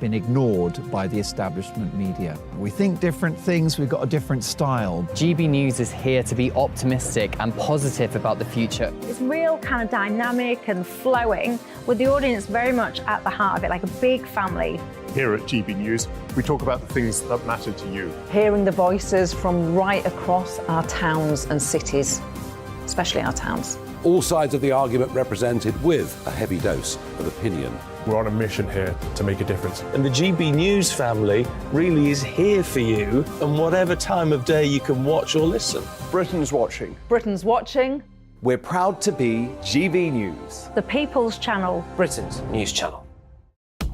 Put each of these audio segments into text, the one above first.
been ignored by the establishment media. We think different things, we've got a different style. GB News is here to be optimistic and positive about the future. It's real kind of dynamic and flowing, with the audience very much at the heart of it, like a big family. Here at GB News, we talk about the things that matter to you. Hearing the voices from right across our towns and cities, especially our towns. All sides of the argument represented with a heavy dose of opinion. We're on a mission here to make a difference. And the GB News family really is here for you, and whatever time of day you can watch or listen. Britain's watching. Britain's watching. We're proud to be GB News. The People's Channel. Britain's news channel.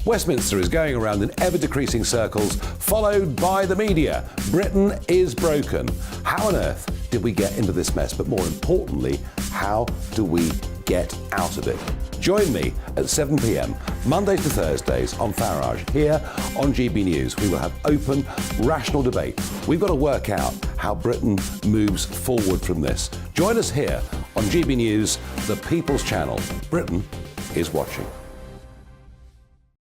Westminster is going around in ever-decreasing circles, followed by the media. Britain is broken. How on earth did we get into this mess? But more importantly, how do we get out of it? Join me at 7 p.m, Mondays to Thursdays on Farage, here on GB News. We will have open, rational debate. We've got to work out how Britain moves forward from this. Join us here on GB News, the People's Channel. Britain is watching.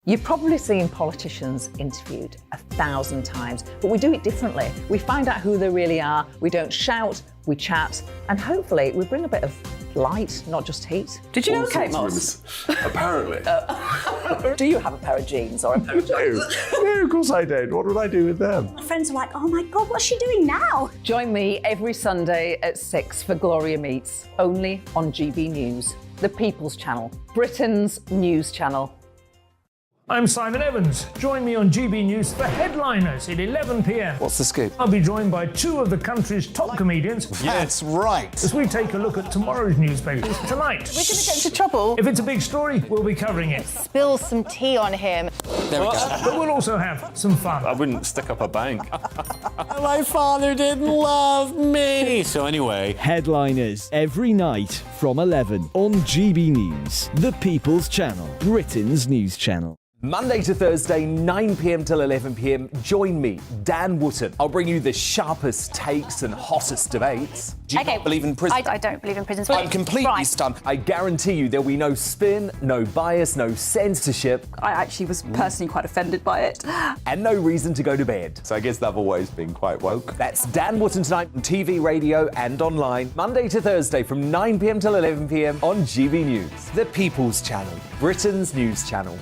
You've probably seen politicians interviewed 1,000 times, but we do it differently. We find out who they really are, we don't shout, we chat, and hopefully we bring a bit of light, not just heat. Did you know Kate Moss? Apparently. Do you have a pair of jeans or a pair of jeans? No, of course I don't. What would I do with them? My friends are like, oh my God, what's she doing now? Join me every Sunday at 6 for Gloria Meets, only on GB News, the People's Channel, Britain's news channel. I'm Simon Evans. Join me on GB News for Headliners at 11 p.m. What's the scoop? I'll be joined by two of the country's top comedians. That's right. As we take a look at tomorrow's newspapers tonight. We're going to get into trouble. If it's a big story, we'll be covering it. Spill some tea on him. There we go. But we'll also have some fun. I wouldn't stick up a bank. My father didn't love me. So anyway. Headliners every night from 11 on GB News, the People's Channel, Britain's news channel. Monday to Thursday, 9 p.m. till 11 p.m. Join me, Dan Wootton. I'll bring you the sharpest takes and hottest debates. Do you not believe in prison? I don't believe in prisons. I'm completely stunned. I guarantee you there'll be no spin, no bias, no censorship. I actually was personally quite offended by it. And no reason to go to bed. So I guess they've always been quite woke. That's Dan Wootton tonight on TV, radio and online. Monday to Thursday from 9 p.m. till 11 p.m. on GB News. The People's Channel, Britain's news channel.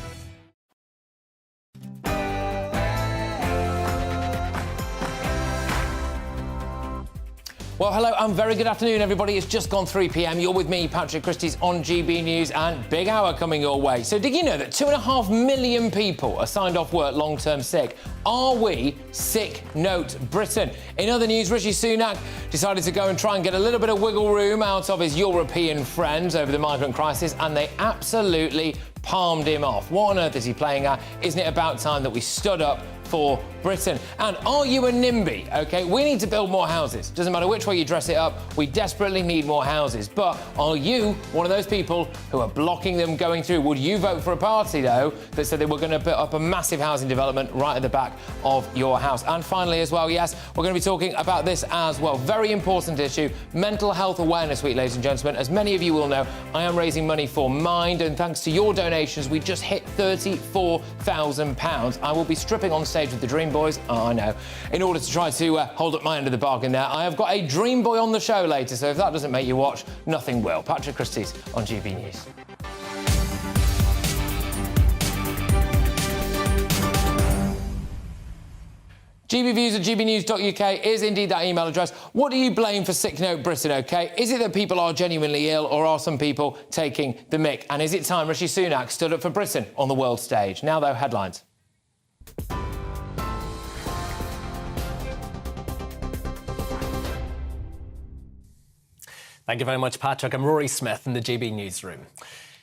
Well, hello and very good afternoon, everybody. It's just gone 3 p.m. You're with me, Patrick Christys, on GB News, and big hour coming your way. So did you know that 2.5 million people are signed off work long-term sick? Are we sick note Britain? In other news, Rishi Sunak decided to go and try and get a little bit of wiggle room out of his European friends over the migrant crisis, and they absolutely palmed him off. What on earth is he playing at? Isn't it about time that we stood up for Britain? And are you a NIMBY? OK, we need to build more houses. Doesn't matter which way you dress it up, we desperately need more houses. But are you one of those people who are blocking them going through? Would you vote for a party, though, that said they were going to put up a massive housing development right at the back of your house? And finally, as well, yes, we're going to be talking about this as well. Very important issue, Mental Health Awareness Week, ladies and gentlemen. As many of you will know, I am raising money for Mind, and thanks to your donations, we just hit £34,000. I will be stripping on stage with the Dream Boys, I know, in order to try to hold up my end of the bargain there. I have got a Dream Boy on the show later, so if that doesn't make you watch, nothing will. Patrick Christys on GB News. gbviews at gbnews.uk is indeed that email address. What do you blame for Sick Note Britain, OK? Is it that people are genuinely ill, or are some people taking the mick? And is it time Rishi Sunak stood up for Britain on the world stage? Now, though, headlines. Thank you very much, Patrick. I'm Rory Smith in the GB newsroom.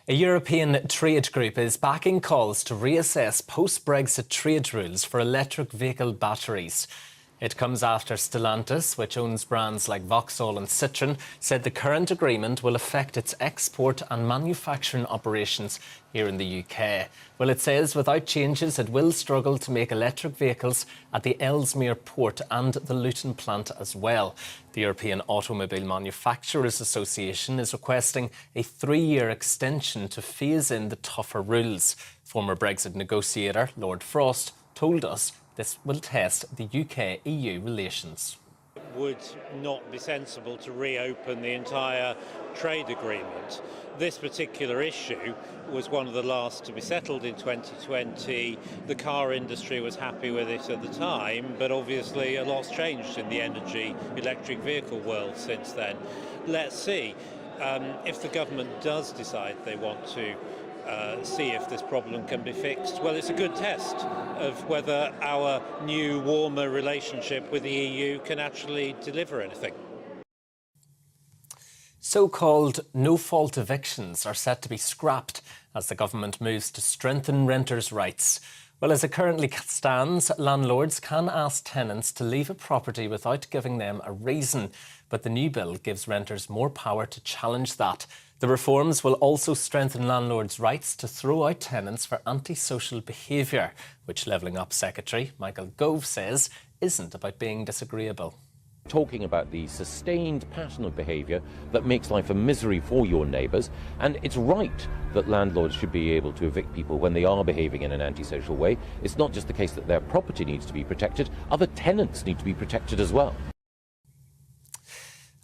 A European trade group is backing calls to reassess post-Brexit trade rules for electric vehicle batteries. It comes after Stellantis, which owns brands like Vauxhall and Citroën, said the current agreement will affect its export and manufacturing operations here in the UK. Well, it says without changes, it will struggle to make electric vehicles at the Ellesmere port and the Luton plant as well. The European Automobile Manufacturers Association is requesting a 3-year extension to phase in the tougher rules. Former Brexit negotiator Lord Frost told us this will test the UK-EU relations. It would not be sensible to reopen the entire trade agreement. This particular issue was one of the last to be settled in 2020. The car industry was happy with it at the time, but obviously a lot's changed in the energy electric vehicle world since then. Let's see. If the government does decide they want to see if this problem can be fixed, well, it's a good test of whether our new, warmer relationship with the EU can actually deliver anything. So-called no-fault evictions are set to be scrapped as the government moves to strengthen renters' rights. Well, as it currently stands, landlords can ask tenants to leave a property without giving them a reason, but the new bill gives renters more power to challenge that. The reforms will also strengthen landlords' rights to throw out tenants for antisocial behaviour, which Levelling Up Secretary Michael Gove says isn't about being disagreeable. Talking about the sustained pattern of behaviour that makes life a misery for your neighbours, and it's right that landlords should be able to evict people when they are behaving in an antisocial way. It's not just the case that their property needs to be protected, other tenants need to be protected as well.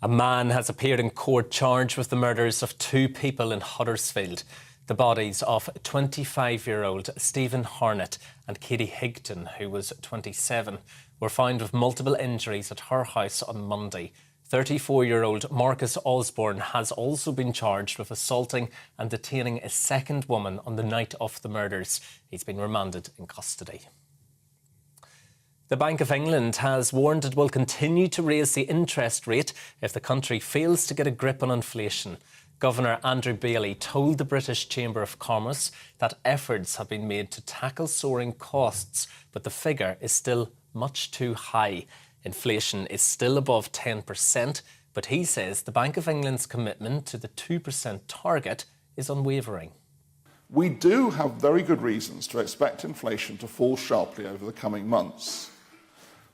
A man has appeared in court charged with the murders of 2 people in Huddersfield. The bodies of 25-year-old Stephen Harnett and Katie Higton, who was 27, were found with multiple injuries at her house on Monday. 34-year-old Marcus Osborne has also been charged with assaulting and detaining a second woman on the night of the murders. He's been remanded in custody. The Bank of England has warned it will continue to raise the interest rate if the country fails to get a grip on inflation. Governor Andrew Bailey told the British Chamber of Commerce that efforts have been made to tackle soaring costs, but the figure is still much too high. Inflation is still above 10%, but he says the Bank of England's commitment to the 2% target is unwavering. We do have very good reasons to expect inflation to fall sharply over the coming months,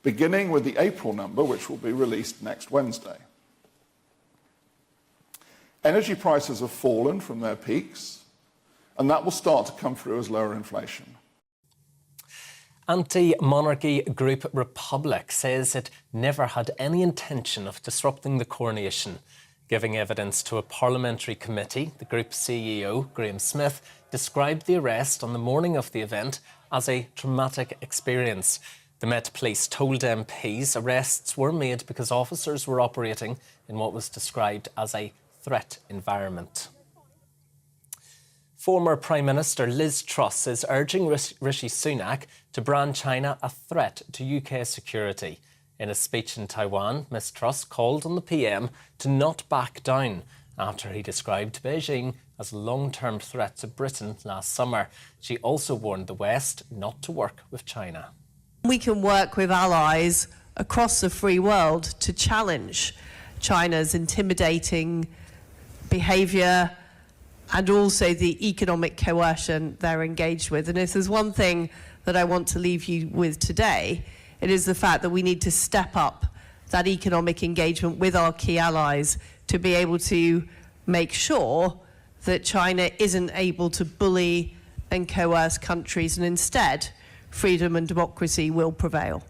beginning with the April number, which will be released next Wednesday. Energy prices have fallen from their peaks, and that will start to come through as lower inflation. Anti-monarchy group Republic says it never had any intention of disrupting the coronation. Giving evidence to a parliamentary committee, the group's CEO, Graham Smith, described the arrest on the morning of the event as a traumatic experience. The Met Police told MPs arrests were made because officers were operating in what was described as a threat environment. Former Prime Minister Liz Truss is urging Rishi Sunak to brand China a threat to UK security. In a speech in Taiwan, Ms Truss called on the PM to not back down after he described Beijing as a long-term threat to Britain last summer. She also warned the West not to work with China. We can work with allies across the free world to challenge China's intimidating behaviour and also the economic coercion they're engaged with. And if there's one thing that I want to leave you with today, it is the fact that we need to step up that economic engagement with our key allies to be able to make sure that China isn't able to bully and coerce countries, and instead freedom and democracy will prevail.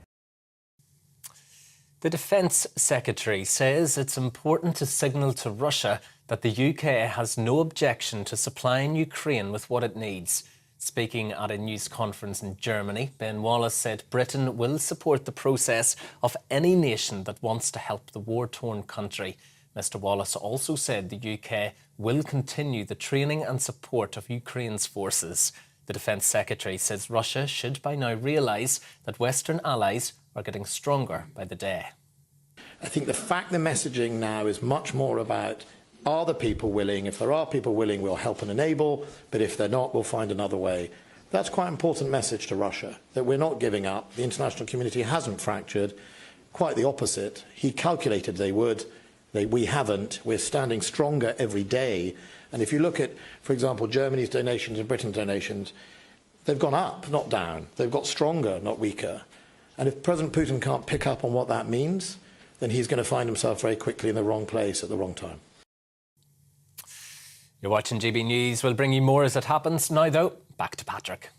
The Defence Secretary says it's important to signal to Russia that the UK has no objection to supplying Ukraine with what it needs. Speaking at a news conference in Germany, Ben Wallace said Britain will support the process of any nation that wants to help the war-torn country. Mr Wallace also said the UK will continue the training and support of Ukraine's forces. The Defence Secretary says Russia should by now realise that Western allies are getting stronger by the day. I think the fact the messaging now is much more about, are the people willing? If there are people willing, we'll help and enable, but if they're not, we'll find another way. That's quite an important message to Russia, that we're not giving up. The international community hasn't fractured. Quite the opposite. He calculated they would. We haven't. We're standing stronger every day. And if you look at, for example, Germany's donations and Britain's donations, they've gone up, not down. They've got stronger, not weaker. And if President Putin can't pick up on what that means, then he's going to find himself very quickly in the wrong place at the wrong time. You're watching GB News. We'll bring you more as it happens. Now, though, back to Patrick.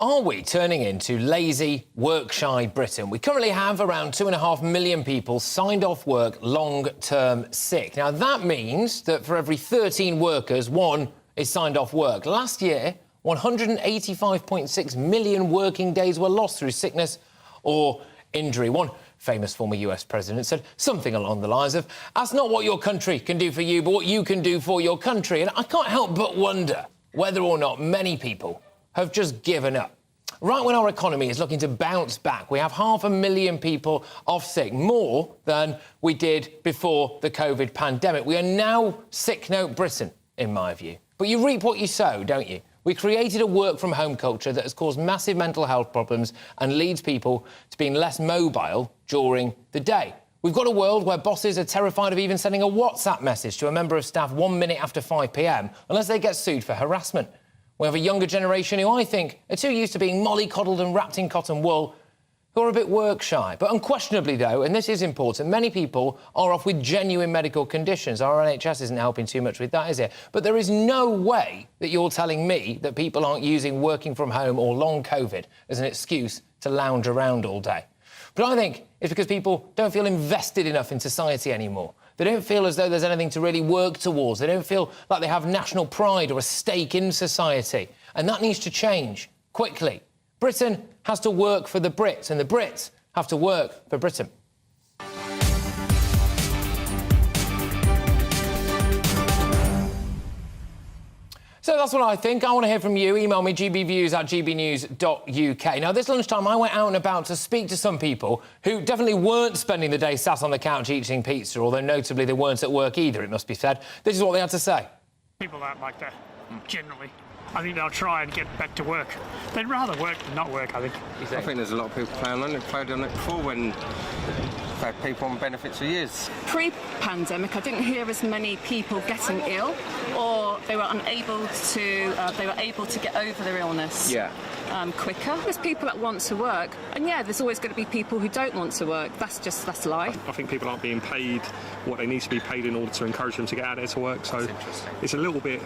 Are we turning into lazy, work-shy Britain? We currently have around 2.5 million people signed off work long-term sick. Now, that means that for every 13 workers, one is signed off work. Last year, 185.6 million working days were lost through sickness or injury. One famous former US president said something along the lines of, that's not what your country can do for you, but what you can do for your country. And I can't help but wonder whether or not many people have just given up. Right when our economy is looking to bounce back, we have 500,000 people off sick, more than we did before the COVID pandemic. We are now sick note Britain, in my view. But you reap what you sow, don't you? We created a work-from-home culture that has caused massive mental health problems and leads people to being less mobile during the day. We've got a world where bosses are terrified of even sending a WhatsApp message to a member of staff 1 minute after 5 p.m, unless they get sued for harassment. We have a younger generation who I think are too used to being mollycoddled and wrapped in cotton wool, who are a bit work-shy. But unquestionably, though, and this is important, many people are off with genuine medical conditions. Our NHS isn't helping too much with that, is it? But there is no way that you're telling me that people aren't using working from home or long COVID as an excuse to lounge around all day. But I think it's because people don't feel invested enough in society anymore. They don't feel as though there's anything to really work towards. They don't feel like they have national pride or a stake in society. And that needs to change quickly. Britain has to work for the Brits, and the Brits have to work for Britain. So that's what I think. I want to hear from you. Email me, gbviews@gbnews.uk. Now, this lunchtime, I went out and about to speak to some people who definitely weren't spending the day sat on the couch eating pizza, although notably they weren't at work either, it must be said. This is what they had to say. People aren't like that, generally. I think they'll try and get back to work. They'd rather work than not work, I think. I think there's a lot of people playing on it. Played on it before when they've had people on benefits for years. Pre-pandemic, I didn't hear as many people getting ill, or they were unable to. They were able to get over their illness. Quicker. There's people that want to work, and yeah, there's always going to be people who don't want to work. That's life. I think people aren't being paid what they need to be paid in order to encourage them to get out there to work. So it's a little bit,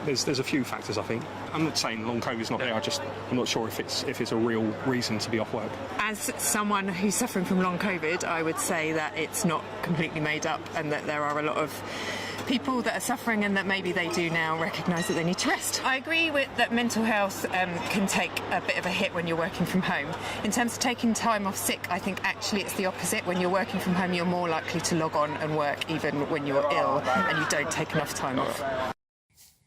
there's a few factors, I think. I'm not saying long COVID's not there. I'm not sure if it's a real reason to be off work. As someone who's suffering from long COVID, I would say that it's not completely made up, and that there are a lot of people that are suffering, and that maybe they do now recognise that they need to rest. I agree with that mental health can take a bit of a hit when you're working from home. In terms of taking time off sick, I think actually it's the opposite. When you're working from home, you're more likely to log on and work even when you're ill and you don't take enough time off.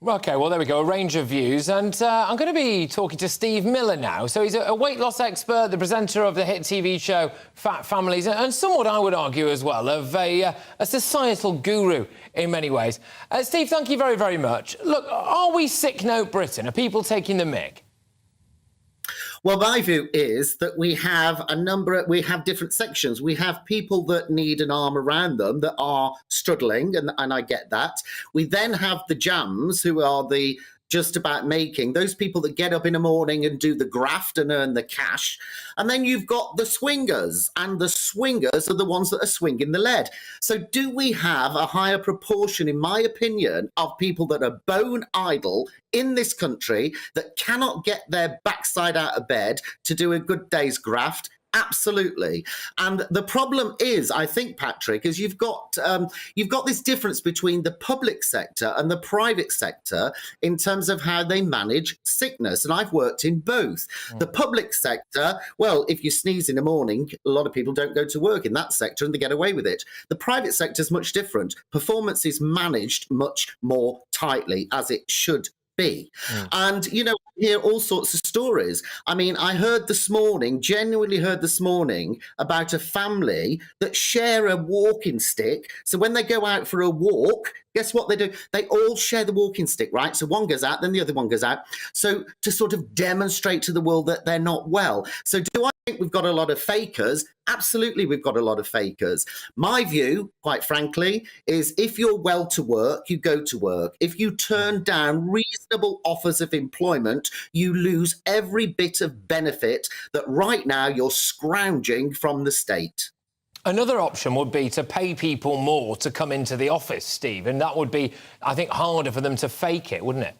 OK, well, there we go, a range of views. And I'm going to be talking to Steve Miller now. So he's a weight loss expert, the presenter of the hit TV show Fat Families, and somewhat, I would argue as well, of a societal guru in many ways. Steve, thank you very, very much. Look, are we sick note Britain? Are people taking the mick? Well, my view is that we have different sections. We have people that need an arm around them that are struggling, and I get that. We then have the jams, who are the just about making, those people that get up in the morning and do the graft and earn the cash. And then you've got the swingers, and the swingers are the ones that are swinging the lead. So do we have a higher proportion, in my opinion, of people that are bone idle in this country that cannot get their backside out of bed to do a good day's graft? Absolutely. And the problem is, I think, Patrick, is you've got this difference between the public sector and the private sector in terms of how they manage sickness. And I've worked in both. The public sector, well, if you sneeze in the morning, a lot of people don't go to work in that sector and they get away with it. The private sector is much different. Performance is managed much more tightly, as it should be. And, you know, I hear all sorts of stories. I mean, I genuinely heard this morning about a family that share a walking stick. So when they go out for a walk, guess what they do? They all share the walking stick, right? So one goes out, then the other one goes out. So to sort of demonstrate to the world that they're not well. So do I think we've got a lot of fakers? Absolutely, we've got a lot of fakers. My view, quite frankly, is if you're well to work, you go to work. If you turn down reasonable offers of employment, you lose every bit of benefit that right now you're scrounging from the state. Another option would be to pay people more to come into the office, Steve, and that would be, I think, harder for them to fake it, wouldn't it?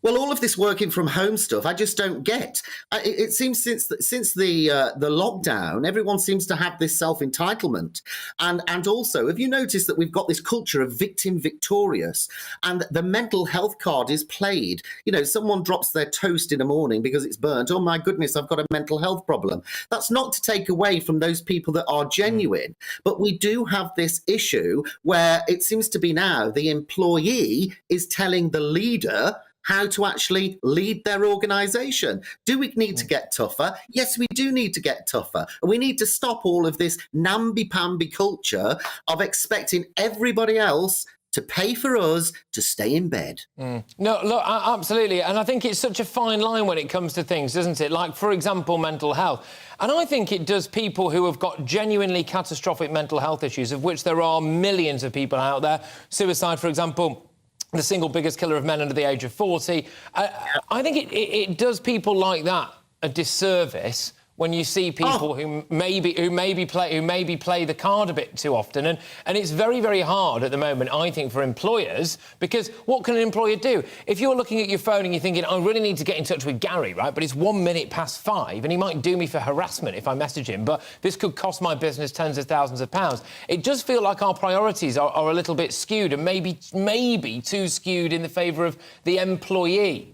Well, all of this working from home stuff, I just don't get. It seems since the lockdown, everyone seems to have this self-entitlement. And also, have you noticed that we've got this culture of victim victorious, and the mental health card is played? You know, someone drops their toast in the morning because it's burnt. Oh, my goodness, I've got a mental health problem. That's not to take away from those people that are genuine. But we do have this issue where it seems to be now the employee is telling the leader how to actually lead their organisation. Do we need to get tougher? Yes, we do need to get tougher. And we need to stop all of this namby-pamby culture of expecting everybody else to pay for us to stay in bed. No, look, absolutely. And I think it's such a fine line when it comes to things, doesn't it? Like, for example, mental health. And I think it does people who have got genuinely catastrophic mental health issues, of which there are millions of people out there. Suicide, for example, the single biggest killer of men under the age of 40. I think it does people like that a disservice when you see people who maybe play the card a bit too often. And it's very, very hard at the moment, I think, for employers, because what can an employer do? If you're looking at your phone and you're thinking, I really need to get in touch with Gary, right, but it's 5:01 and he might do me for harassment if I message him, but this could cost my business tens of thousands of pounds. It does feel like our priorities are a little bit skewed, and maybe too skewed in the favour of the employee.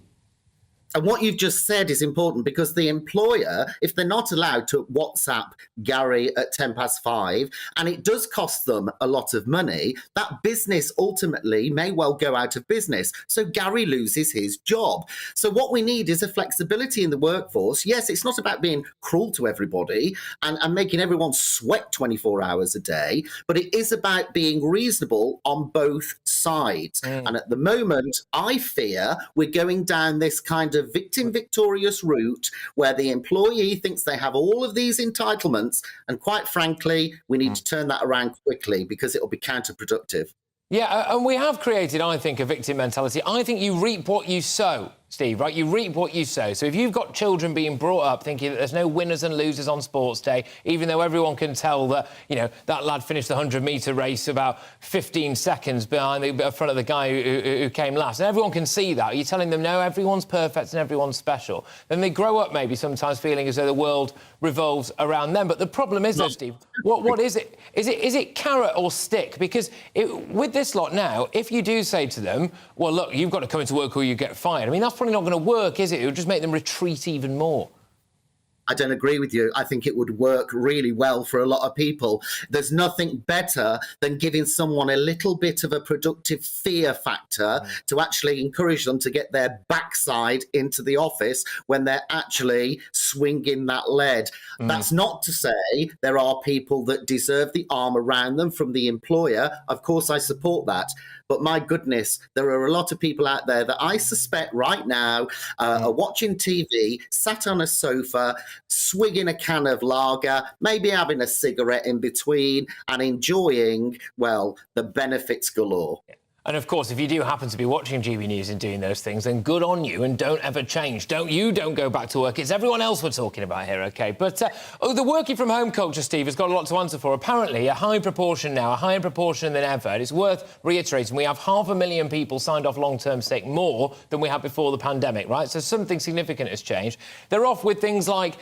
And what you've just said is important, because the employer, if they're not allowed to WhatsApp Gary at 5:10, and it does cost them a lot of money, that business ultimately may well go out of business. So Gary loses his job. So what we need is a flexibility in the workforce. Yes, it's not about being cruel to everybody and making everyone sweat 24 hours a day, but it is about being reasonable on both sides. And at the moment, I fear we're going down this kind of victim victorious route where the employee thinks they have all of these entitlements, and quite frankly, we need to turn that around quickly, because it will be counterproductive. Yeah, and we have created, I think, a victim mentality. I think you reap what you sow, Steve, right? You reap what you sow. So if you've got children being brought up thinking that there's no winners and losers on sports day, even though everyone can tell that, you know, that lad finished the 100-metre race about 15 seconds behind the front of the guy who came last, and everyone can see that. You're telling them, no, everyone's perfect and everyone's special. Then they grow up maybe sometimes feeling as though the world revolves around them. But the problem is, though, Steve, what is it? Is it carrot or stick? Because with this lot now, if you do say to them, well, look, you've got to come into work or you get fired, I mean, that's probably not going to work, is it? It would just make them retreat even more. I don't agree with you. I think it would work really well for a lot of people. There's nothing better than giving someone a little bit of a productive fear factor to actually encourage them to get their backside into the office when they're actually swinging that lead. That's not to say there are people that deserve the arm around them from the employer. Of course, I support that. But my goodness, there are a lot of people out there that I suspect right now are watching TV, sat on a sofa, swigging a can of lager, maybe having a cigarette in between and enjoying, well, the benefits galore. And, of course, if you do happen to be watching GB News and doing those things, then good on you, and don't ever change. Don't go back to work. It's everyone else we're talking about here, OK? But the working from home culture, Steve, has got a lot to answer for. Apparently, a higher proportion now, a higher proportion than ever. And it's worth reiterating, we have 500,000 people signed off long-term sick, more than we had before the pandemic, right? So something significant has changed. They're off with things like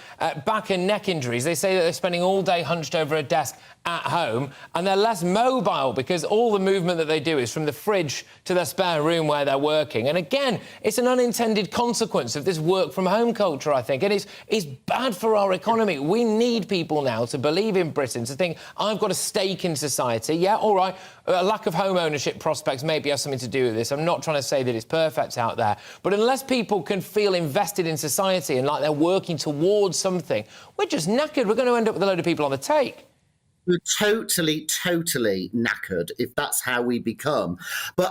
back and neck injuries. They say that they're spending all day hunched over a desk at home, and they're less mobile because all the movement that they do is from the fridge fridge to their spare room where they're working. And again, it's an unintended consequence of this work-from-home culture, I think, and it's bad for our economy. We need people now to believe in Britain, to think, I've got a stake in society. Yeah, all right, a lack of home ownership prospects maybe has something to do with this. I'm not trying to say that it's perfect out there, but unless people can feel invested in society and like they're working towards something, we're just knackered. We're going to end up with a load of people on the take. We're totally knackered if that's how we become.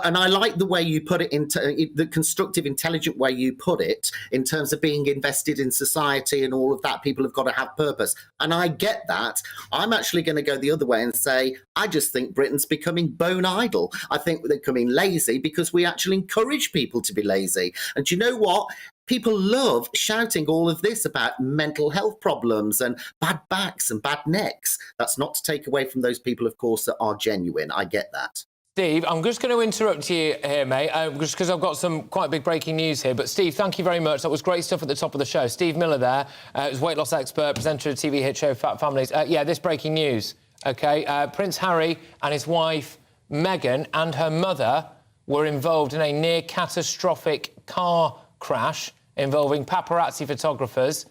And I like the way you put it, into the constructive, intelligent way you put it, in terms of being invested in society and all of that. People have got to have purpose. And I get that. I'm actually going to go the other way and say, I just think Britain's becoming bone idle. I think they're becoming lazy because we actually encourage people to be lazy. And do you know what? People love shouting all of this about mental health problems and bad backs and bad necks. That's not to take away from those people, of course, that are genuine. I get that. Steve, I'm just going to interrupt you here, mate, just because I've got some quite big breaking news here. But, Steve, thank you very much. That was great stuff at the top of the show. Steve Miller there, is weight loss expert, presenter of the TV hit show Fat Families. Yeah, this breaking news, OK? Prince Harry and his wife, Meghan, and her mother were involved in a near-catastrophic car crash involving paparazzi photographers,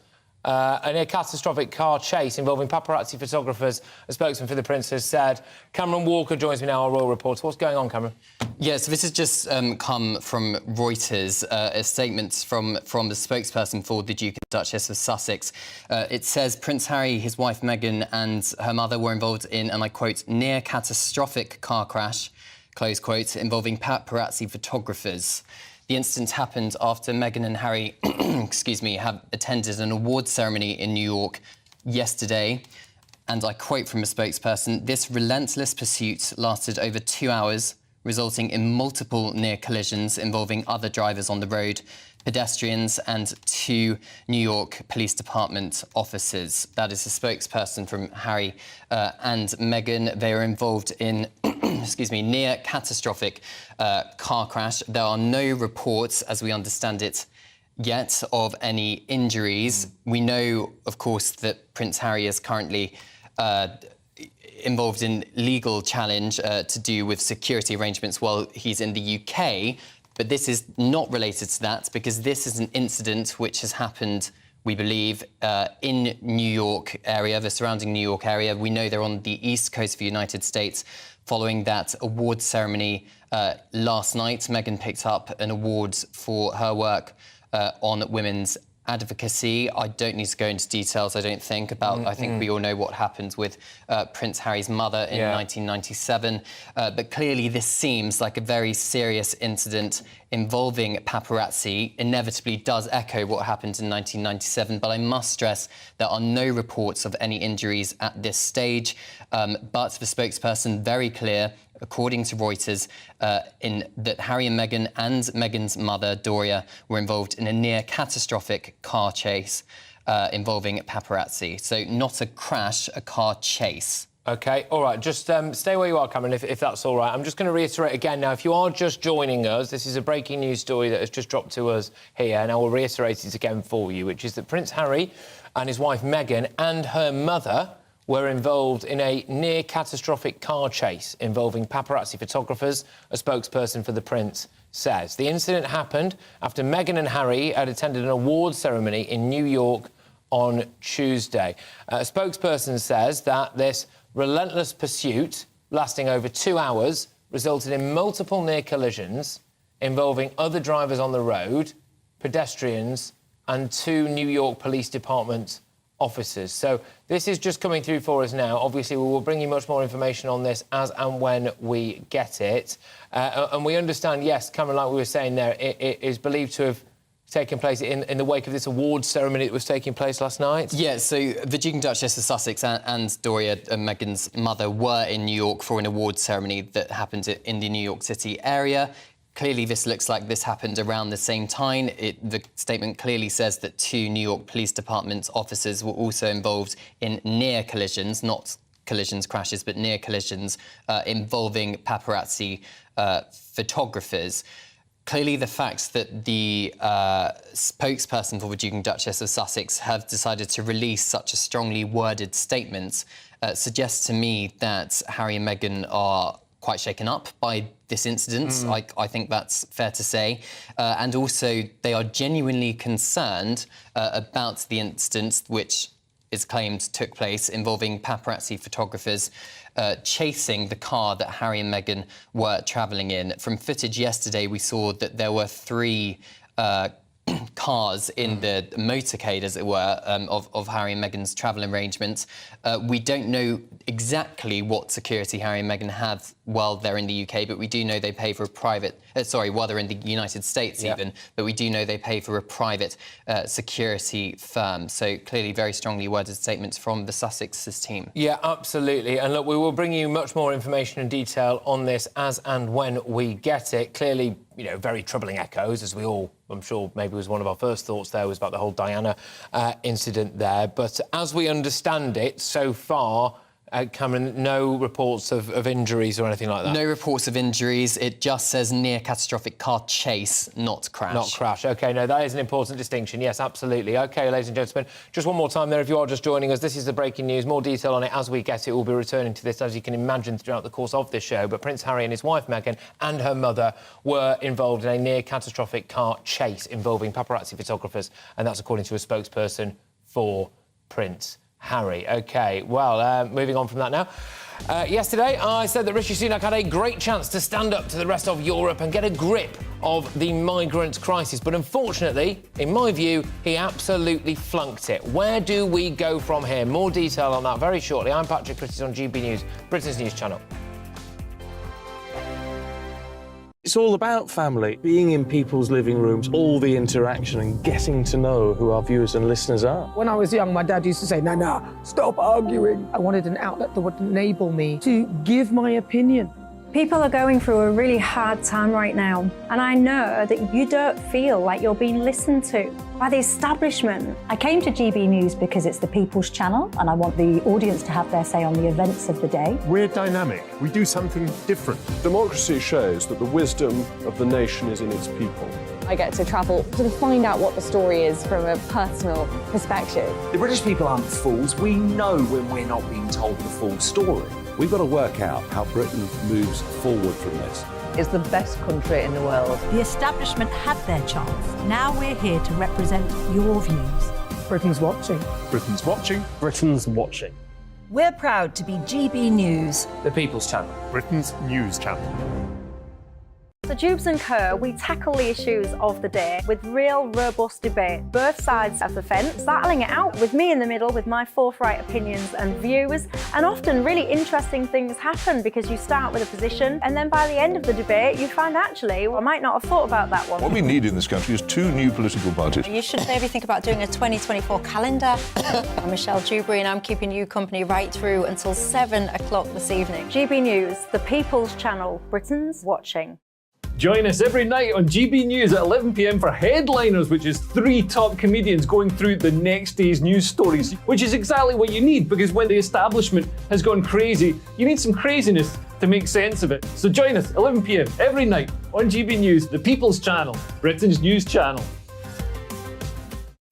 a near-catastrophic car chase involving paparazzi photographers. A spokesman for the Prince has said. Cameron Walker joins me now, our royal reporter. What's going on, Cameron? Yeah, so this has just come from Reuters, a statement from the spokesperson for the Duke and Duchess of Sussex. It says Prince Harry, his wife Meghan and her mother were involved in, and I quote, near-catastrophic car crash, close quote, involving paparazzi photographers. The incident happened after Meghan and Harry, have attended an awards ceremony in New York yesterday. And I quote from a spokesperson, this relentless pursuit lasted over 2 hours, resulting in multiple near collisions involving other drivers on the road, pedestrians and 2 New York Police Department officers. That is a spokesperson from Harry and Meghan. They are involved in, near catastrophic car crash. There are no reports, as we understand it, yet of any injuries. We know, of course, that Prince Harry is currently involved in legal challenge to do with security arrangements while he's in the UK. But this is not related to that because this is an incident which has happened, we believe, in New York area, the surrounding New York area. We know they're on the east coast of the United States. Following that awards ceremony last night, Meghan picked up an award for her work on women's advocacy. I don't need to go into details, I don't think, about... I think we all know what happened with Prince Harry's mother in 1997. But clearly this seems like a very serious incident involving paparazzi. Inevitably does echo what happened in 1997, but I must stress there are no reports of any injuries at this stage. But the spokesperson, very clear, according to Reuters, in that Harry and Meghan's mother, Doria, were involved in a near-catastrophic car chase involving paparazzi. So not a crash, a car chase. OK, all right, just stay where you are, Cameron, if that's all right. I'm just going to reiterate again now, if you are just joining us, this is a breaking news story that has just dropped to us here, and I will reiterate it again for you, which is that Prince Harry and his wife Meghan and her mother were involved in a near-catastrophic car chase involving paparazzi photographers, a spokesperson for the Prince says. The incident happened after Meghan and Harry had attended an awards ceremony in New York on Tuesday. A spokesperson says that this relentless pursuit, lasting over 2 hours, resulted in multiple near collisions involving other drivers on the road, pedestrians and 2 New York Police Department officers. So this is just coming through for us now. Obviously, we will bring you much more information on this as and when we get it. And we understand, yes, Cameron, like we were saying there, it is believed to have taken place in the wake of this awards ceremony that was taking place last night? Yeah, so the Duke and Duchess of Sussex and Doria, Meghan's mother, were in New York for an awards ceremony that happened in the New York City area. Clearly, this looks like this happened around the same time. The statement clearly says that 2 New York Police Department officers were also involved in near collisions, not collisions, crashes, but near collisions involving paparazzi photographers. Clearly, the fact that the spokesperson for the Duke and Duchess of Sussex have decided to release such a strongly worded statement suggests to me that Harry and Meghan are quite shaken up by this incident. I think that's fair to say. And also, they are genuinely concerned about the incident, which is claimed took place, involving paparazzi photographers chasing the car that Harry and Meghan were travelling in. From footage yesterday, we saw that there were 3 cars in the motorcade, as it were, of Harry and Meghan's travel arrangements. We don't know exactly what security Harry and Meghan have while they're in the UK, but we do know they pay for a private... while they're in the United States even, but we do know they pay for a private security firm. So clearly very strongly worded statements from the Sussex's team. Yeah, absolutely. And look, we will bring you much more information and detail on this as and when we get it. Clearly, you know, very troubling echoes, as we all, I'm sure, maybe was one of our first thoughts there, was about the whole Diana incident there. But as we understand it, so far, Cameron, no reports of injuries or anything like that? No reports of injuries. It just says near catastrophic car chase, not crash. Not crash. OK, no, that is an important distinction. Yes, absolutely. OK, ladies and gentlemen, just one more time there, if you are just joining us, this is the breaking news. More detail on it as we get it. We'll be returning to this, as you can imagine, throughout the course of this show. But Prince Harry and his wife, Meghan, and her mother were involved in a near catastrophic car chase involving paparazzi photographers, and that's according to a spokesperson for Prince Harry. OK, well, moving on from that now. Yesterday, I said that Rishi Sunak had a great chance to stand up to the rest of Europe and get a grip of the migrant crisis. But unfortunately, in my view, he absolutely flunked it. Where do we go from here? More detail on that very shortly. I'm Patrick Christys on GB News, Britain's news channel. It's all about family, being in people's living rooms, all the interaction and getting to know who our viewers and listeners are. When I was young, my dad used to say, Nana, stop arguing. I wanted an outlet that would enable me to give my opinion. People are going through a really hard time right now, and I know that you don't feel like you're being listened to by the establishment. I came to GB News because it's the People's Channel, and I want the audience to have their say on the events of the day. We're dynamic. We do something different. Democracy shows that the wisdom of the nation is in its people. I get to travel to find out what the story is from a personal perspective. The British people aren't fools. We know when we're not being told the full story. We've got to work out how Britain moves forward from this. It's the best country in the world. The establishment had their chance. Now we're here to represent your views. Britain's watching. Britain's watching. Britain's watching. We're proud to be GB News. The People's Channel. Britain's news channel. So Jubes and Co, we tackle the issues of the day with real, robust debate, both sides of the fence, battling it out with me in the middle with my forthright opinions and views. And often really interesting things happen because you start with a position and then by the end of the debate you find actually, well, I might not have thought about that one. What we need in this country is 2 new political parties. You should maybe think about doing a 2024 calendar. I'm Michelle Dewberry and I'm keeping you company right through until 7 o'clock this evening. GB News, the People's Channel, Britain's watching. Join us every night on GB News at 11 p.m. for Headliners, which is 3 top comedians going through the next day's news stories, which is exactly what you need, because when the establishment has gone crazy, you need some craziness to make sense of it. So join us 11 p.m. every night on GB News, the People's Channel, Britain's news channel.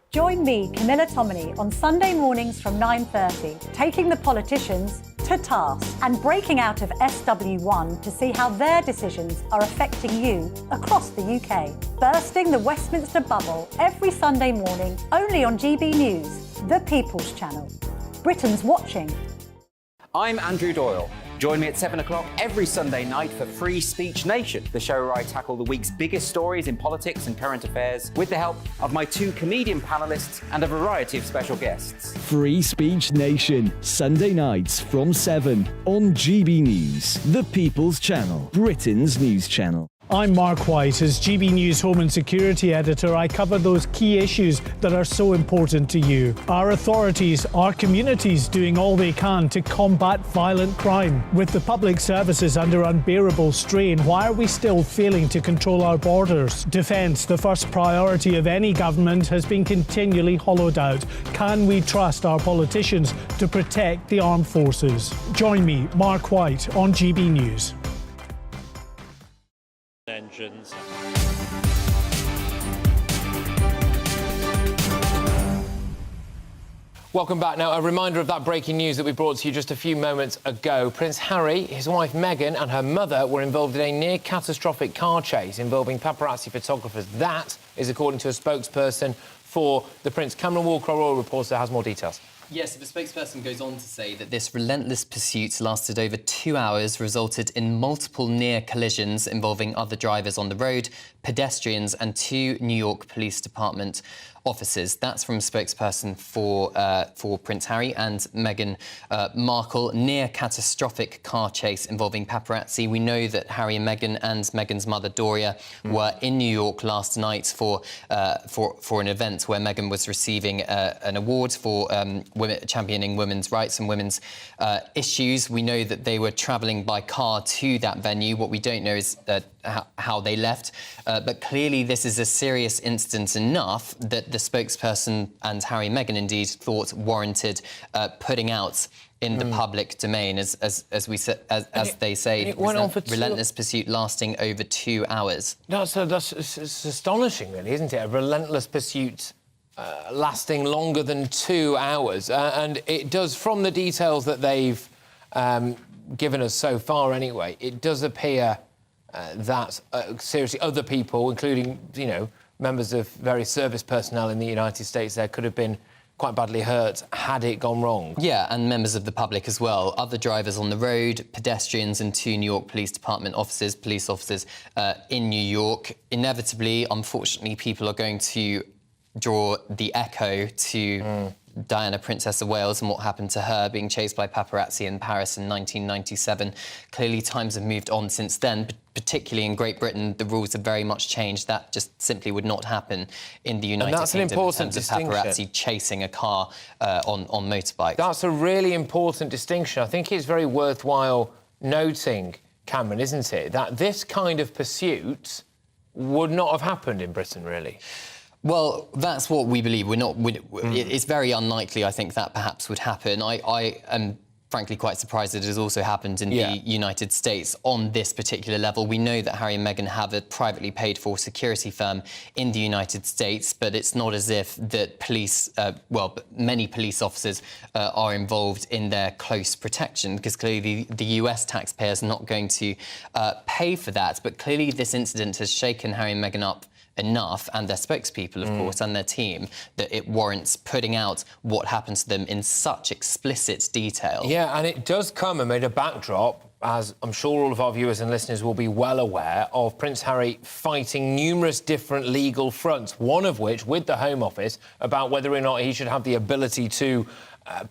Join me, Camilla Tominey, on Sunday mornings from 9:30, taking the politicians to task and breaking out of SW1 to see how their decisions are affecting you across the UK. Bursting the Westminster bubble every Sunday morning, only on GB News, the People's Channel. Britain's watching. I'm Andrew Doyle. Join me at 7 o'clock every Sunday night for Free Speech Nation, the show where I tackle the week's biggest stories in politics and current affairs with the help of my 2 comedian panellists and a variety of special guests. Free Speech Nation, Sunday nights from 7 on GB News, the People's Channel, Britain's news channel. I'm Mark White. As GB News Home and Security Editor, I cover those key issues that are so important to you. Our authorities, our communities doing all they can to combat violent crime. With the public services under unbearable strain, why are we still failing to control our borders? Defence, the first priority of any government, has been continually hollowed out. Can we trust our politicians to protect the armed forces? Join me, Mark White, on GB News. Engines. Welcome back. Now, a reminder of that breaking news that we brought to you just a few moments ago. Prince Harry, his wife Meghan and her mother were involved in a near-catastrophic car chase involving paparazzi photographers. That is according to a spokesperson for the Prince. Cameron Walker, our royal reporter, has more details. Yes, the spokesperson goes on to say that this relentless pursuit lasted over 2 hours, resulted in multiple near collisions involving other drivers on the road, pedestrians and 2 New York Police Department officers. That's from a spokesperson for Prince Harry and Meghan Markle. Near catastrophic car chase involving paparazzi. We know that Harry and Meghan's mother Doria were in New York last night for an event where Meghan was receiving an award for championing women's rights and women's issues. We know that they were travelling by car to that venue. What we don't know is how they left. But clearly this is a serious incident enough that the spokesperson and Harry and Meghan indeed thought warranted putting out in the public domain, as they say, it went on for relentless pursuit lasting over 2 hours. That's it's astonishing, really, isn't it? A relentless pursuit lasting longer than 2 hours. And it does, from the details that they've given us so far anyway, it does appear that seriously other people, including, you know, members of various service personnel in the United States there, could have been quite badly hurt had it gone wrong. Yeah, and members of the public as well. Other drivers on the road, pedestrians and 2 New York Police Department officers, police officers in New York. Inevitably, unfortunately, people are going to draw the echo to Diana, Princess of Wales, and what happened to her being chased by paparazzi in Paris in 1997. Clearly, times have moved on since then, particularly in Great Britain. The rules have very much changed. That just simply would not happen in the United Kingdom. And that's an important distinction. Paparazzi chasing a car on motorbikes. That's a really important distinction. I think it's very worthwhile noting, Cameron, isn't it, that this kind of pursuit would not have happened in Britain, really. Well, that's what we believe. It's very unlikely, I think, that perhaps would happen. I am frankly quite surprised that it has also happened in the United States on this particular level. We know that Harry and Meghan have a privately paid for security firm in the United States, but it's not as if that police, many police officers are involved in their close protection, because clearly the US taxpayer is not going to pay for that. But clearly this incident has shaken Harry and Meghan up enough, and their spokespeople, of course, and their team, that it warrants putting out what happens to them in such explicit detail. Yeah, and it does come amid a backdrop, as I'm sure all of our viewers and listeners will be well aware, of Prince Harry fighting numerous different legal fronts, one of which with the Home Office, about whether or not he should have the ability to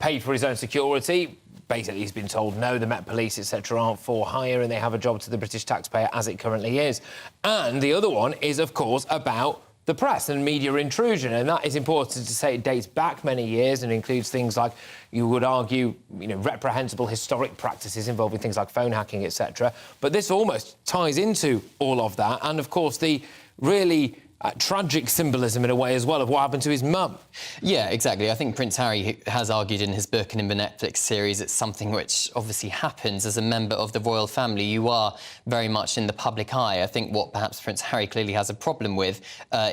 pay for his own security. Basically, he's been told, no, the Met Police, etc., aren't for hire and they have a job to the British taxpayer as it currently is. And the other one is, of course, about the press and media intrusion. And that is important to say. It dates back many years and includes things like, you would argue, you know, reprehensible historic practices involving things like phone hacking, etc. But this almost ties into all of that. And, of course, the really tragic symbolism in a way as well of what happened to his mum. Yeah, exactly. I think Prince Harry has argued in his book and in the Netflix series it's something which obviously happens as a member of the royal family. You are very much in the public eye. I think what perhaps Prince Harry clearly has a problem with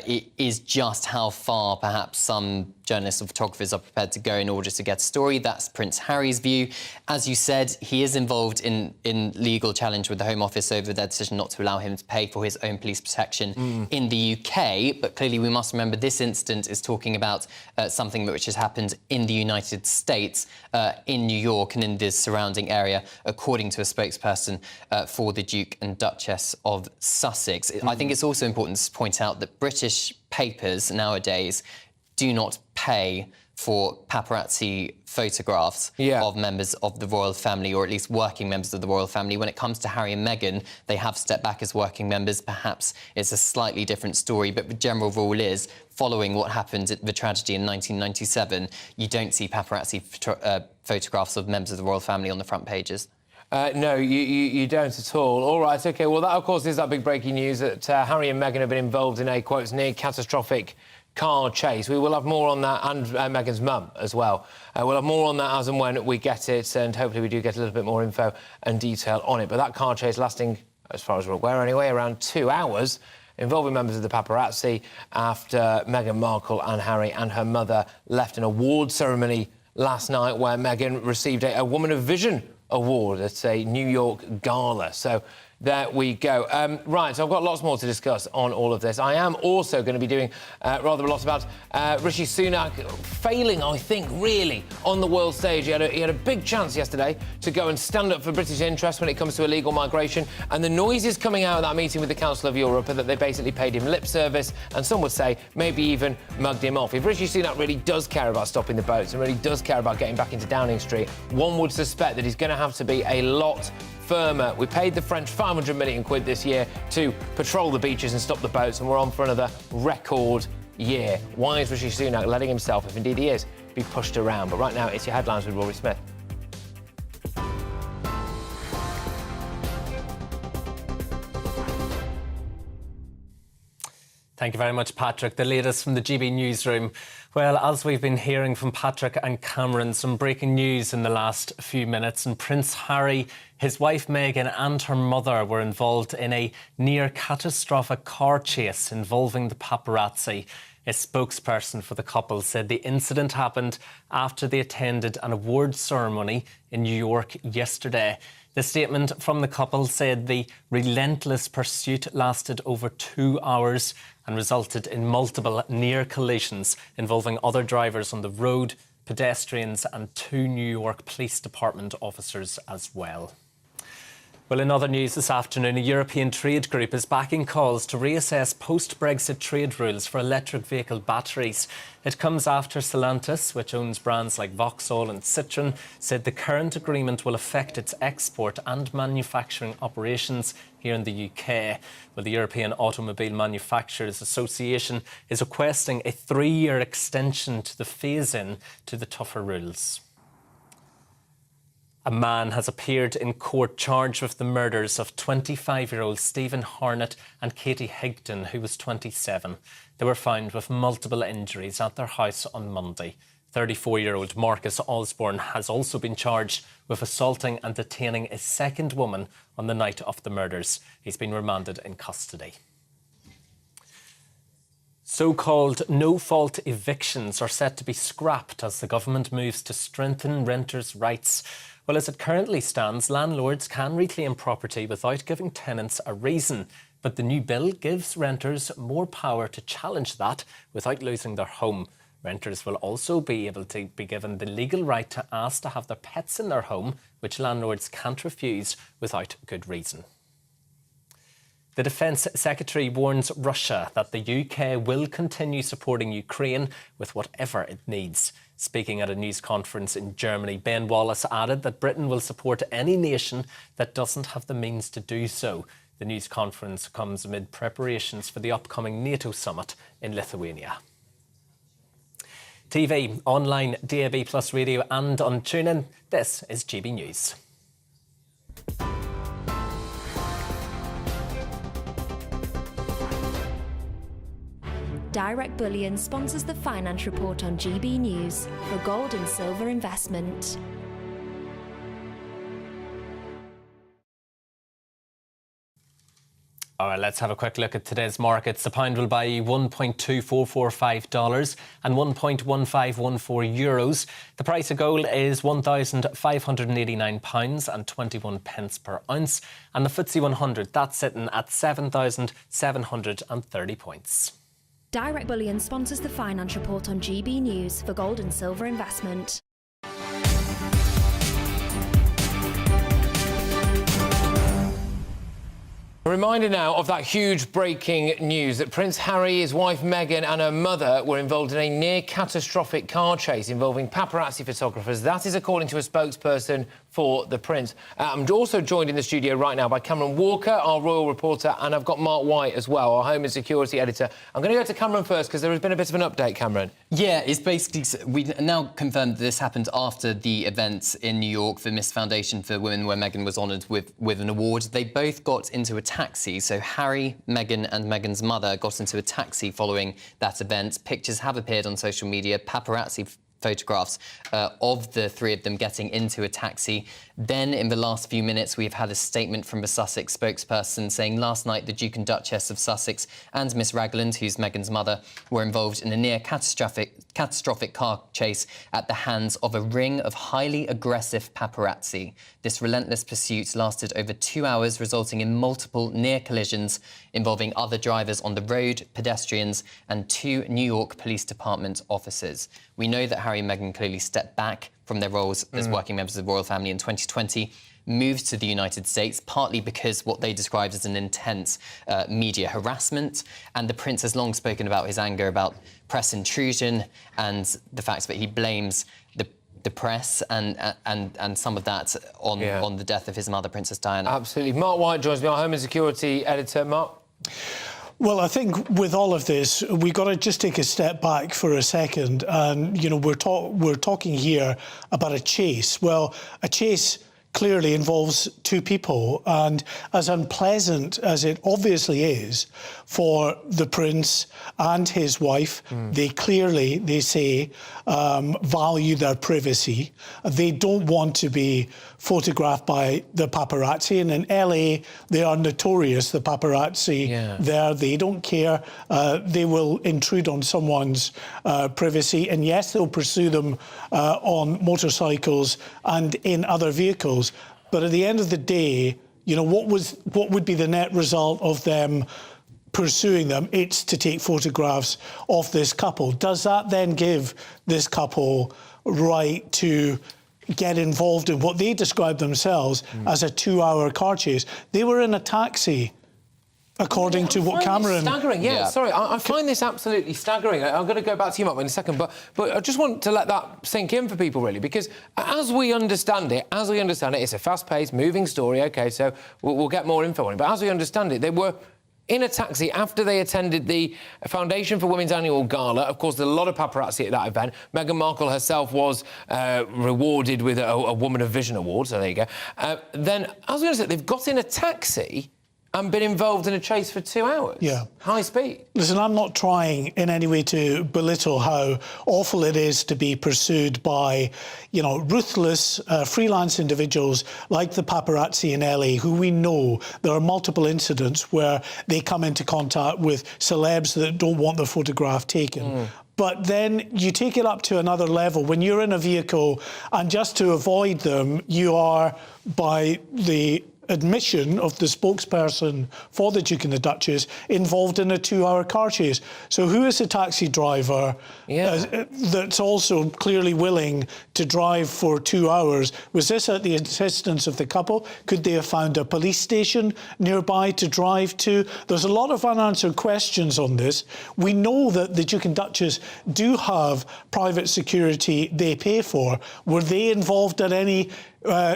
is just how far perhaps some journalists or photographers are prepared to go in order to get a story. That's Prince Harry's view. As you said, he is involved in legal challenge with the Home Office over their decision not to allow him to pay for his own police protection in the UK. But clearly we must remember this incident is talking about something which has happened in the United States, in New York and in the surrounding area, according to a spokesperson for the Duke and Duchess of Sussex. I think it's also important to point out that British papers nowadays do not pay for paparazzi photographs of members of the royal family, or at least working members of the royal family. When it comes to Harry and Meghan, they have stepped back as working members. Perhaps it's a slightly different story, but the general rule is, following what happened at the tragedy in 1997, you don't see paparazzi photographs of members of the royal family on the front pages. No, you don't at all. All right, OK, well, that, of course, is that big breaking news that Harry and Meghan have been involved in a, quote, near catastrophic car chase. We will have more on that, and Meghan's mum as well. We'll have more on that as and when we get it, and hopefully we do get a little bit more info and detail on it. But that car chase lasting, as far as we're aware anyway, around 2 hours, involving members of the paparazzi, after Meghan Markle and Harry and her mother left an award ceremony last night, where Meghan received a Woman of Vision award at a New York gala. So there we go. Right, so I've got lots more to discuss on all of this. I am also going to be doing rather a lot about Rishi Sunak failing, I think, really, on the world stage. He had a big chance yesterday to go and stand up for British interests when it comes to illegal migration, and the noises coming out of that meeting with the Council of Europe are that they basically paid him lip service, and some would say maybe even mugged him off. If Rishi Sunak really does care about stopping the boats and really does care about getting back into Downing Street, one would suspect that he's going to have to be a lot firmer. We paid the French 500 million quid this year to patrol the beaches and stop the boats, and we're on for another record year. Why is Rishi Sunak letting himself, if indeed he is, be pushed around? But right now, it's your headlines with Rory Smith. Thank you very much, Patrick. The latest from the GB newsroom. Well, as we've been hearing from Patrick and Cameron, some breaking news in the last few minutes. And Prince Harry, his wife Meghan and her mother were involved in a near-catastrophic car chase involving the paparazzi. A spokesperson for the couple said the incident happened after they attended an awards ceremony in New York yesterday. The statement from the couple said the relentless pursuit lasted over 2 hours and resulted in multiple near collisions involving other drivers on the road, pedestrians and 2 New York Police Department officers as well. Well, in other news this afternoon, a European trade group is backing calls to reassess post-Brexit trade rules for electric vehicle batteries. It comes after Stellantis, which owns brands like Vauxhall and Citroën, said the current agreement will affect its export and manufacturing operations here in the UK. Well, the European Automobile Manufacturers Association is requesting a 3-year extension to the phase-in to the tougher rules. A man has appeared in court charged with the murders of 25-year-old Stephen Harnett and Katie Higdon, who was 27. They were found with multiple injuries at their house on Monday. 34-year-old Marcus Osborne has also been charged with assaulting and detaining a second woman on the night of the murders. He's been remanded in custody. So-called no-fault evictions are set to be scrapped as the government moves to strengthen renters' rights. Well, as it currently stands, landlords can reclaim property without giving tenants a reason. But the new bill gives renters more power to challenge that without losing their home. Renters will also be able to be given the legal right to ask to have their pets in their home, which landlords can't refuse without good reason. The Defence Secretary warns Russia that the UK will continue supporting Ukraine with whatever it needs. Speaking at a news conference in Germany, Ben Wallace added that Britain will support any nation that doesn't have the means to do so. The news conference comes amid preparations for the upcoming NATO summit in Lithuania. TV, online, DAB+ radio and on TuneIn, this is GB News. Direct Bullion sponsors the Finance Report on GB News for gold and silver investment. All right, let's have a quick look at today's markets. The pound will buy $1.2445 and €1.1514. The price of gold is £1,589 and 21 pence per ounce. And the FTSE 100, that's sitting at 7,730 points. Direct Bullion sponsors the Finance Report on GB News for gold and silver investment. A reminder now of that huge breaking news that Prince Harry, his wife Meghan and her mother were involved in a near-catastrophic car chase involving paparazzi photographers. That is according to a spokesperson for the Prince. I'm also joined in the studio right now by Cameron Walker, our royal reporter, and I've got Mark White as well, our home and security editor. I'm going to go to Cameron first because there has been a bit of an update, Cameron. Yeah, it's basically... We now confirmed that this happened after the events in New York, the Miss Foundation for Women, where Meghan was honoured with an award. They both got into a taxi. So Harry, Meghan and Meghan's mother got into a taxi following that event. Pictures have appeared on social media. Paparazzi photographs of the three of them getting into a taxi. Then, in the last few minutes, we've had a statement from the Sussex spokesperson saying last night the Duke and Duchess of Sussex and Miss Ragland, who's Meghan's mother, were involved in a near catastrophic car chase at the hands of a ring of highly aggressive paparazzi. This relentless pursuit lasted over 2 hours, resulting in multiple near collisions involving other drivers on the road, pedestrians, and 2 New York Police Department officers. We know that Harry and Meghan clearly stepped back from their roles as working members of the royal family in 2020, moved to the United States, partly because what they described as an intense media harassment. And the Prince has long spoken about his anger about press intrusion and the fact that he blames the press and some of that on the death of his mother, Princess Diana. Absolutely. Mark White joins me, our Home and Security editor. Mark? Well, I think with all of this, we've got to just take a step back for a second. And, you know, we're talking here about a chase. Well, a chase clearly involves 2 people. And as unpleasant as it obviously is for the Prince and his wife, they clearly, they say, value their privacy. They don't want to be photographed by the paparazzi. And in LA, they are notorious, the paparazzi there. They don't care. They will intrude on someone's privacy. And yes, they'll pursue them on motorcycles and in other vehicles. But at the end of the day, you know, what would be the net result of them pursuing them? It's to take photographs of this couple. Does that then give this couple right to get involved in what they describe themselves as a 2-hour car chase? They were in a taxi, according to what Cameron... Staggering, sorry, I find this absolutely staggering. I'm going to go back to you, Mark, in a second, but I just want to let that sink in for people, really, because as we understand it, it's a fast-paced, moving story, OK, so we'll get more info on it, but as we understand it, they were in a taxi after they attended the Foundation for Women's annual gala. Of course, there's a lot of paparazzi at that event. Meghan Markle herself was rewarded with a Woman of Vision award, so there you go. Then, as we understand, they've got in a taxi and been involved in a chase for 2 hours. Yeah. High speed. Listen, I'm not trying in any way to belittle how awful it is to be pursued by, you know, ruthless freelance individuals like the paparazzi in LA, who we know there are multiple incidents where they come into contact with celebs that don't want their photograph taken. But then you take it up to another level. When you're in a vehicle and just to avoid them, you are, by the admission of the spokesperson for the Duke and the Duchess, involved in a 2-hour car chase. So who is the taxi driver that's also clearly willing to drive for 2 hours? Was this at the insistence of the couple? Could they have found a police station nearby to drive to? There's a lot of unanswered questions on this. We know that the Duke and Duchess do have private security they pay for. Were they involved at any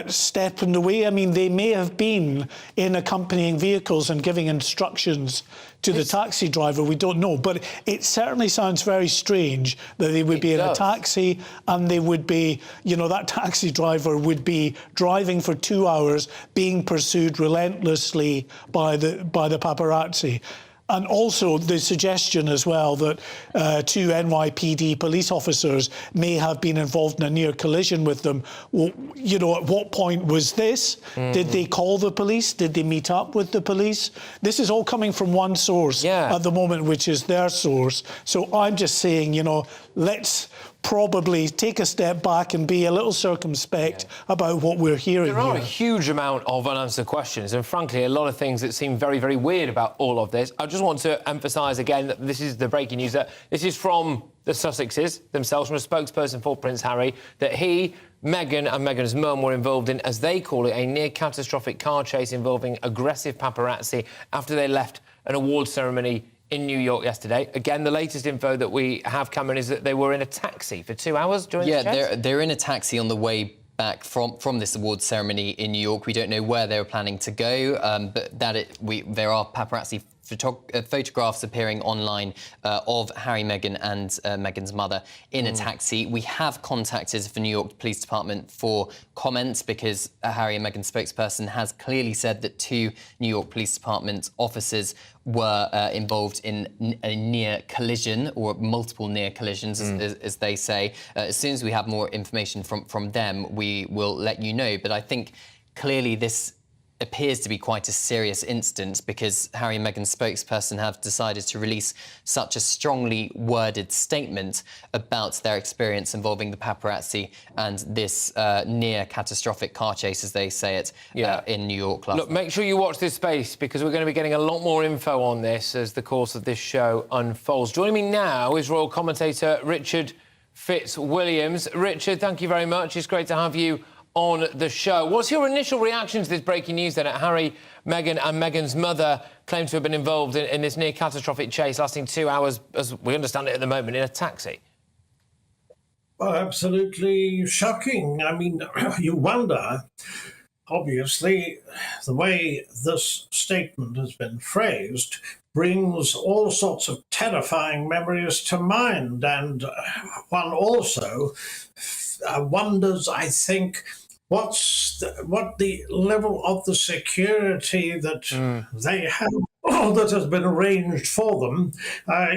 step in the way? I mean, they may have been in accompanying vehicles and giving instructions to the taxi driver. We don't know. But it certainly sounds very strange that they would be in a taxi and they would be, you know, that taxi driver would be driving for 2 hours, being pursued relentlessly by the paparazzi. And also the suggestion as well that 2 NYPD police officers may have been involved in a near collision with them. Well, you know, at what point was this? Did they call the police? Did they meet up with the police? This is all coming from one source at the moment, which is their source. So I'm just saying, you know, let's probably take a step back and be a little circumspect about what we're hearing. There are a huge amount of unanswered questions and, frankly, a lot of things that seem very, very weird about all of this. I just want to emphasise again that this is the breaking news, that this is from the Sussexes themselves, from a spokesperson for Prince Harry, that he, Meghan and Meghan's mum were involved in, as they call it, a near-catastrophic car chase involving aggressive paparazzi after they left an award ceremony in New York yesterday. Again, the latest info that we have, Cameron, is that they were in a taxi for 2 hours during the chase? They're in a taxi on the way back from this awards ceremony in New York. We don't know where they were planning to go, but there are paparazzi photographs appearing online of Harry, Meghan and Meghan's mother in a taxi. We have contacted the New York Police Department for comments because a Harry and Meghan spokesperson has clearly said that 2 New York Police Department officers were involved in a near collision or multiple near collisions, as they say. As soon as we have more information from them, we will let you know. But I think clearly this appears to be quite a serious incident because Harry and Meghan's spokesperson have decided to release such a strongly worded statement about their experience involving the paparazzi and this near catastrophic car chase, as they say it, in New York last night. Look, make sure you watch this space because we're going to be getting a lot more info on this as the course of this show unfolds. Joining me now is royal commentator Richard Fitzwilliams. Richard, thank you very much. It's great to have you on the show. What's your initial reaction to this breaking news then that Harry, Meghan and Meghan's mother claim to have been involved in this near catastrophic chase lasting 2 hours, as we understand it at the moment, in a taxi? Well, absolutely shocking. I mean, you wonder, obviously, the way this statement has been phrased brings all sorts of terrifying memories to mind. And one also wonders, I think, what the level of the security that they have, or that has been arranged for them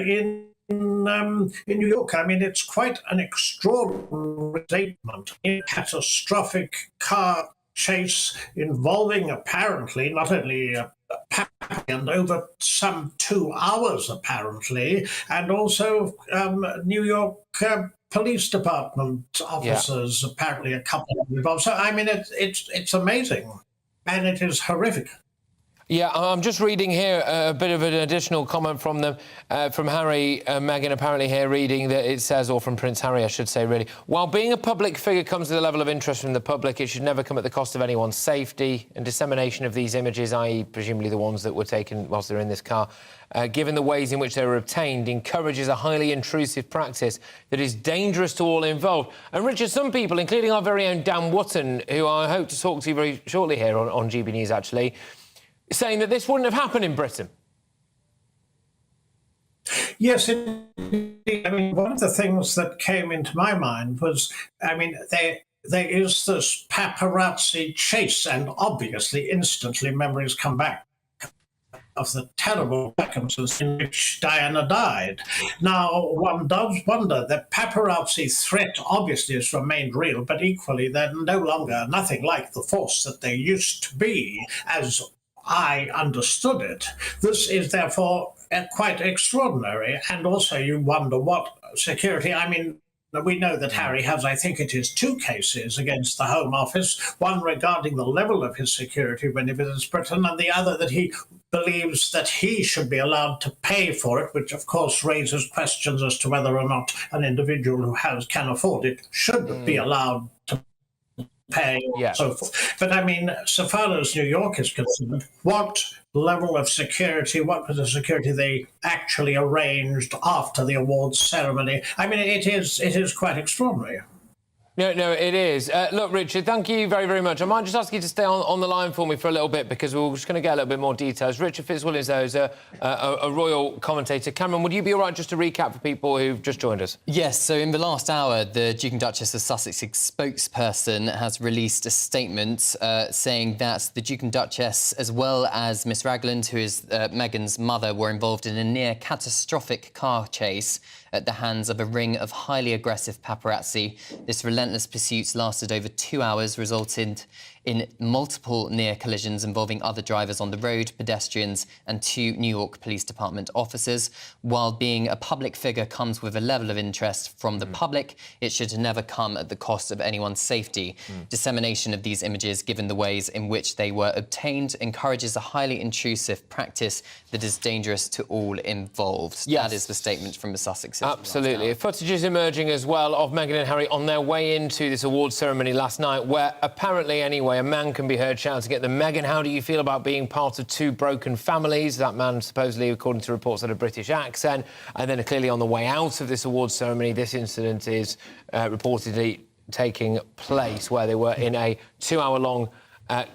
in New York. I mean, it's quite an extraordinary statement. A catastrophic car chase involving apparently not only and over some 2 hours apparently, and also New York Police Department officers, apparently a couple of involved. So I mean, it's amazing, and it is horrific. Yeah, I'm just reading here a bit of an additional comment from them, from Harry and Meghan, apparently here reading that it says, or from Prince Harry, I should say, really. While being a public figure comes with a level of interest from the public, it should never come at the cost of anyone's safety. And dissemination of these images, i.e. presumably the ones that were taken whilst they were in this car, given the ways in which they were obtained, encourages a highly intrusive practice that is dangerous to all involved. And Richard, some people, including our very own Dan Wootton, who I hope to talk to you very shortly here on GB News, actually, saying that this wouldn't have happened in Britain. Yes, indeed. I mean, one of the things that came into my mind was, I mean, there is this paparazzi chase, and obviously, instantly, memories come back of the terrible circumstances in which Diana died. Now, one does wonder, the paparazzi threat obviously has remained real, but equally, they're no longer nothing like the force that they used to be, as I understood it. This is therefore quite extraordinary, and also you wonder what security. I mean, we know that Harry has, I think it is, 2 cases against the Home Office, one regarding the level of his security when he visits Britain, and the other that he believes that he should be allowed to pay for it, which of course raises questions as to whether or not an individual who can afford it should be allowed to pay, and so forth. But I mean, so far as New York is concerned, what level of security, what was the security they actually arranged after the awards ceremony? I mean, it is quite extraordinary. No, it is. Look, Richard, thank you very, very much. I might just ask you to stay on the line for me for a little bit because we're just going to get a little bit more details. Richard Fitzwilliams, though, is a royal commentator. Cameron, would you be all right just to recap for people who've just joined us? Yes, so in the last hour, the Duke and Duchess of Sussex's spokesperson has released a statement saying that the Duke and Duchess, as well as Miss Ragland, who is Meghan's mother, were involved in a near catastrophic car chase at the hands of a ring of highly aggressive paparazzi. This relentless pursuit lasted over 2 hours, resulted in multiple near collisions involving other drivers on the road, pedestrians and 2 New York Police Department officers. While being a public figure comes with a level of interest from the public, it should never come at the cost of anyone's safety. Dissemination of these images, given the ways in which they were obtained, encourages a highly intrusive practice that is dangerous to all involved. Yes. That is the statement from the Sussexes. Absolutely. Footage is emerging as well of Meghan and Harry on their way into this awards ceremony last night, where apparently, anyway, a man can be heard shouting at them, "Meghan, how do you feel about being part of 2 broken families?" That man supposedly, according to reports, had a British accent. And then clearly on the way out of this awards ceremony, this incident is reportedly taking place, where they were in a 2-hour-long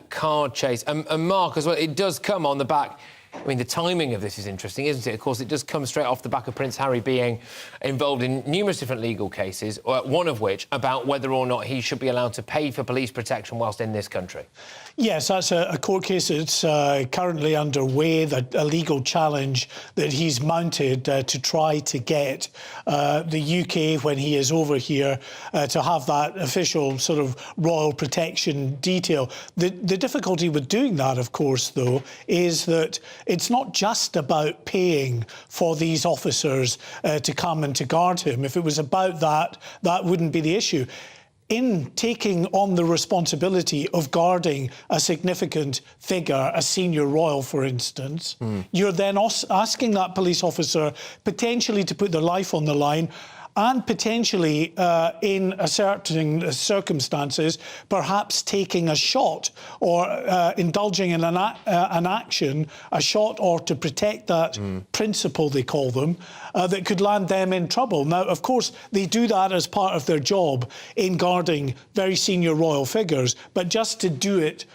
car chase. And Mark, as well, it does come on the back I mean, the timing of this is interesting, isn't it? Of course, it does come straight off the back of Prince Harry being involved in numerous different legal cases, one of which about whether or not he should be allowed to pay for police protection whilst in this country. Yes, that's a court case that's currently underway, a legal challenge that he's mounted to try to get the UK, when he is over here, to have that official sort of royal protection detail. The difficulty with doing that, of course, though, is that it's not just about paying for these officers to come and to guard him. If it was about that, that wouldn't be the issue. In taking on the responsibility of guarding a significant figure, a senior royal, for instance, you're then asking that police officer potentially to put their life on the line, and potentially, in certain circumstances, perhaps taking a shot or indulging in an action, a shot or to protect that principle, they call them, that could land them in trouble. Now, of course, they do that as part of their job in guarding very senior royal figures, but just to do it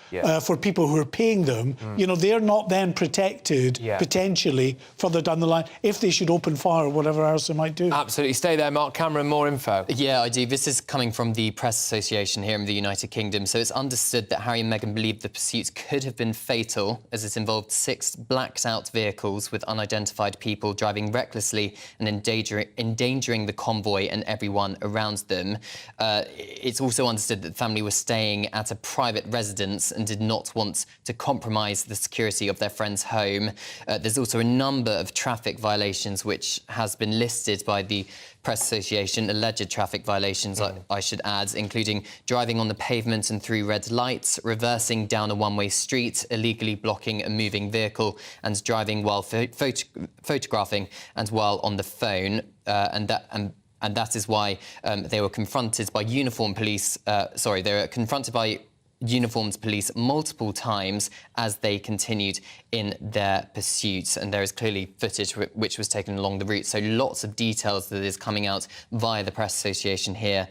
for people who are paying them, you know, they're not then protected, potentially, further down the line, if they should open fire or whatever else they might do. Absolutely. Stay there, Mark Cameron, more info. Yeah, I do. This is coming from the Press Association here in the United Kingdom. So it's understood that Harry and Meghan believed the pursuits could have been fatal, as it involved 6 blacked-out vehicles with unidentified people driving recklessly and endangering the convoy and everyone around them. It's also understood that the family was staying at a private residence and did not want to compromise the security of their friend's home. There's also a number of traffic violations which has been listed by the Press Association, alleged traffic violations, I should add, including driving on the pavement and through red lights, reversing down a one-way street, illegally blocking a moving vehicle, and driving while photographing and while on the phone. And that is why they were confronted by uniformed police. They were confronted by uniformed police multiple times as they continued in their pursuits, and there is clearly footage which was taken along the route. So lots of details that is coming out via the Press Association here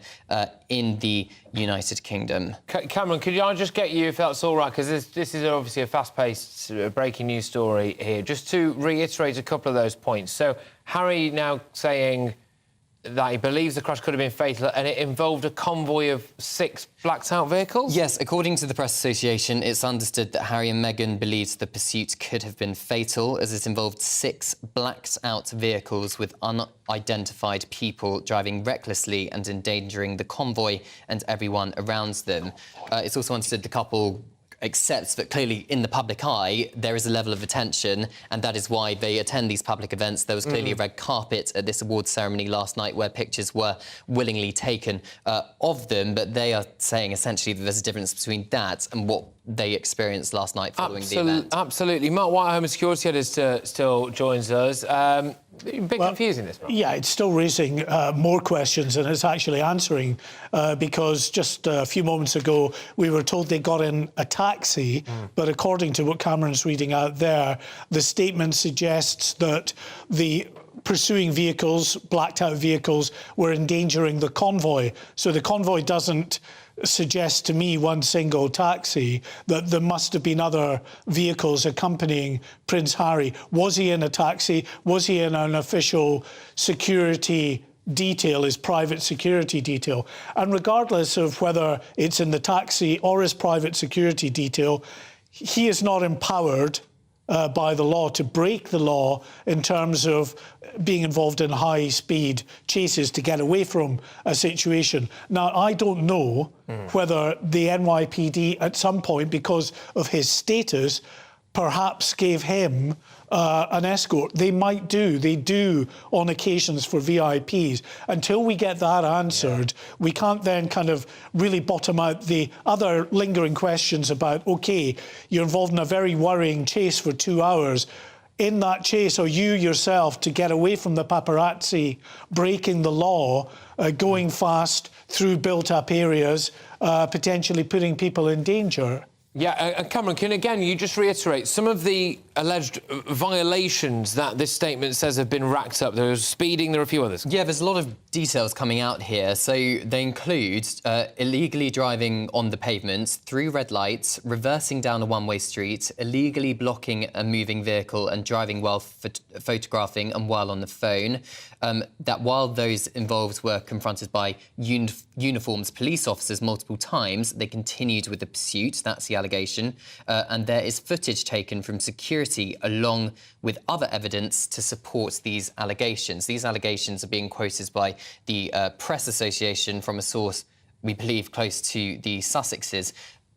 in the United Kingdom. Cameron, could I just get you, if that's all right, because this is obviously a fast-paced breaking news story here, just to reiterate a couple of those points. So Harry now saying that he believes the crash could have been fatal, and it involved a convoy of 6 blacked-out vehicles? Yes, according to the Press Association, it's understood that Harry and Meghan believed the pursuit could have been fatal, as it involved 6 blacked-out vehicles with unidentified people driving recklessly and endangering the convoy and everyone around them. It's also understood the couple accepts that clearly in the public eye there is a level of attention, and that is why they attend these public events. There was clearly a red carpet at this awards ceremony last night where pictures were willingly taken of them, but they are saying essentially that there's a difference between that and what they experienced last night following the event. Absolutely. Mark White, Home and Security Editor, still joins us. A bit confusing, this, Mark. Yeah, it's still raising more questions than it's actually answering, because just a few moments ago we were told they got in a taxi, but according to what Cameron's reading out there, the statement suggests that the pursuing vehicles, blacked-out vehicles, were endangering the convoy. So the convoy doesn't suggest to me one single taxi, that there must have been other vehicles accompanying Prince Harry. Was he in a taxi? Was he in an official security detail, his private security detail? And regardless of whether it's in the taxi or his private security detail, he is not empowered by the law to break the law in terms of being involved in high-speed chases to get away from a situation. Now, I don't know whether the NYPD at some point, because of his status, perhaps gave him an escort. They might do. They do on occasions for VIPs. Until we get that answered, we can't then kind of really bottom out the other lingering questions about, OK, you're involved in a very worrying chase for 2 hours. In that chase, are you yourself, to get away from the paparazzi, breaking the law, going fast through built-up areas, potentially putting people in danger? Yeah, Cameron, can again you just reiterate some of the alleged violations that this statement says have been racked up. There was speeding, there are a few others. Yeah, there's a lot of details coming out here. So they include illegally driving on the pavement, through red lights, reversing down a one-way street, illegally blocking a moving vehicle and driving while photographing and while on the phone. That while those involved were confronted by uniformed police officers multiple times, they continued with the pursuit. That's the allegation. And there is footage taken from security along with other evidence to support these allegations. These allegations are being quoted by the Press Association from a source, we believe, close to the Sussexes.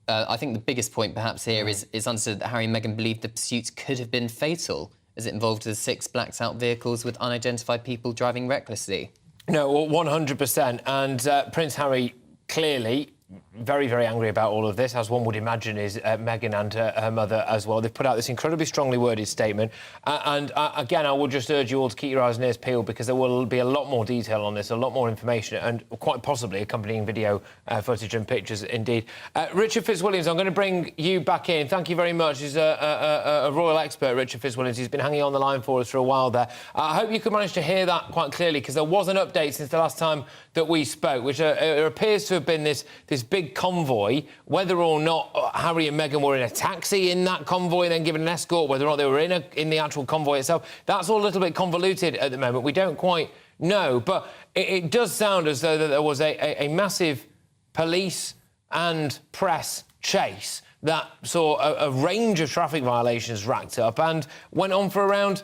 I think the biggest point perhaps here is understood that Harry and Meghan believed the pursuit could have been fatal, as it involved the 6 blacked-out vehicles with unidentified people driving recklessly. No, 100%. And Prince Harry clearly very, very angry about all of this, as one would imagine is Meghan and her mother as well. They've put out this incredibly strongly worded statement. Again, I will just urge you all to keep your eyes and ears peeled, because there will be a lot more detail on this, a lot more information, and quite possibly accompanying video footage and pictures indeed. Richard Fitzwilliams, I'm going to bring you back in. Thank you very much. He's a royal expert, Richard Fitzwilliams. He's been hanging on the line for us for a while there. I hope you could manage to hear that quite clearly, because there was an update since the last time that we spoke, which appears to have been this big convoy. Whether or not Harry and Meghan were in a taxi in that convoy and then given an escort, whether or not they were in the actual convoy itself, that's all a little bit convoluted at the moment. We don't quite know, but it does sound as though that there was a massive police and press chase that saw a range of traffic violations racked up and went on for around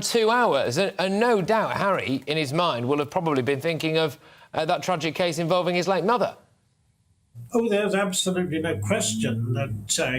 2 hours. And no doubt Harry, in his mind, will have probably been thinking of that tragic case involving his late mother. Oh, there's absolutely no question that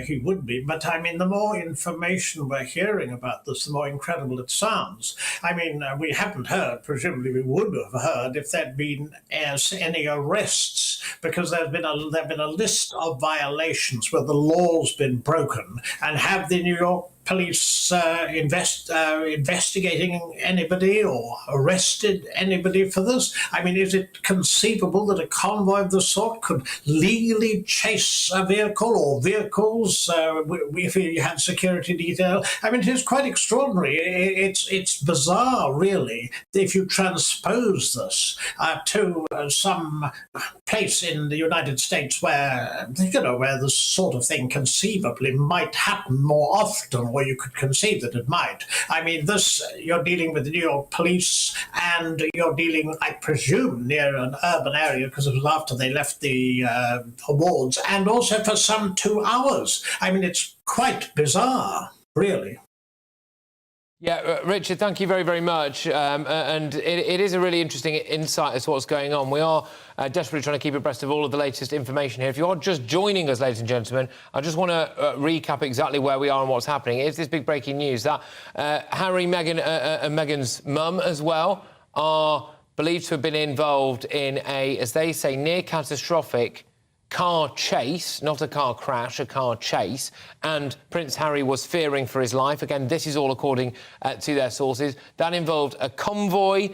he would be. But, I mean, the more information we're hearing about this, the more incredible it sounds. I mean, we haven't heard, presumably we would have heard, if there'd been any arrests, because there've been a list of violations where the law's been broken. And have the New York police investigating anybody or arrested anybody for this? I mean, is it conceivable that a convoy of the sort could legally chase a vehicle or vehicles if you had security detail? I mean, it is quite extraordinary. It's bizarre, really, if you transpose this to some place in the United States where, where this sort of thing conceivably might happen more often, or you could conceive that it might. I mean, you're dealing with the New York police, and you're dealing, I presume, near an urban area, because it was after they left the awards, and also for some 2 hours. I mean, it's quite bizarre, really. Yeah, Richard, thank you very, very much. And it is a really interesting insight as to what's going on. We are desperately trying to keep abreast of all of the latest information here. If you are just joining us, ladies and gentlemen, I just want to recap exactly where we are and what's happening. It's this big breaking news that Harry, Meghan and Meghan's mum as well are believed to have been involved in a, as they say, near catastrophic car chase, not a car crash, a car chase, and Prince Harry was fearing for his life. Again, this is all according to their sources. That involved a convoy,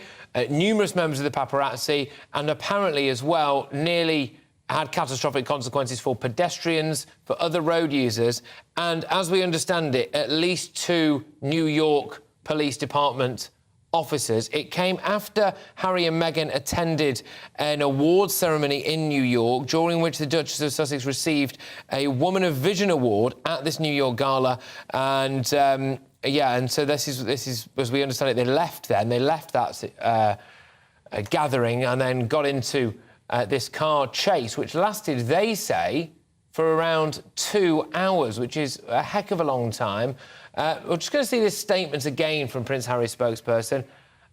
numerous members of the paparazzi, and apparently as well nearly had catastrophic consequences for pedestrians, for other road users, and as we understand it, at least 2 New York Police Department officers. It came after Harry and Meghan attended an awards ceremony in New York, during which the Duchess of Sussex received a Woman of Vision award at this New York gala. And and so this is as we understand it, they left that gathering and then got into this car chase, which lasted, they say, for around 2 hours, which is a heck of a long time. We're just going to see this statement again from Prince Harry's spokesperson.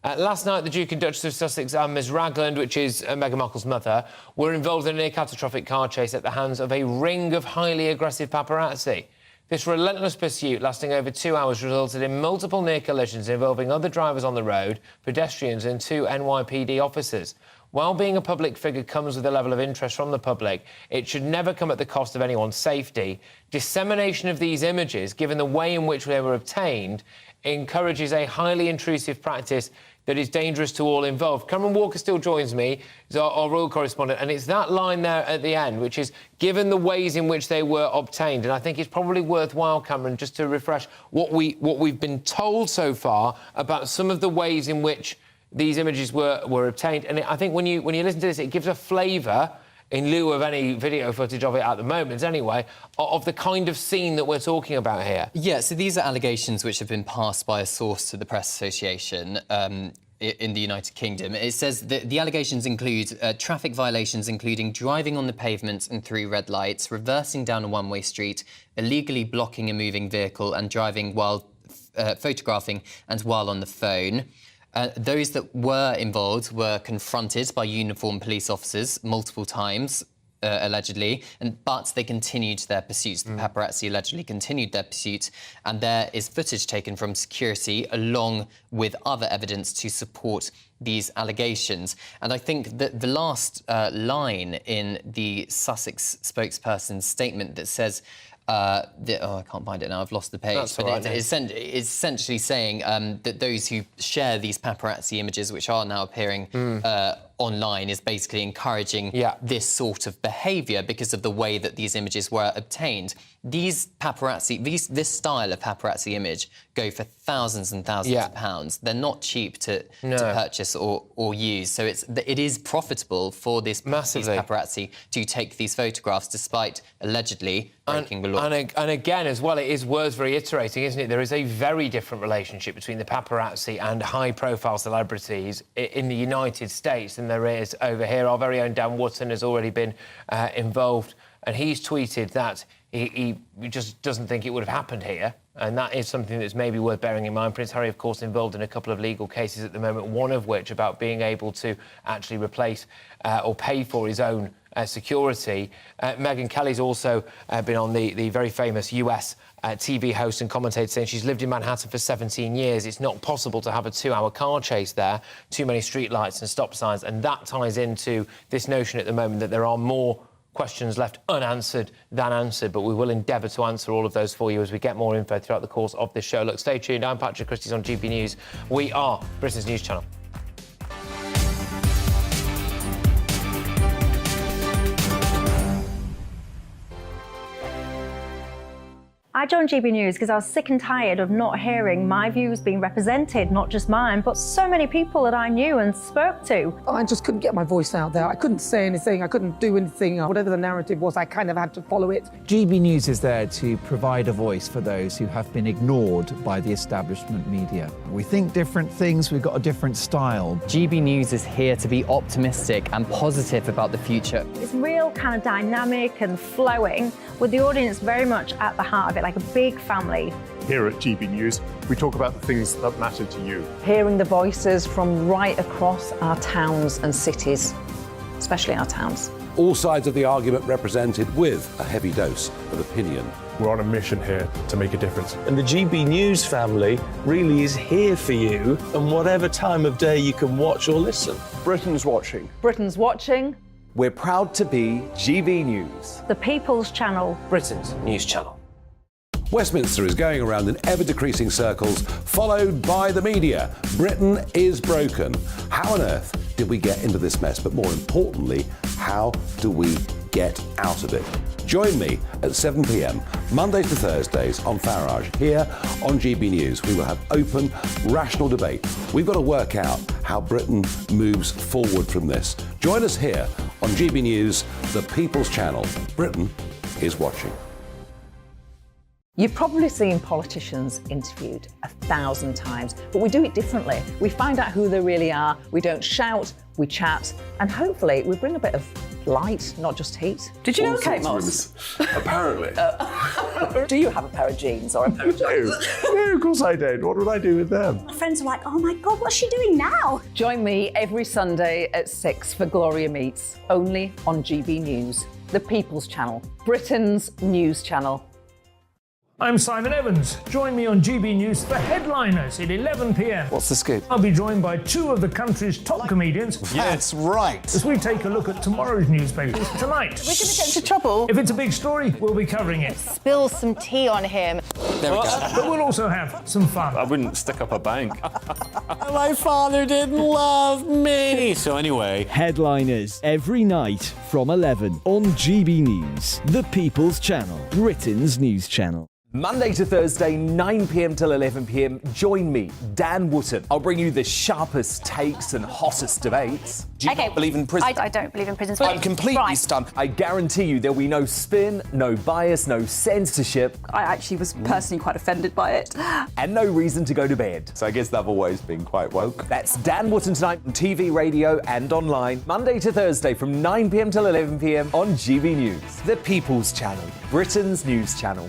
Last night, the Duke and Duchess of Sussex and Ms Ragland, which is Meghan Markle's mother, were involved in a near-catastrophic car chase at the hands of a ring of highly aggressive paparazzi. This relentless pursuit, lasting over 2 hours, resulted in multiple near collisions involving other drivers on the road, pedestrians and 2 NYPD officers. While being a public figure comes with a level of interest from the public, it should never come at the cost of anyone's safety. Dissemination of these images, given the way in which they were obtained, encourages a highly intrusive practice that is dangerous to all involved. Cameron Walker still joins me, he's our royal correspondent, and it's that line there at the end, which is, given the ways in which they were obtained. And I think it's probably worthwhile, Cameron, just to refresh what we've been told so far about some of the ways in which these images were obtained. And I think when you listen to this, it gives a flavour, in lieu of any video footage of it at the moment anyway, of the kind of scene that we're talking about here. Yeah, so these are allegations which have been passed by a source to the Press Association in the United Kingdom. It says that the allegations include traffic violations, including driving on the pavement and through red lights, reversing down a one-way street, illegally blocking a moving vehicle and driving while photographing and while on the phone. Those that were involved were confronted by uniformed police officers multiple times, allegedly, but they continued their pursuits. The paparazzi allegedly continued their pursuit, and there is footage taken from security along with other evidence to support these allegations. And I think that the last line in the Sussex spokesperson's statement that says, I can't find it now, I've lost the page. That's but all right, it's essentially saying that those who share these paparazzi images, which are now appearing online, is basically encouraging this sort of behaviour because of the way that these images were obtained. These paparazzi, this style of paparazzi image go for thousands and thousands of pounds. They're not cheap to purchase or use. So it is profitable for these paparazzi to take these photographs despite allegedly breaking the law. And again, as well, it is worth reiterating, isn't it? There is a very different relationship between the paparazzi and high-profile celebrities in the United States than there is over here. Our very own Dan Wootton has already been involved, and he's tweeted that he just doesn't think it would have happened here, and that is something that's maybe worth bearing in mind. Prince Harry, of course, involved in a couple of legal cases at the moment, one of which about being able to actually replace or pay for his own security. Megyn Kelly's also been on the very famous US TV host and commentator, saying she's lived in Manhattan for 17 years. It's not possible to have a 2-hour car chase there, too many streetlights and stop signs, and that ties into this notion at the moment that there are more questions left unanswered than answered, but we will endeavour to answer all of those for you as we get more info throughout the course of this show. Look, stay tuned. I'm Patrick Christys on GB News. We are Britain's news channel. I joined GB News because I was sick and tired of not hearing my views being represented, not just mine, but so many people that I knew and spoke to. I just couldn't get my voice out there. I couldn't say anything. I couldn't do anything. Whatever the narrative was, I kind of had to follow it. GB News is there to provide a voice for those who have been ignored by the establishment media. We think different things, we've got a different style. GB News is here to be optimistic and positive about the future. It's real kind of dynamic and flowing, with the audience very much at the heart of it, like a big family. Here at GB News, we talk about the things that matter to you. Hearing the voices from right across our towns and cities, especially our towns. All sides of the argument represented with a heavy dose of opinion. We're on a mission here to make a difference. And the GB News family really is here for you, and whatever time of day you can watch or listen. Britain's watching. Britain's watching. We're proud to be GB News. The People's Channel. Britain's news channel. Westminster is going around in ever-decreasing circles, followed by the media. Britain is broken. How on earth did we get into this mess? But more importantly, how do we get out of it? Join me at 7 p.m, Mondays to Thursdays on Farage, here on GB News. We will have open, rational debate. We've got to work out how Britain moves forward from this. Join us here on GB News, the People's Channel. Britain is watching. You've probably seen politicians interviewed 1,000 times, but we do it differently. We find out who they really are, we don't shout, we chat, and hopefully we bring a bit of light, not just heat. Did you know Kate Moss? Apparently. Do you have a pair of jeans or a pair of jeans? No, of course I don't. What would I do with them? My friends are like, oh my God, what's she doing now? Join me every Sunday at 6 for Gloria Meets, only on GB News, the People's Channel, Britain's news channel. I'm Simon Evans. Join me on GB News for Headliners at 11 p.m. What's the scoop? I'll be joined by 2 of the country's top comedians. That's right. As we take a look at tomorrow's newspapers tonight. We're going to get into trouble. If it's a big story, we'll be covering it. Spill some tea on him. There we go. But we'll also have some fun. I wouldn't stick up a bank. My father didn't love me. So anyway. Headliners every night from 11 on GB News, the People's Channel, Britain's news channel. Monday to Thursday, 9 p.m. till 11 p.m. Join me, Dan Wootton. I'll bring you the sharpest takes and hottest debates. Do you not believe in prison? I don't believe in prisons. I'm completely Right. stunned. I guarantee you there'll be no spin, no bias, no censorship. I actually was personally quite offended by it. And no reason to go to bed. So I guess they've always been quite woke. That's Dan Wootton tonight on TV, radio and online. Monday to Thursday from 9 p.m. till 11 p.m. on GB News. The People's Channel, Britain's news channel.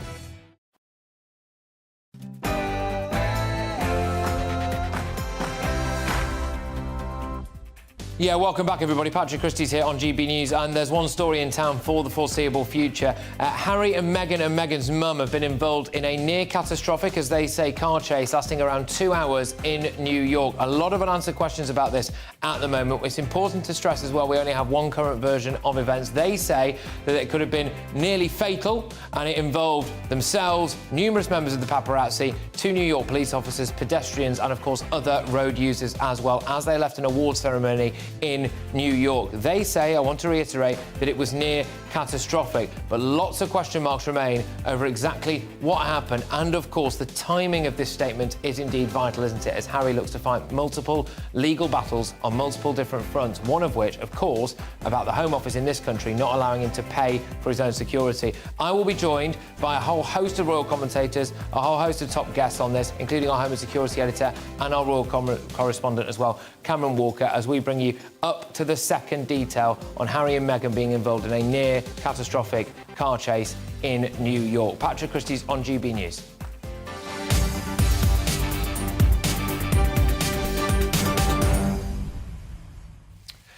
Yeah, welcome back, everybody. Patrick Christys here on GB News, and there's one story in town for the foreseeable future. Harry and Meghan's mum have been involved in a near-catastrophic, as they say, car chase lasting around 2 hours in New York. A lot of unanswered questions about this at the moment. It's important to stress as well, we only have one current version of events. They say that it could have been nearly fatal, and it involved themselves, numerous members of the paparazzi, 2 New York police officers, pedestrians, and of course other road users as well, as they left an award ceremony in New York. They say, I want to reiterate, that it was near catastrophic, but lots of question marks remain over exactly what happened, and of course the timing of this statement is indeed vital, isn't it, as Harry looks to fight multiple legal battles on multiple different fronts, one of which, of course, about the Home Office in this country not allowing him to pay for his own security. I will be joined by a whole host of royal commentators, a whole host of top guests on this, including our Home and Security Editor and our royal correspondent as well, Cameron Walker, as we bring you up to the second detail on Harry and Meghan being involved in a near-catastrophic car chase in New York. Patrick Christys on GB News.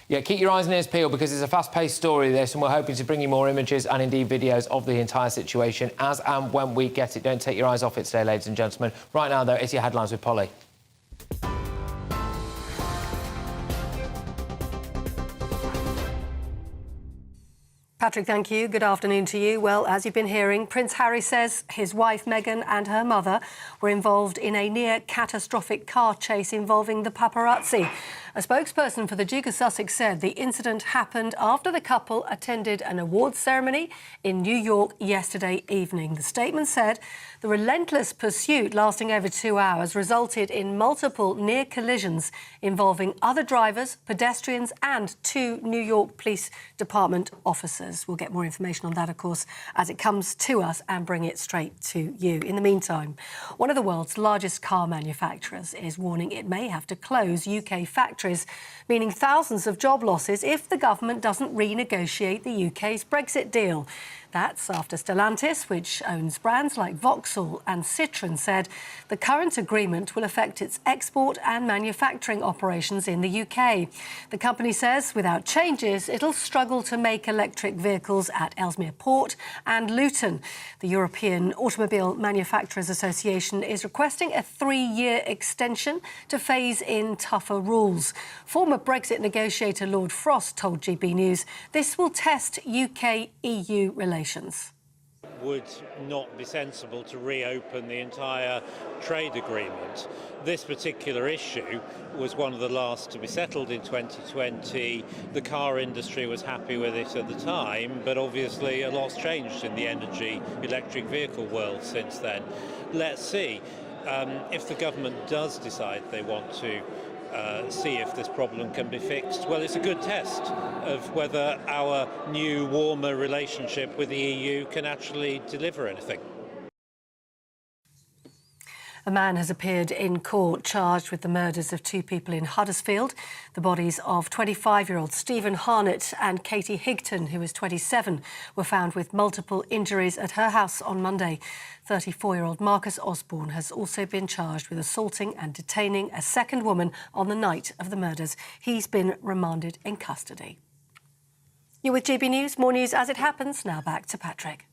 Yeah, keep your eyes and ears peeled because it's a fast-paced story, this, and we're hoping to bring you more images and indeed videos of the entire situation as and when we get it. Don't take your eyes off it today, ladies and gentlemen. Right now, though, it's your headlines with Polly. Patrick, thank you. Good afternoon to you. Well, as you've been hearing, Prince Harry says his wife Meghan and her mother were involved in a near-catastrophic car chase involving the paparazzi. A spokesperson for the Duke of Sussex said the incident happened after the couple attended an awards ceremony in New York yesterday evening. The statement said the relentless pursuit lasting over 2 hours resulted in multiple near collisions involving other drivers, pedestrians and 2 New York Police Department officers. We'll get more information on that, of course, as it comes to us and bring it straight to you. In the meantime, one of the world's largest car manufacturers is warning it may have to close UK factories, meaning thousands of job losses if the government doesn't renegotiate the UK's Brexit deal. That's after Stellantis, which owns brands like Vauxhall and Citroën, said the current agreement will affect its export and manufacturing operations in the UK. The company says without changes, it'll struggle to make electric vehicles at Ellesmere Port and Luton. The European Automobile Manufacturers Association is requesting a 3-year extension to phase in tougher rules. Former Brexit negotiator Lord Frost told GB News this will test UK-EU relations. Would not be sensible to reopen the entire trade agreement. This particular issue was one of the last to be settled in 2020. The car industry was happy with it at the time, but obviously a lot's changed in the energy electric vehicle world since then. Let's see if the government does decide they want to see if this problem can be fixed. Well, it's a good test of whether our new, warmer relationship with the EU can actually deliver anything. A man has appeared in court charged with the murders of 2 people in Huddersfield. The bodies of 25-year-old Stephen Harnett and Katie Higton, who was 27, were found with multiple injuries at her house on Monday. 34-year-old Marcus Osborne has also been charged with assaulting and detaining a second woman on the night of the murders. He's been remanded in custody. You're with GB News. More news as it happens. Now back to Patrick.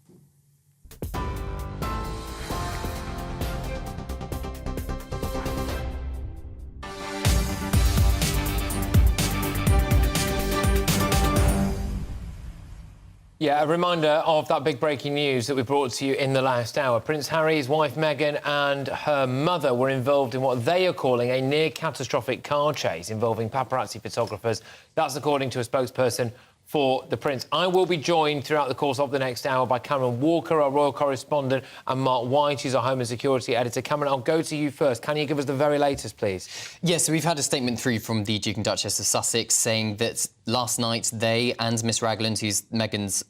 Yeah, a reminder of that big breaking news that we brought to you in the last hour. Prince Harry, his wife Meghan and her mother were involved in what they are calling a near-catastrophic car chase involving paparazzi photographers. That's according to a spokesperson for the Prince. I will be joined throughout the course of the next hour by Cameron Walker, our royal correspondent, and Mark White, who's our Home and Security editor. Cameron, I'll go to you first. Can you give us the very latest, please? Yes, so we've had a statement through from the Duke and Duchess of Sussex saying that last night they and Miss Ragland, who's Meghan's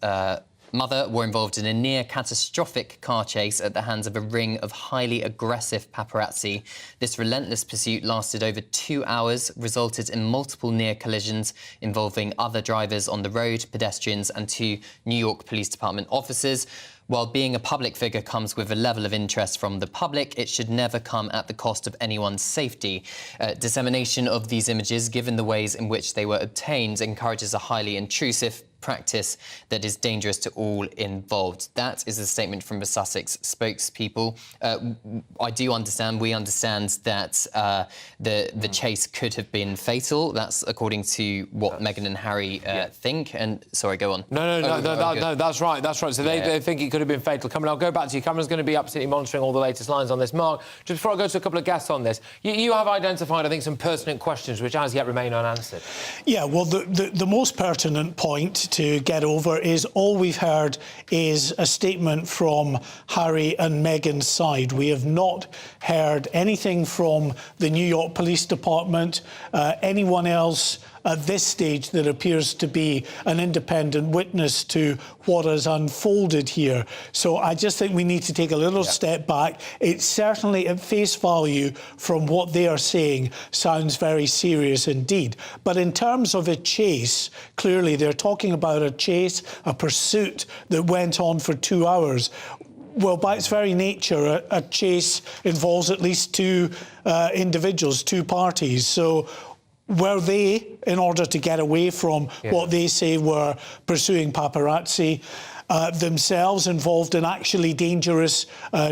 mother, were involved in a near-catastrophic car chase at the hands of a ring of highly aggressive paparazzi. This relentless pursuit lasted over 2 hours, resulted in multiple near collisions involving other drivers on the road, pedestrians and 2 New York Police Department officers. While being a public figure comes with a level of interest from the public, it should never come at the cost of anyone's safety. Dissemination of these images, given the ways in which they were obtained, encourages a highly intrusive practice that is dangerous to all involved. That is a statement from the Sussex spokespeople. We understand that the chase could have been fatal. That's according to what Meghan and Harry think. And sorry, go on. No, that's right. That's right. So they think it could have been fatal. Cameron, I'll go back to you. Cameron's going to be absolutely monitoring all the latest lines on this. Mark, just before I go to a couple of guests on this, you have identified, I think, some pertinent questions which as yet remain unanswered. Yeah, well, the most pertinent point to get over is all we've heard is a statement from Harry and Meghan's side. We have not heard anything from the New York Police Department, anyone else at this stage that appears to be an independent witness to what has unfolded here. So I just think we need to take a little step back. It certainly, at face value, from what they are saying, sounds very serious indeed. But in terms of a chase, clearly they're talking about a chase, a pursuit that went on for 2 hours. Well, by its very nature, a chase involves at least 2 individuals, 2 parties. So were they, in order to get away from what they say were pursuing paparazzi, themselves involved in actually dangerous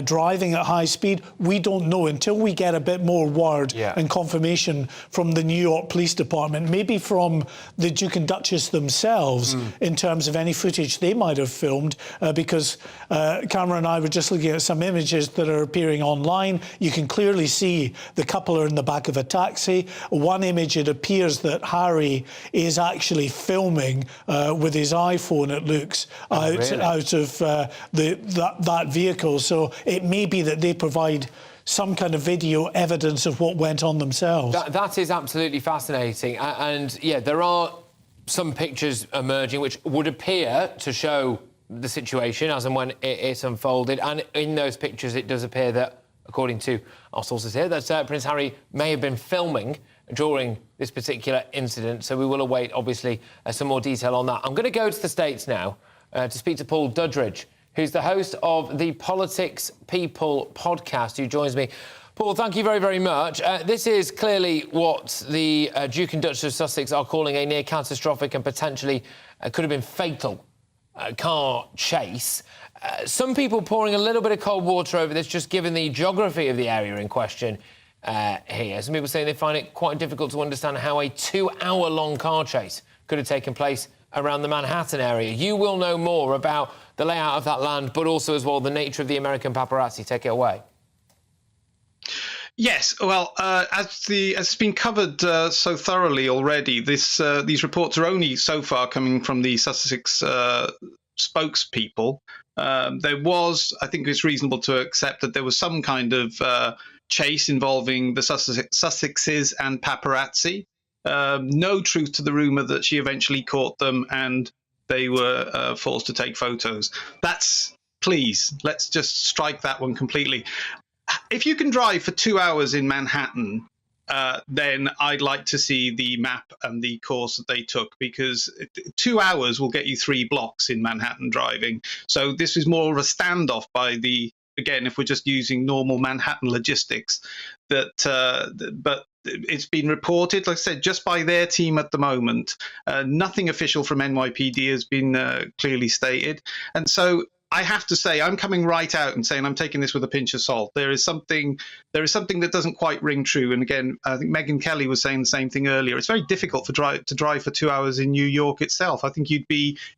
driving at high speed? We don't know until we get a bit more word and confirmation from the New York Police Department, maybe from the Duke and Duchess themselves in terms of any footage they might have filmed, because Cameron and I were just looking at some images that are appearing online. You can clearly see the couple are in the back of a taxi. One image, it appears that Harry is actually filming with his iPhone, it looks, out of that vehicle. So it may be that they provide some kind of video evidence of what went on themselves. That is absolutely fascinating. And, yeah, there are some pictures emerging which would appear to show the situation as and when it unfolded. And in those pictures, it does appear that, according to our sources here, that Prince Harry may have been filming during this particular incident. So we will await, obviously, some more detail on that. I'm going to go to the States now to speak to Paul Dudridge, who's the host of the Politics People podcast, who joins me. Paul, thank you very, very much. This is clearly what the Duke and Duchess of Sussex are calling a near-catastrophic and potentially could have been fatal car chase. Some people pouring a little bit of cold water over this, just given the geography of the area in question here. Some people saying they find it quite difficult to understand how a 2-hour-long car chase could have taken place around the Manhattan area. You will know more about the layout of that land, but also as well the nature of the American paparazzi. Take it away. Yes, well, as it's been covered so thoroughly already, these reports are only so far coming from the Sussex spokespeople. There was, I think it's reasonable to accept that there was some kind of chase involving the Sussexes and paparazzi. No truth to the rumour that she eventually caught them and they were forced to take photos. Please, let's just strike that one completely. If you can drive for 2 hours in Manhattan, then I'd like to see the map and the course that they took, because 2 hours will get you 3 blocks in Manhattan driving. So this is more of a standoff by again, if we're just using normal Manhattan logistics, but it's been reported, like I said, just by their team at the moment. Nothing official from NYPD has been clearly stated. And so I have to say, I'm coming right out and saying I'm taking this with a pinch of salt. There is something that doesn't quite ring true. And again, I think Megyn Kelly was saying the same thing earlier. It's very difficult to drive for 2 hours in New York itself. I think if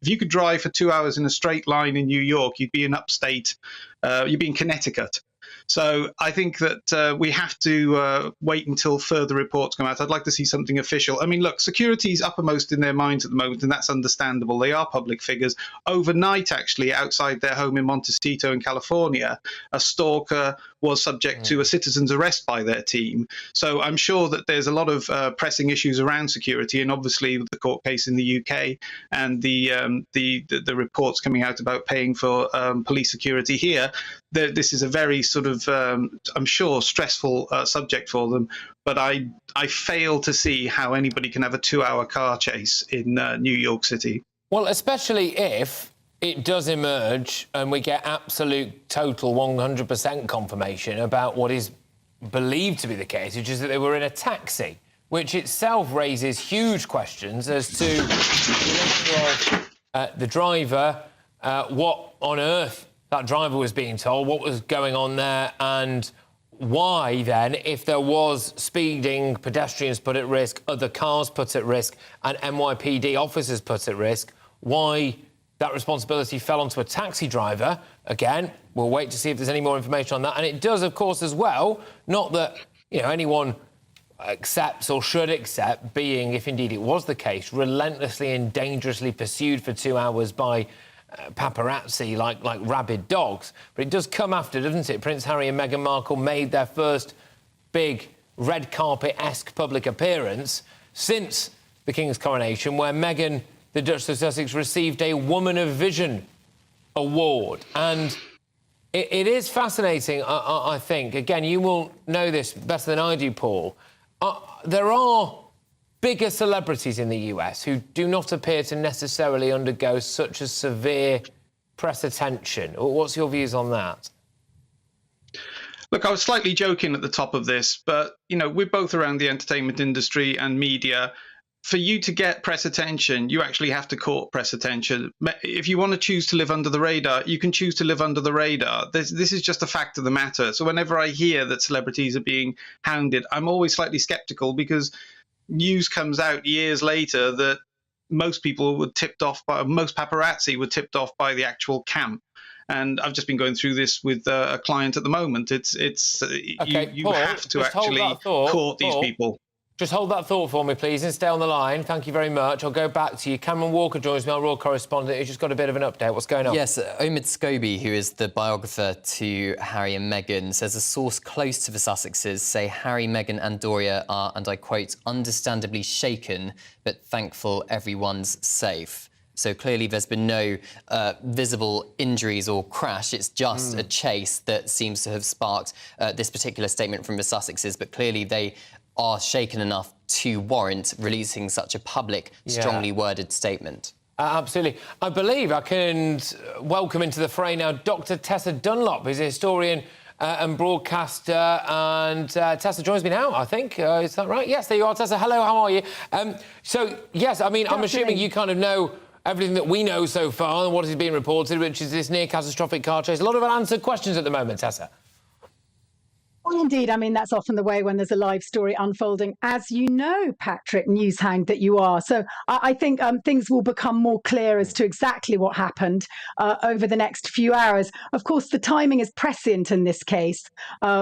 you could drive for 2 hours in a straight line in New York, you'd be in upstate, you'd be in Connecticut. So I think that we have to wait until further reports come out. I'd like to see something official. I mean, look, security is uppermost in their minds at the moment, and that's understandable. They are public figures. Overnight, actually, outside their home in Montecito in California, a stalker was subject to a citizen's arrest by their team. So I'm sure that there's a lot of pressing issues around security, and obviously the court case in the UK and the reports coming out about paying for police security here. This is a very sort of, I'm sure, stressful subject for them. But I fail to see how anybody can have a 2-hour car chase in New York City. Well, especially if it does emerge and we get absolute, total 100% confirmation about what is believed to be the case, which is that they were in a taxi, which itself raises huge questions as to the nature of the driver, what on earth that driver was being told, what was going on there, and why then, if there was speeding, pedestrians put at risk, other cars put at risk, and NYPD officers put at risk, why that responsibility fell onto a taxi driver. Again, we'll wait to see if there's any more information on that. And it does, of course, as well, not that, anyone accepts or should accept being, if indeed it was the case, relentlessly and dangerously pursued for 2 hours by paparazzi like rabid dogs. But it does come after, doesn't it? Prince Harry and Meghan Markle made their first big red carpet-esque public appearance since the King's coronation, where Meghan, the Duchess of Sussex, received a Woman of Vision award. And it is fascinating, I think. Again, you will know this better than I do, Paul. There are bigger celebrities in the US who do not appear to necessarily undergo such a severe press attention. What's your views on that? Look, I was slightly joking at the top of this, but, we're both around the entertainment industry and media. For you to get press attention, you actually have to court press attention. If you want to choose to live under the radar, you can choose to live under the radar. This is just a fact of the matter. So whenever I hear that celebrities are being hounded, I'm always slightly skeptical, because news comes out years later that most paparazzi were tipped off by the actual camp. And I've just been going through this with a client at the moment. Okay, you Paul, have to actually court these people. Just hold that thought for me, please, and stay on the line. Thank you very much. I'll go back to you. Cameron Walker joins me, our royal correspondent, who's just got a bit of an update. What's going on? Yes, Omid Scobie, who is the biographer to Harry and Meghan, says a source close to the Sussexes say Harry, Meghan and Doria are, and I quote, understandably shaken, but thankful everyone's safe. So clearly there's been no visible injuries or crash. It's just a chase that seems to have sparked this particular statement from the Sussexes, but clearly they are shaken enough to warrant releasing such a public, strongly worded statement. Absolutely. I believe I can welcome into the fray now Dr. Tessa Dunlop, who's a historian and broadcaster. And Tessa joins me now, I think. Is that right? Yes, there you are, Tessa. Hello, how are you? So, yes, I mean, I'm assuming you kind of know everything that we know so far and what is being reported, which is this near-catastrophic car chase. A lot of unanswered questions at the moment, Tessa. Well, indeed. I mean, that's often the way when there's a live story unfolding, as you know, Patrick, newshound that you are. So I think things will become more clear as to exactly what happened over the next few hours. Of course, the timing is prescient in this case,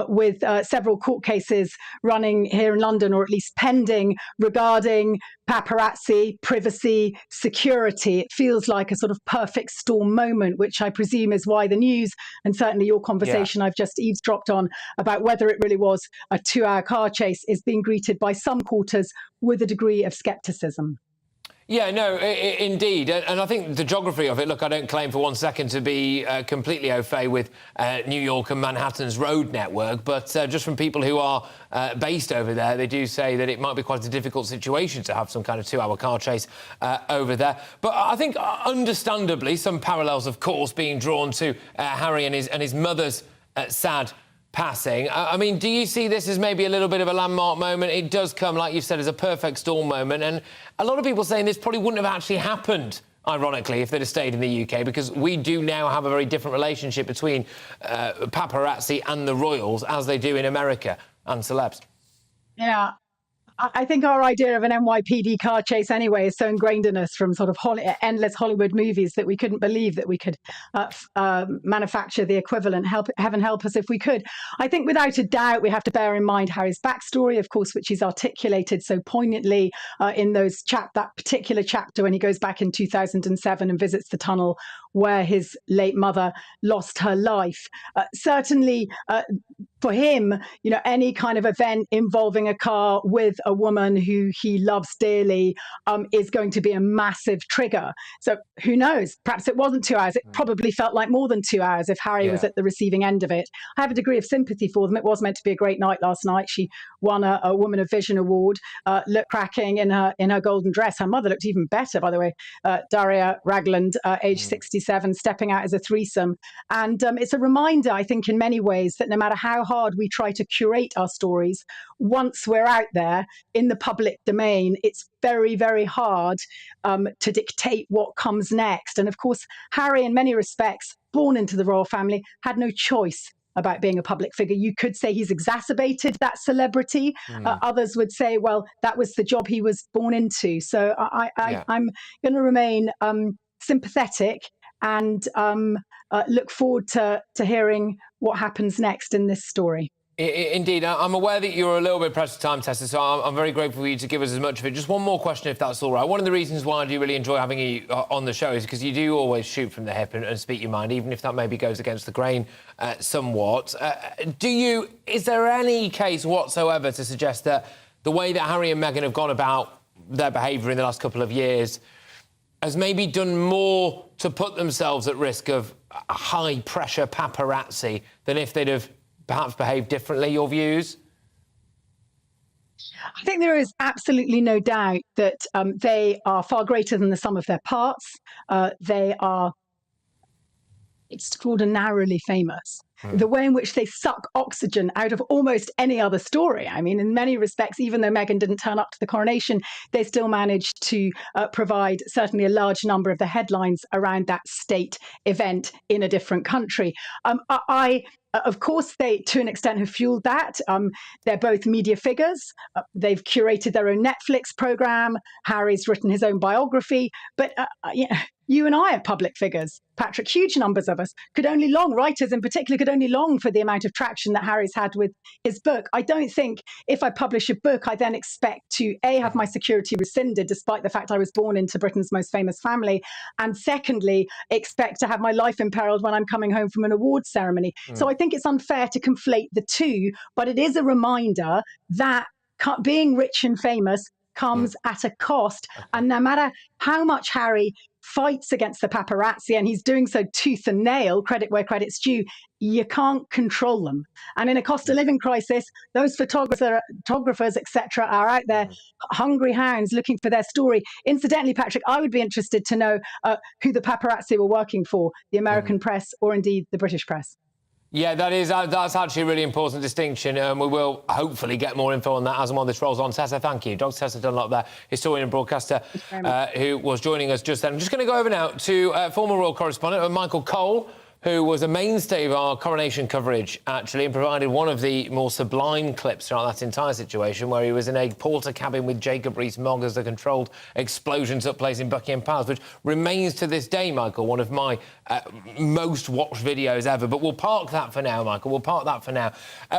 with several court cases running here in London, or at least pending, regarding paparazzi, privacy, security. It feels like a sort of perfect storm moment, which I presume is why the news, and certainly your conversation I've just eavesdropped on about whether it really was a 2-hour car chase, is being greeted by some quarters with a degree of skepticism. Yeah, no, indeed. And I think the geography of it, look, I don't claim for 1 second to be completely au fait with New York and Manhattan's road network, but just from people who are based over there, they do say that it might be quite a difficult situation to have some kind of 2-hour car chase over there. But I think, understandably, some parallels, of course, being drawn to Harry and his mother's sad passing. I mean, do you see this as maybe a little bit of a landmark moment? It does come, like you've said, as a perfect storm moment, and a lot of people saying this probably wouldn't have actually happened ironically, if they'd have stayed in the UK, because we do now have a very different relationship between paparazzi and the royals as they do in America and celebs. Yeah. I think our idea of an NYPD car chase anyway is so ingrained in us from sort of endless Hollywood movies that we couldn't believe that we could manufacture the equivalent. Heaven help us if we could. I think without a doubt we have to bear in mind Harry's backstory, of course, which he's articulated so poignantly in that particular chapter when he goes back in 2007 and visits the tunnel where his late mother lost her life. Certainly, for him, any kind of event involving a car with a woman who he loves dearly is going to be a massive trigger. So who knows? Perhaps it wasn't 2 hours. It probably felt like more than 2 hours if Harry was at the receiving end of it. I have a degree of sympathy for them. It was meant to be a great night last night. She won a Woman of Vision award, looked cracking in her golden dress. Her mother looked even better, by the way. Daria Ragland, age 67, stepping out as a threesome. And it's a reminder, I think, in many ways, that no matter how hard we try to curate our stories, once we're out there in the public domain, it's very, very hard to dictate what comes next. And of course, Harry, in many respects, born into the royal family, had no choice about being a public figure. You could say he's exacerbated that celebrity. Others would say, well, that was the job he was born into. So I'm going to remain sympathetic and look forward to hearing what happens next in this story. Indeed. I'm aware that you're a little bit pressed for time, Tessa, so I'm very grateful for you to give us as much of it. Just one more question, if that's all right. One of the reasons why I do really enjoy having you on the show is because you do always shoot from the hip and speak your mind, even if that maybe goes against the grain somewhat. Is there any case whatsoever to suggest that the way that Harry and Meghan have gone about their behaviour in the last couple of years has maybe done more to put themselves at risk of high-pressure paparazzi than if they'd have perhaps behaved differently, your views? I think there is absolutely no doubt that they are far greater than the sum of their parts. They are extraordinarily famous. The way in which they suck oxygen out of almost any other story. I mean, in many respects, even though Meghan didn't turn up to the coronation, they still managed to provide certainly a large number of the headlines around that state event in a different country. Of course, they, to an extent, have fueled that. They're both media figures. They've curated their own Netflix program. Harry's written his own biography. But you and I are public figures, Patrick. Huge numbers of us writers in particular, could only long for the amount of traction that Harry's had with his book. I don't think if I publish a book, I then expect to, A, have my security rescinded, despite the fact I was born into Britain's most famous family, and secondly, expect to have my life imperiled when I'm coming home from an awards ceremony. So I think it's unfair to conflate the two, but it is a reminder that being rich and famous comes at a cost. And no matter how much Harry fights against the paparazzi, and he's doing so tooth and nail, credit where credit's due, you can't control them. And in a cost of living crisis, those photographers, etc., are out there, hungry hounds looking for their story. Incidentally, Patrick, I would be interested to know who the paparazzi were working for, the American press or indeed the British press. Yeah, that's actually a really important distinction. We will hopefully get more info on that as and when this rolls on. Tessa, thank you. Dr. Tessa Dunlop there, historian and broadcaster, who was joining us just then. I'm just going to go over now to former royal correspondent Michael Cole, who was a mainstay of our coronation coverage, actually, and provided one of the more sublime clips throughout that entire situation, where he was in a porter cabin with Jacob Rees-Mogg as the controlled explosion took place in Buckingham Palace, which remains to this day, Michael, one of my most watched videos ever. But we'll park that for now, Michael. We'll park that for now.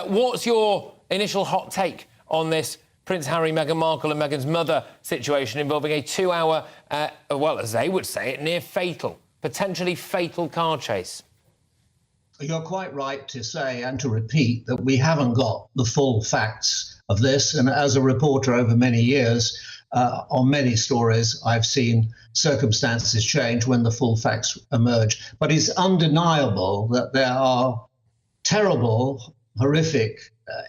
What's your initial hot take on this Prince Harry, Meghan Markle and Meghan's mother situation involving a 2-hour, well, as they would say it, near fatal, potentially fatal car chase? You're quite right to say and to repeat that we haven't got the full facts of this. And as a reporter over many years, on many stories, I've seen circumstances change when the full facts emerge. But it's undeniable that there are terrible, horrific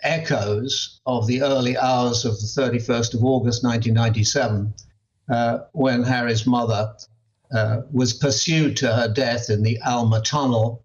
echoes of the early hours of the 31st of August 1997, when Harry's mother was pursued to her death in the Alma Tunnel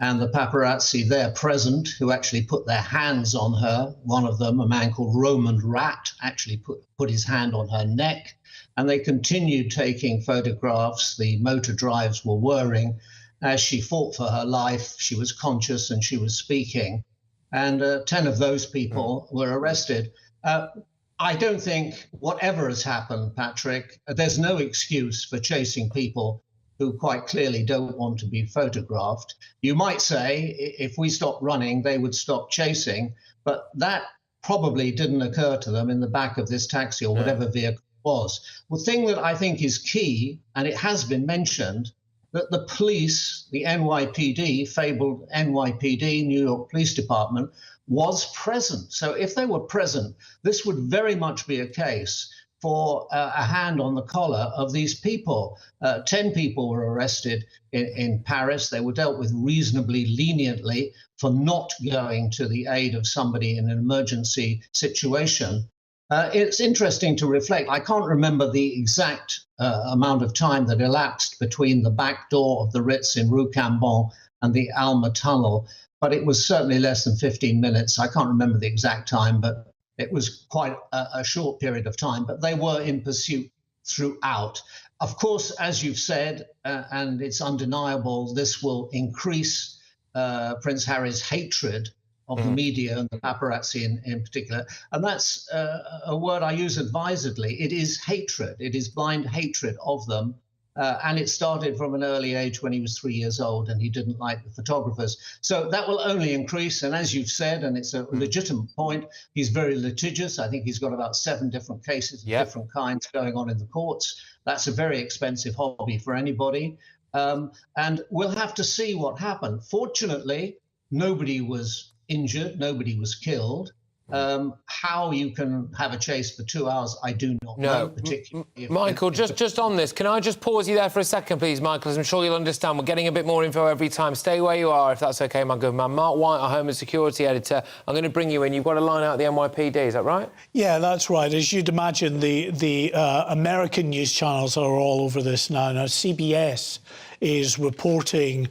and the paparazzi there present, who actually put their hands on her. One of them, a man called Roman Rat, actually put his hand on her neck, and they continued taking photographs. The motor drives were whirring. As she fought for her life, she was conscious and she was speaking. And 10 of those people were arrested. I don't think, whatever has happened, Patrick, there's no excuse for chasing people who quite clearly don't want to be photographed. You might say if we stopped running, they would stop chasing, but that probably didn't occur to them in the back of this taxi or whatever vehicle it was. The thing that I think is key, and it has been mentioned, that the police, the NYPD, fabled NYPD, New York Police Department, was present. So if they were present, this would very much be a case for a hand on the collar of these people. 10 people were arrested in Paris. They were dealt with reasonably leniently for not going to the aid of somebody in an emergency situation. It's interesting to reflect. I can't remember the exact amount of time that elapsed between the back door of the Ritz in Rue Cambon and the Alma Tunnel, but it was certainly less than 15 minutes. I can't remember the exact time, but it was quite a short period of time, but they were in pursuit throughout. Of course, as you've said, and it's undeniable, this will increase Prince Harry's hatred of the media and the paparazzi in particular. And that's a word I use advisedly. It is hatred. It is blind hatred of them. And it started from an early age when he was 3 years old and he didn't like the photographers. So that will only increase. And as you've said, and it's a legitimate point, he's very litigious. I think he's got about 7 different cases of different kinds going on in the courts. That's a very expensive hobby for anybody. And we'll have to see what happened. Fortunately, nobody was injured. Nobody was killed. How you can have a chase for 2 hours, I do not know, particularly. Michael, just on this, can I just pause you there for a second, please, Michael, as I'm sure you'll understand. We're getting a bit more info every time. Stay where you are, if that's OK, my good man. Mark White, our Home and Security Editor, I'm going to bring you in. You've got a line out of the NYPD, is that right? Yeah, that's right. As you'd imagine, the American news channels are all over this now. Now, CBS is reporting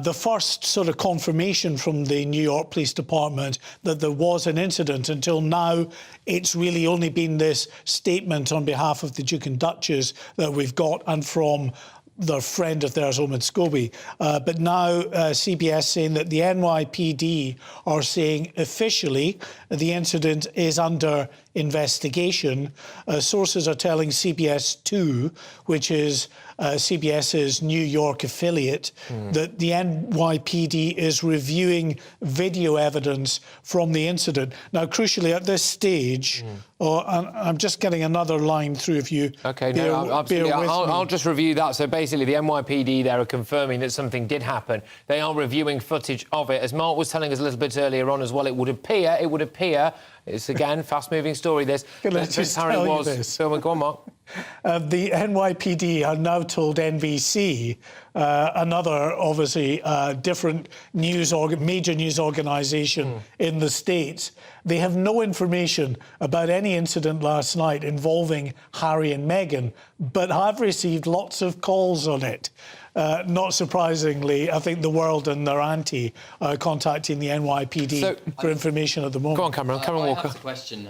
the first sort of confirmation from the New York Police Department that there was an incident. Until now, it's really only been this statement on behalf of the Duke and Duchess that we've got, and from their friend of theirs, Omid Scobie. But now CBS saying that the NYPD are saying officially the incident is under investigation. Sources are telling CBS 2, which is CBS's New York affiliate, that the NYPD is reviewing video evidence from the incident. Now, crucially, at this stage, I'm just getting another line through if you absolutely. I'll just review that. So basically, the NYPD there are confirming that something did happen. They are reviewing footage of it. As Mark was telling us a little bit earlier on as well, it would appear, it's again, fast-moving story, this. Prince Harry was... Go on, Mark. The NYPD have now told NBC, another, obviously, different major news organisation in the States, they have no information about any incident last night involving Harry and Meghan, but have received lots of calls on it. Not surprisingly, I think the World and their auntie are contacting the NYPD for information at the moment. Go on, Cameron Walker. I asked a question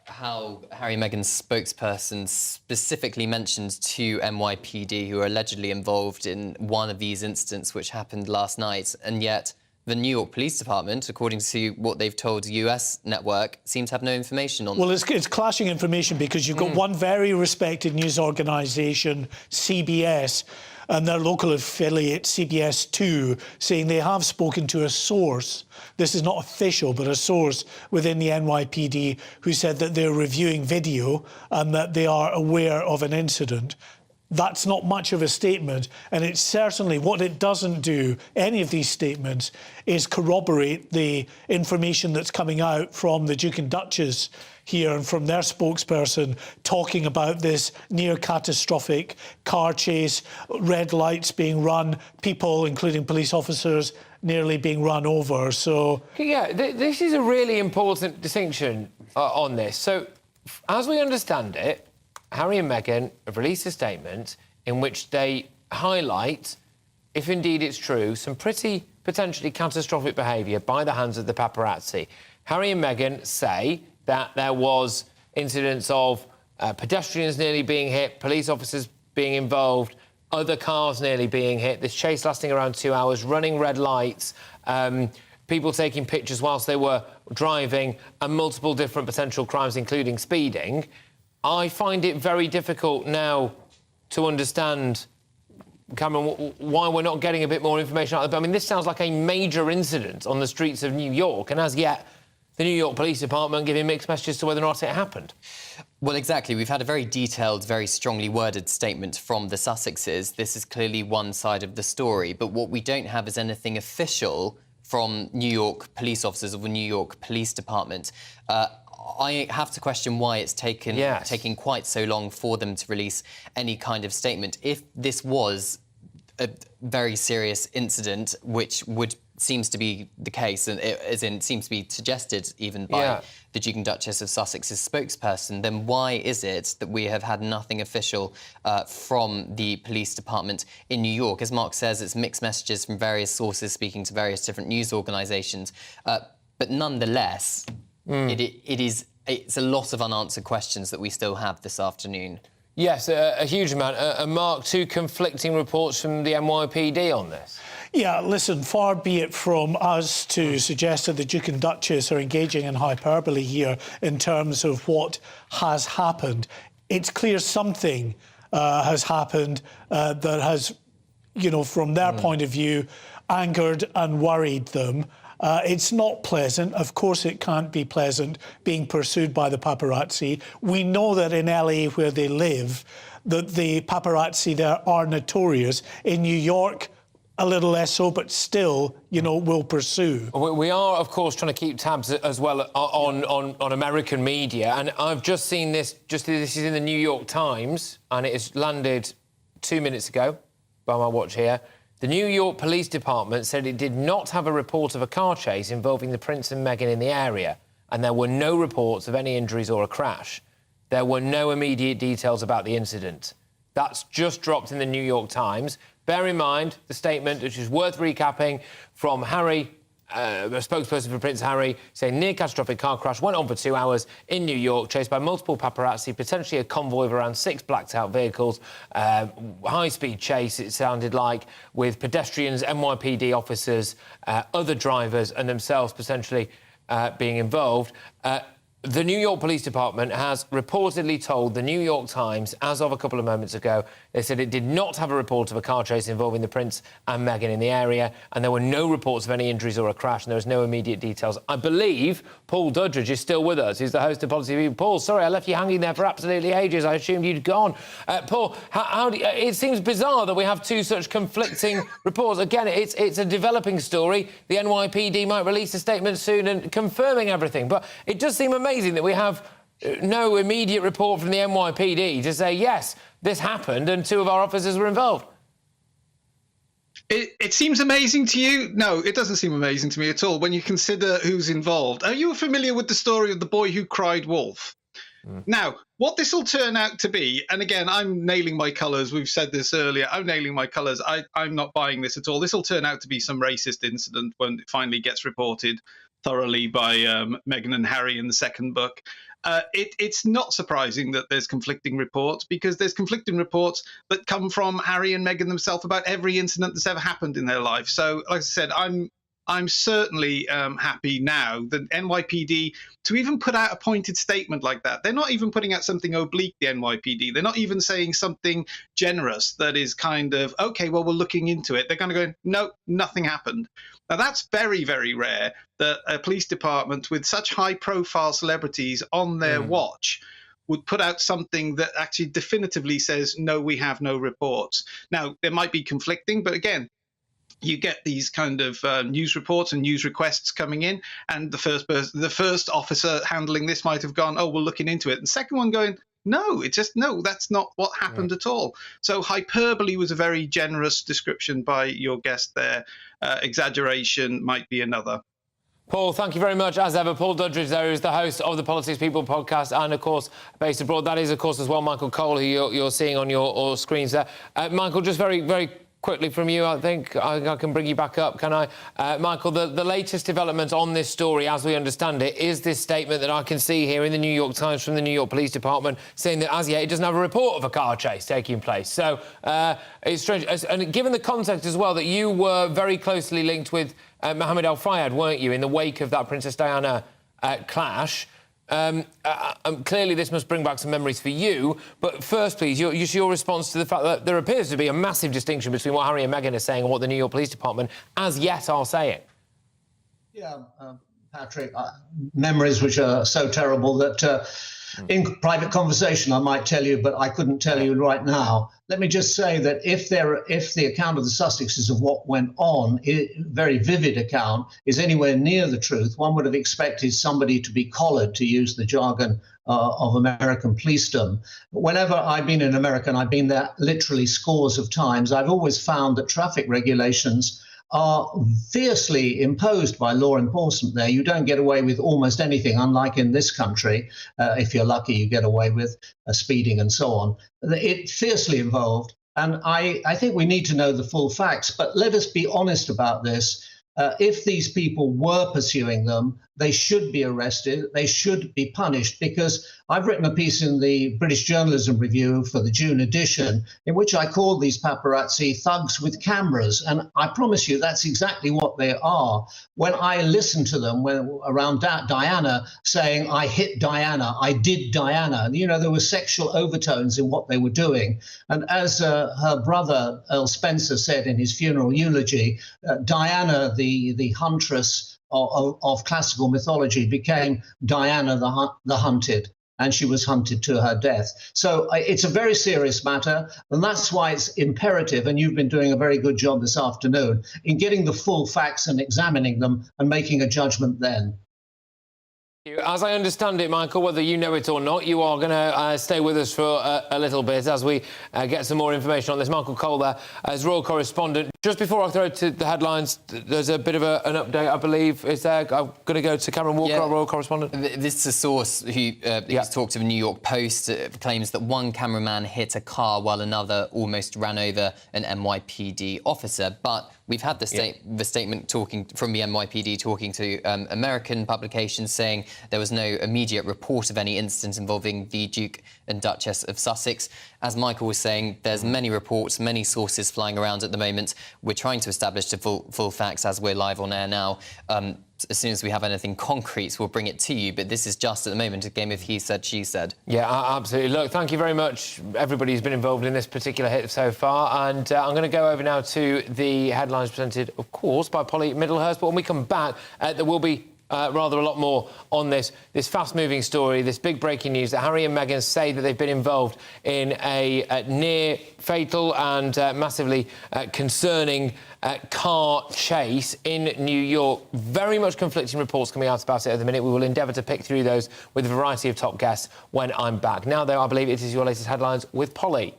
how Harry and Meghan's spokesperson specifically mentioned 2 NYPD who are allegedly involved in one of these incidents which happened last night, and yet the New York Police Department, according to what they've told US network, seems to have no information on Well, it's clashing information because you've got one very respected news organisation, CBS, and their local affiliate, CBS 2, saying they have spoken to a source. This is not official, but a source within the NYPD who said that they're reviewing video and that they are aware of an incident. That's not much of a statement, and it's certainly what it doesn't do, any of these statements, is corroborate the information that's coming out from the Duke and Duchess here and from their spokesperson talking about this near catastrophic car chase, red lights being run, people, including police officers, nearly being run over. So yeah, this is a really important distinction on this. So as we understand it, Harry and Meghan have released a statement in which they highlight, if indeed it's true, some pretty potentially catastrophic behaviour by the hands of the paparazzi. Harry and Meghan say that there was incidents of pedestrians nearly being hit, police officers being involved, other cars nearly being hit, this chase lasting around 2 hours, running red lights, people taking pictures whilst they were driving, and multiple different potential crimes, including speeding. I find it very difficult now to understand, Cameron, why we're not getting a bit more information out of it. I mean, this sounds like a major incident on the streets of New York, and as yet, the New York Police Department giving mixed messages to whether or not it happened. Well, exactly. We've had a very detailed, very strongly worded statement from the Sussexes. This is clearly one side of the story, but what we don't have is anything official from New York police officers or the New York Police Department. I have to question why it's taking quite so long for them to release any kind of statement. If this was a very serious incident, which seems to be the case, and seems to be suggested even by the Duke and Duchess of Sussex's spokesperson, then why is it that we have had nothing official from the police department in New York? As Mark says, it's mixed messages from various sources speaking to various different news organisations, but nonetheless, it's a lot of unanswered questions that we still have this afternoon. Yes, a huge amount. And Mark, two conflicting reports from the NYPD on this. Yeah, listen, far be it from us to suggest that the Duke and Duchess are engaging in hyperbole here in terms of what has happened. It's clear something has happened that has, from their point of view, angered and worried them. It's not pleasant. Of course it can't be pleasant being pursued by the paparazzi. We know that in LA, where they live, that the paparazzi there are notorious. In New York, a little less so, but still, will pursue. We are, of course, trying to keep tabs as well on American media, and I've just seen this. This is in the New York Times, and it has landed 2 minutes ago by my watch here. The New York Police Department said it did not have a report of a car chase involving the Prince and Meghan in the area, and there were no reports of any injuries or a crash. There were no immediate details about the incident. That's just dropped in the New York Times. Bear in mind the statement, which is worth recapping, from Harry, a spokesperson for Prince Harry, saying near catastrophic car crash went on for 2 hours in New York, chased by multiple paparazzi, potentially a convoy of around 6 blacked-out vehicles, high-speed chase, it sounded like, with pedestrians, NYPD officers, other drivers and themselves potentially being involved. The New York Police Department has reportedly told the New York Times, as of a couple of moments ago, they said it did not have a report of a car chase involving the Prince and Meghan in the area, and there were no reports of any injuries or a crash, and there was no immediate details. I believe Paul Duddridge is still with us. He's the host of Policy Review. Paul, sorry, I left you hanging there for absolutely ages. I assumed you'd gone. Paul, it seems bizarre that we have two such conflicting reports. Again, it's a developing story. The NYPD might release a statement soon and confirming everything, but it does seem amazing that we have no immediate report from the NYPD to say, yes, this happened and 2 of our officers were involved. It seems amazing to you? No, it doesn't seem amazing to me at all when you consider who's involved. Are you familiar with the story of the boy who cried wolf? Now, what this will turn out to be, and again, I'm nailing my colours. We've said this earlier. I'm nailing my colours. I'm not buying this at all. This will turn out to be some racist incident when it finally gets reported thoroughly by Meghan and Harry in the second book. It's not surprising that there's conflicting reports, because there's conflicting reports that come from Harry and Meghan themselves about every incident that's ever happened in their life. So, like I said, I'm certainly happy now that NYPD, to even put out a pointed statement like that, they're not even putting out something oblique, the NYPD. They're not even saying something generous that is kind of, OK, well, we're looking into it. They're kind of going, no, nothing happened. Now, that's very, very rare that a police department with such high-profile celebrities on their watch would put out something that actually definitively says, no, we have no reports. Now, there might be conflicting, but again, you get these kind of news reports and news requests coming in, and the first officer handling this might have gone, oh, we're looking into it. And the second one going, no, that's not what happened at all. So hyperbole was a very generous description by your guest there. Exaggeration might be another. Paul, thank you very much. As ever, Paul Duddridge there is the host of the Politics People podcast and, of course, based abroad. That is, of course, as well, Michael Cole, who you're seeing on your screens there. Michael, just very, very quickly from you, I think I can bring you back up, can I? Michael, the latest development on this story, as we understand it, is this statement that I can see here in the New York Times from the New York Police Department saying that as yet it doesn't have a report of a car chase taking place. So it's strange. And given the context as well that you were very closely linked with Mohammed Al Fayed, weren't you, in the wake of that Princess Diana clash? Clearly this must bring back some memories for you, but first, please, your response to the fact that there appears to be a massive distinction between what Harry and Meghan are saying and what the New York Police Department as yet are saying. Yeah, Patrick, memories which are so terrible that in private conversation I might tell you, but I couldn't tell you right now. Let me just say that if the account of the Sussexes of what went on, a very vivid account, is anywhere near the truth, one would have expected somebody to be collared, to use the jargon of American policedom. Whenever I've been in America, and I've been there literally scores of times, I've always found that traffic regulations are fiercely imposed by law enforcement there. You don't get away with almost anything, unlike in this country. If you're lucky, you get away with speeding and so on. It's fiercely involved. And I think we need to know the full facts. But let us be honest about this. If these people were pursuing them, they should be arrested. They should be punished, because I've written a piece in the British Journalism Review for the June edition in which I called these paparazzi thugs with cameras. And I promise you that's exactly what they are. When I listened to them around Diana saying, I hit Diana, I did Diana, and, you know, there were sexual overtones in what they were doing. And as her brother, Earl Spencer, said in his funeral eulogy, Diana, the huntress of classical mythology, became Diana the hunted, and she was hunted to her death. So it's a very serious matter, and that's why it's imperative, and you've been doing a very good job this afternoon, in getting the full facts and examining them and making a judgment then. As I understand it, Michael, whether you know it or not, you are going to stay with us for a little bit as we get some more information on this. Michael Cole there as royal correspondent. Just before I throw to the headlines, there's a bit of an update, I believe. Is there? I'm going to go to Cameron Walker, our royal correspondent. This is a source who talked to the New York Post, claims that one cameraman hit a car while another almost ran over an NYPD officer. But we've had the statement talking from the NYPD talking to American publications saying there was no immediate report of any incident involving the Duke and Duchess of Sussex. As Michael was saying, there's many reports, many sources flying around at the moment. We're trying to establish the full facts as we're live on air now. As soon as we have anything concrete, we'll bring it to you. But this is just, at the moment, a game of he said, she said. Yeah, absolutely. Look, thank you very much, everybody who's been involved in this particular hit so far. And I'm going to go over now to the headlines presented, of course, by Polly Middlehurst. But when we come back, there will be rather a lot more on this fast-moving story, this big breaking news that Harry and Meghan say that they've been involved in a near-fatal and massively concerning car chase in New York. Very much conflicting reports coming out about it at the minute. We will endeavour to pick through those with a variety of top guests when I'm back. Now, though, I believe it is your latest headlines with Polly.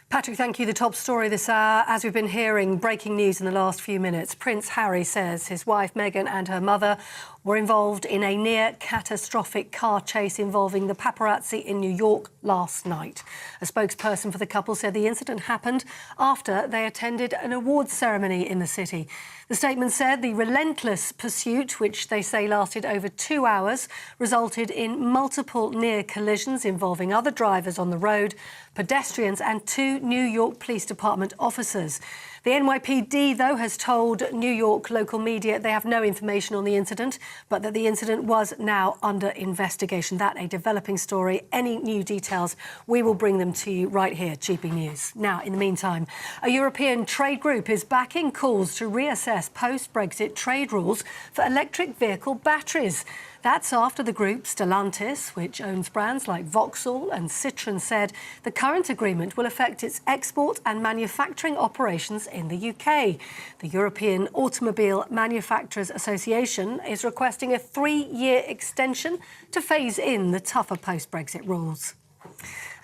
Patrick, thank you. The top story this hour, as we've been hearing, breaking news in the last few minutes. Prince Harry says his wife Meghan and her mother were involved in a near-catastrophic car chase involving the paparazzi in New York last night. A spokesperson for the couple said the incident happened after they attended an awards ceremony in the city. The statement said the relentless pursuit, which they say lasted over 2 hours, resulted in multiple near collisions involving other drivers on the road, pedestrians and 2 New York Police Department officers. The NYPD, though, has told New York local media they have no information on the incident, but that the incident was now under investigation. That a developing story. Any new details, we will bring them to you right here, GB News. Now, in the meantime, a European trade group is backing calls to reassess post-Brexit trade rules for electric vehicle batteries. That's after the group Stellantis, which owns brands like Vauxhall and Citroën, said the current agreement will affect its export and manufacturing operations in the UK. The European Automobile Manufacturers Association is requesting a 3-year extension to phase in the tougher post-Brexit rules.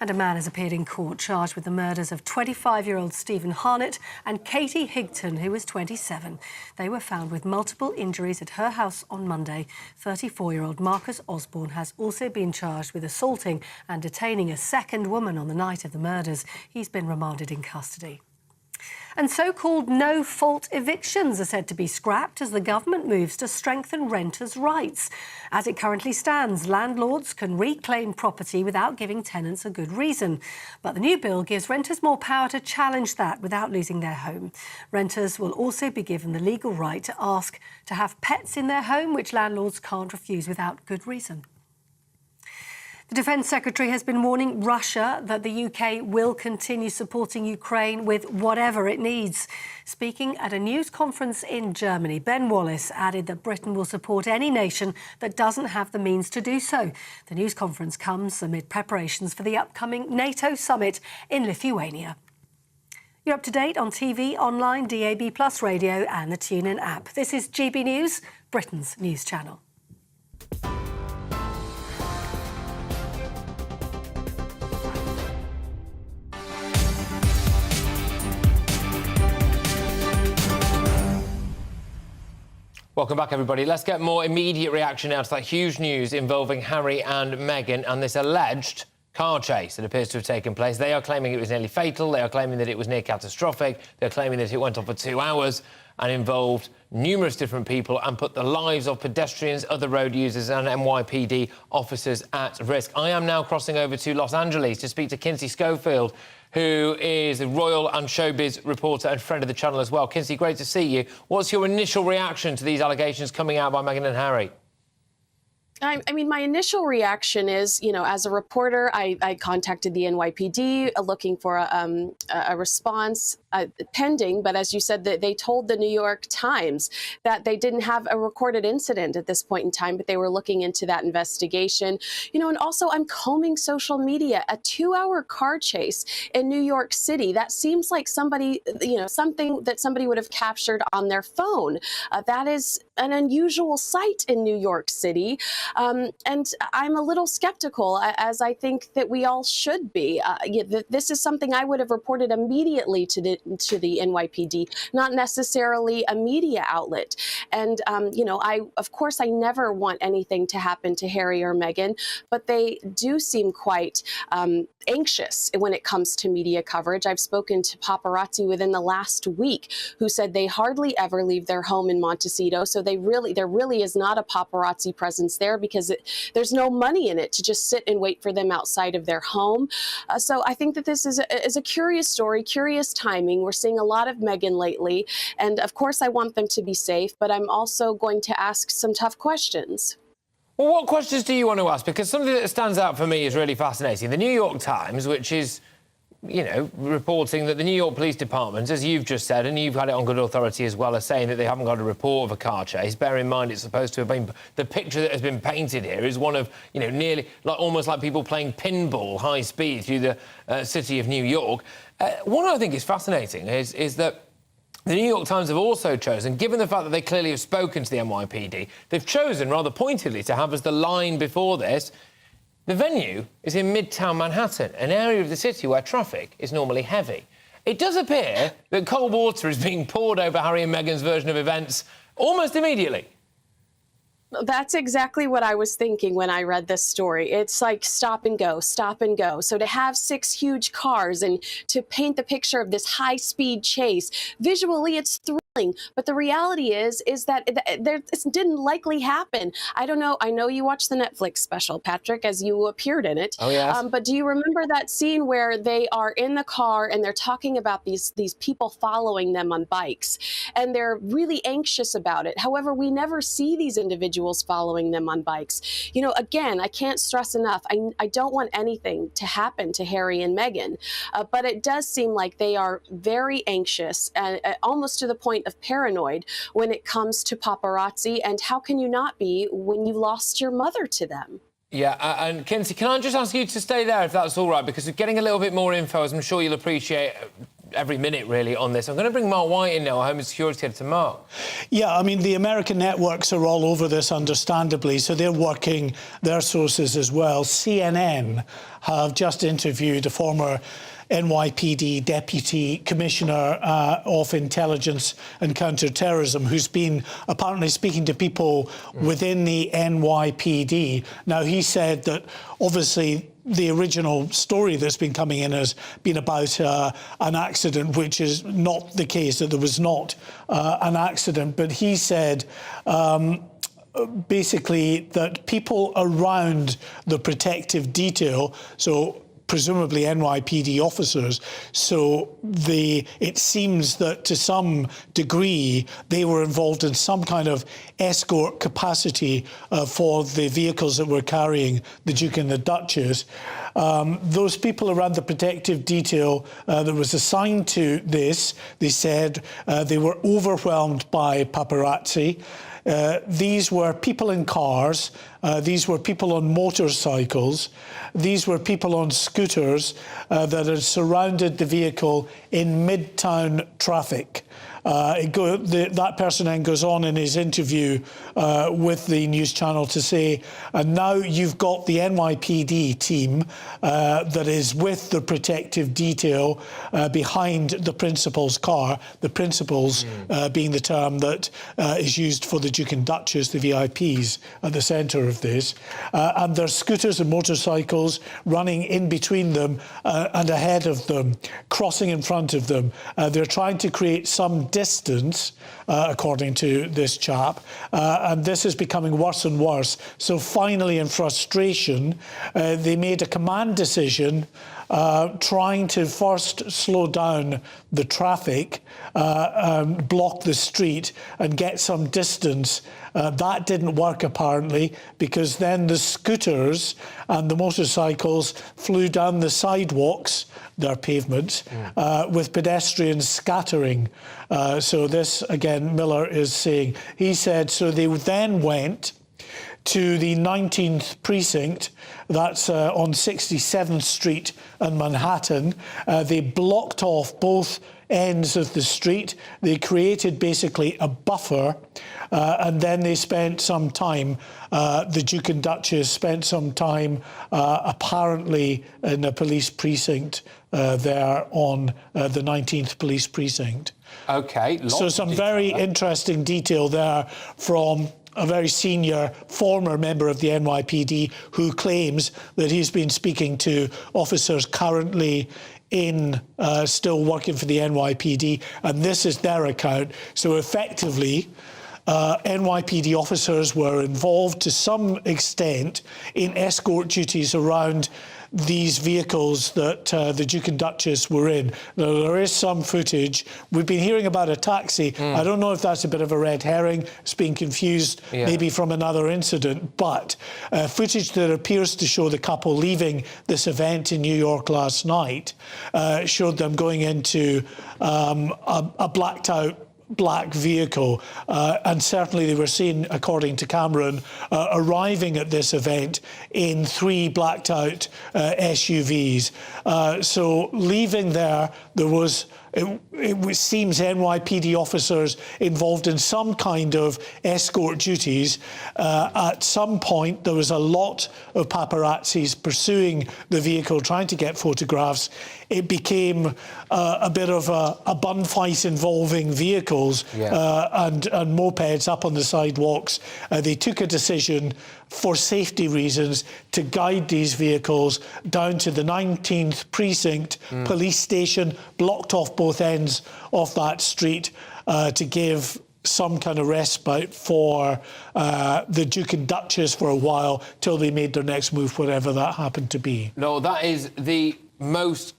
And a man has appeared in court charged with the murders of 25-year-old Stephen Harnett and Katie Higton, who was 27. They were found with multiple injuries at her house on Monday. 34-year-old Marcus Osborne has also been charged with assaulting and detaining a second woman on the night of the murders. He's been remanded in custody. And so-called no-fault evictions are said to be scrapped as the government moves to strengthen renters' rights. As it currently stands, landlords can reclaim property without giving tenants a good reason. But the new bill gives renters more power to challenge that without losing their home. Renters will also be given the legal right to ask to have pets in their home, which landlords can't refuse without good reason. The Defence Secretary has been warning Russia that the UK will continue supporting Ukraine with whatever it needs. Speaking at a news conference in Germany, Ben Wallace added that Britain will support any nation that doesn't have the means to do so. The news conference comes amid preparations for the upcoming NATO summit in Lithuania. You're up to date on TV, online, DAB+ radio and the TuneIn app. This is GB News, Britain's news channel. Welcome back, everybody. Let's get more immediate reaction now to that huge news involving Harry and Meghan and this alleged car chase that appears to have taken place. They are claiming it was nearly fatal. They are claiming that it was near catastrophic. They're claiming that it went on for 2 hours and involved numerous different people and put the lives of pedestrians, other road users and NYPD officers at risk. I am now crossing over to Los Angeles to speak to Kinsey Schofield, who is a royal and showbiz reporter and friend of the channel as well. Kinsey, great to see you. What's your initial reaction to these allegations coming out by Meghan and Harry? I mean, my initial reaction is, you know, as a reporter, I contacted the NYPD looking for a response pending. But as you said, that they told the New York Times that they didn't have a recorded incident at this point in time, but they were looking into that investigation. You know, and also I'm combing social media. A 2-hour car chase in New York City. That seems like somebody, you know, something that somebody would have captured on their phone. That is an unusual sight in New York City. And I'm a little skeptical, as I think that we all should be. This is something I would have reported immediately to the NYPD, not necessarily a media outlet. And, you know, of course, I never want anything to happen to Harry or Meghan, but they do seem quite anxious when it comes to media coverage. I've spoken to paparazzi within the last week who said they hardly ever leave their home in Montecito. So there really is not a paparazzi presence there because there's no money in it to just sit and wait for them outside of their home. So I think that this is a curious story, curious timing. We're seeing a lot of Meghan lately. And of course, I want them to be safe, but I'm also going to ask some tough questions. Well, what questions do you want to ask? Because something that stands out for me is really fascinating. The New York Times, which is, you know, reporting that the New York Police Department, as you've just said, and you've had it on good authority as well, as saying that they haven't got a report of a car chase. Bear in mind, it's supposed to have been... The picture that has been painted here is one of, you know, nearly... almost like people playing pinball high speed through the city of New York. What I think is fascinating is that the New York Times have also chosen, given the fact that they clearly have spoken to the NYPD, they've chosen, rather pointedly, to have as the line before this, the venue is in Midtown Manhattan, an area of the city where traffic is normally heavy. It does appear that cold water is being poured over Harry and Meghan's version of events almost immediately. That's exactly what I was thinking when I read this story. It's like stop and go, stop and go. So to have 6 huge cars and to paint the picture of this high-speed chase, visually it's thrilling. But the reality is that this didn't likely happen. I don't know. I know you watched the Netflix special, Patrick, as you appeared in it. Oh, yes. But do you remember that scene where they are in the car and they're talking about these people following them on bikes, and they're really anxious about it? However, we never see these individuals following them on bikes. You know, again, I can't stress enough, I don't want anything to happen to Harry and Meghan, but it does seem like they are very anxious, almost to the point of paranoid when it comes to paparazzi. And how can you not be when you lost your mother to them? Yeah, and Kinsey, can I just ask you to stay there if that's all right? Because we're getting a little bit more info, as I'm sure you'll appreciate, every minute, really, on this. I'm going to bring Mark White in now, our Home and Security Editor. Mark. Yeah, I mean, the American networks are all over this, understandably, so they're working their sources as well. CNN have just interviewed a former NYPD Deputy Commissioner of Intelligence and Counter-Terrorism, who's been apparently speaking to people within the NYPD. Now, he said that, obviously, the original story that's been coming in has been about an accident, which is not the case, that there was not an accident. But he said basically that people around the protective detail, so presumably NYPD officers, so it seems that to some degree they were involved in some kind of escort capacity for the vehicles that were carrying the Duke and the Duchess. Those people around the protective detail that was assigned to this, they said they were overwhelmed by paparazzi. These were people in cars, these were people on motorcycles, these were people on scooters that had surrounded the vehicle in Midtown traffic. That person then goes on in his interview with the news channel to say, and now you've got the NYPD team that is with the protective detail behind the principal's car, the principals being the term that is used for the Duke and Duchess, the VIPs, at the centre of this. And there's scooters and motorcycles running in between them and ahead of them, crossing in front of them. They're trying to create some distance, according to this chap, and this is becoming worse and worse. So finally, in frustration, they made a command decision trying to first slow down the traffic, block the street and get some distance. That didn't work, apparently, because then the scooters and the motorcycles flew down the sidewalks, their pavements, with pedestrians scattering. So this, again, Miller is saying, he said, so they then went to the 19th precinct, that's on 67th Street in Manhattan. They blocked off both ends of the street. They created basically a buffer, and then they spent some time, the Duke and Duchess spent some time apparently in a police precinct there on the 19th police precinct. OK. So some very interesting detail there from a very senior former member of the NYPD who claims that he's been speaking to officers currently still working for the NYPD, and this is their account. So effectively, NYPD officers were involved to some extent in escort duties around these vehicles that the Duke and Duchess were in. Now, there is some footage. We've been hearing about a taxi. I don't know if that's a bit of a red herring. It's being confused maybe from another incident, but footage that appears to show the couple leaving this event in New York last night showed them going into a blacked out black vehicle, and certainly they were seen, according to Cameron, arriving at this event in 3 blacked out SUVs. So leaving there was, it seems, NYPD officers involved in some kind of escort duties. At some point, there was a lot of paparazzis pursuing the vehicle, trying to get photographs. It became a bit of a bun fight involving vehicles and mopeds up on the sidewalks. They took a decision for safety reasons to guide these vehicles down to the 19th precinct police station, blocked off both ends of that street to give some kind of respite for the Duke and Duchess for a while till they made their next move, whatever that happened to be. No, that is the most,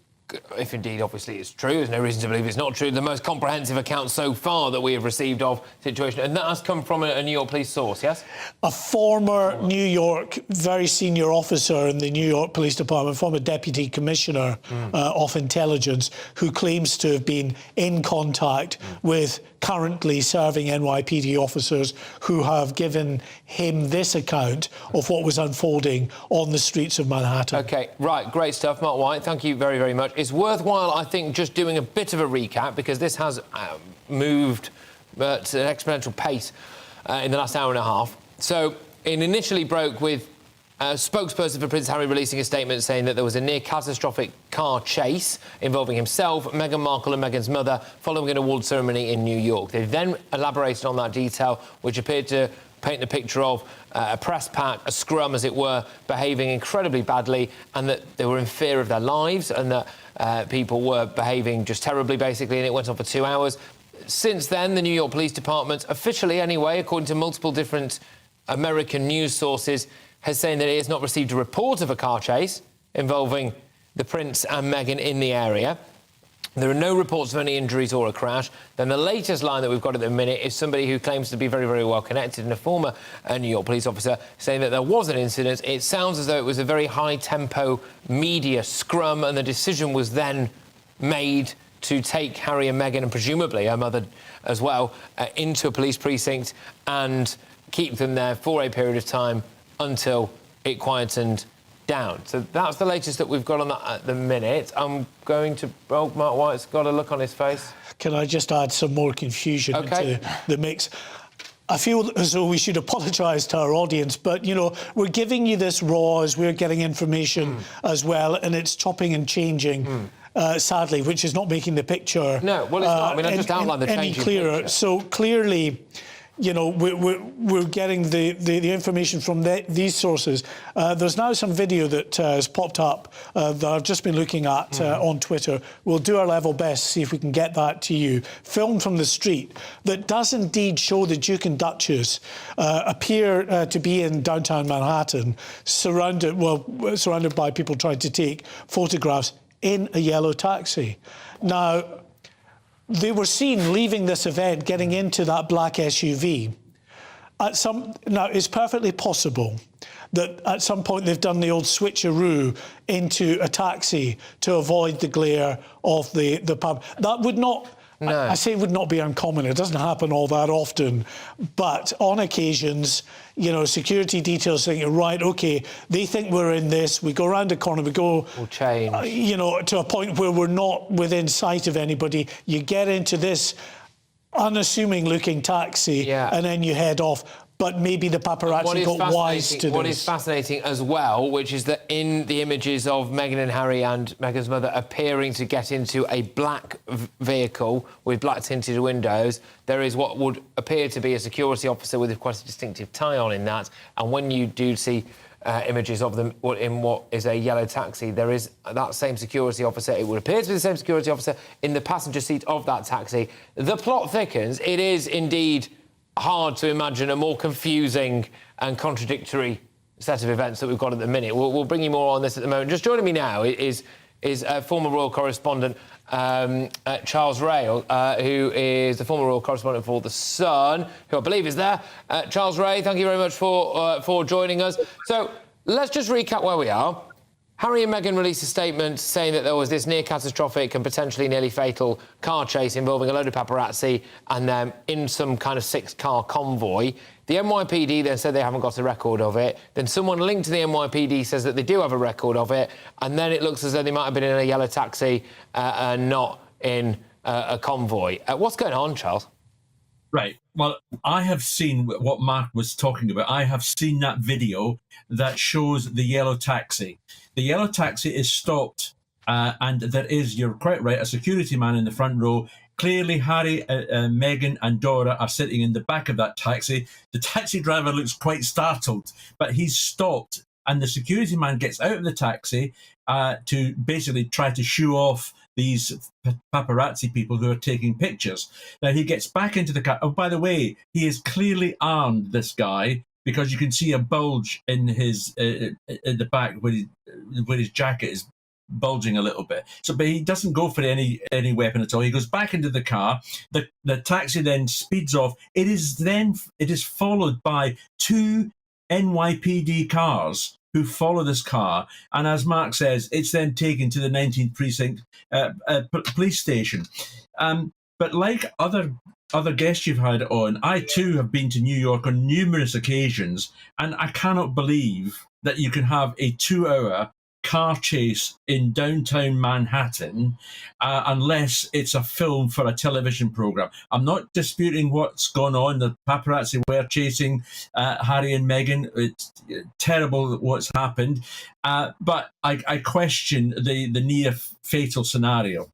if indeed obviously it's true, there's no reason to believe it's not true, the most comprehensive account so far that we have received of the situation. And that has come from a New York police source, yes? A former New York very senior officer in the New York Police Department, former Deputy Commissioner of Intelligence, who claims to have been in contact with currently serving NYPD officers who have given him this account of what was unfolding on the streets of Manhattan. OK, right, great stuff. Mark White, thank you very, very much. it's worthwhile, I think, just doing a bit of a recap, because this has moved at an exponential pace in the last hour and a half. So it initially broke with a spokesperson for Prince Harry releasing a statement saying that there was a near-catastrophic car chase involving himself, Meghan Markle and Meghan's mother following an award ceremony in New York. They then elaborated on that detail, which appeared to paint the picture of a press pack, a scrum, as it were, behaving incredibly badly, and that they were in fear of their lives, and that people were behaving just terribly, basically, and it went on for 2 hours. Since then, the New York Police Department, officially anyway, according to multiple different American news sources, has saying that it has not received a report of a car chase involving the Prince and Meghan in the area. There are no reports of any injuries or a crash. Then the latest line that we've got at the minute is somebody who claims to be very, very well connected, and a former New York police officer, saying that there was an incident. It sounds as though it was a very high-tempo media scrum, and the decision was then made to take Harry and Meghan, and presumably her mother as well, into a police precinct and keep them there for a period of time until it quietened down. So that's the latest that we've got on that at the minute. I'm going to... Oh, Mark White's got a look on his face. Can I just add some more confusion into the mix? I feel as though we should apologise to our audience, but, you know, we're giving you this raw as we're getting information as well, and it's chopping and changing, sadly, which is not making the picture... No, well, it's not. I mean, I just outlined the any changing clearer. picture. So clearly, you know, we're getting the information from these sources. There's now some video that has popped up that I've just been looking at on Twitter. We'll do our level best to see if we can get that to you. Filmed from the street, that does indeed show the Duke and Duchess appear to be in downtown Manhattan, surrounded by people trying to take photographs in a yellow taxi. Now, they were seen leaving this event, getting into that black SUV. Now, it's perfectly possible that at some point they've done the old switcheroo into a taxi to avoid the glare of the pub. That would not... No. I say it would not be uncommon. It doesn't happen all that often. But on occasions, you know, security details thinking, right, OK, they think we're in this. We go around the corner, we go... We'll change. You know, to a point where we're not within sight of anybody. You get into this unassuming-looking taxi and then you head off. But maybe the paparazzi got wise to this. What is fascinating as well, which is that in the images of Meghan and Harry and Meghan's mother appearing to get into a black vehicle with black tinted windows, there is what would appear to be a security officer with quite a distinctive tie on in that. And when you do see images of them in what is a yellow taxi, there is that same security officer. It would appear to be the same security officer in the passenger seat of that taxi. The plot thickens. It is indeed hard to imagine a more confusing and contradictory set of events that we've got at the minute. We'll bring you more on this at the moment. Just joining me now is former royal correspondent Charles Ray, who is the former royal correspondent for The Sun, who I believe is there. Charles Ray, thank you very much for joining us. So let's just recap where we are. Harry and Meghan released a statement saying that there was this near-catastrophic and potentially nearly fatal car chase involving a load of paparazzi and them in some kind of 6-car convoy. The NYPD then said they haven't got a record of it. Then someone linked to the NYPD says that they do have a record of it. And then it looks as though they might have been in a yellow taxi and not in a convoy. What's going on, Charles? Right. Well, I have seen what Mark was talking about. I have seen that video that shows the yellow taxi. The yellow taxi is stopped, and there is, you're quite right, a security man in the front row. Clearly, Harry, Meghan and Dora are sitting in the back of that taxi. The taxi driver looks quite startled, but he's stopped, and the security man gets out of the taxi to basically try to shoo off these paparazzi people who are taking pictures. Now, he gets back into the car. Oh, by the way, he is clearly armed, this guy, because you can see a bulge in his in the back where his jacket is bulging a little bit. So, but he doesn't go for any weapon at all. He goes back into the car. The taxi then speeds off. It is followed by 2 NYPD cars who follow this car, and as Mark says, it's then taken to the 19th precinct police station. But like other guests you've had on, I too have been to New York on numerous occasions, and I cannot believe that you can have a 2-hour car chase in downtown Manhattan unless it's a film for a television program. I'm not disputing what's gone on. The paparazzi were chasing Harry and Meghan. It's terrible what's happened. But I question the near fatal scenario.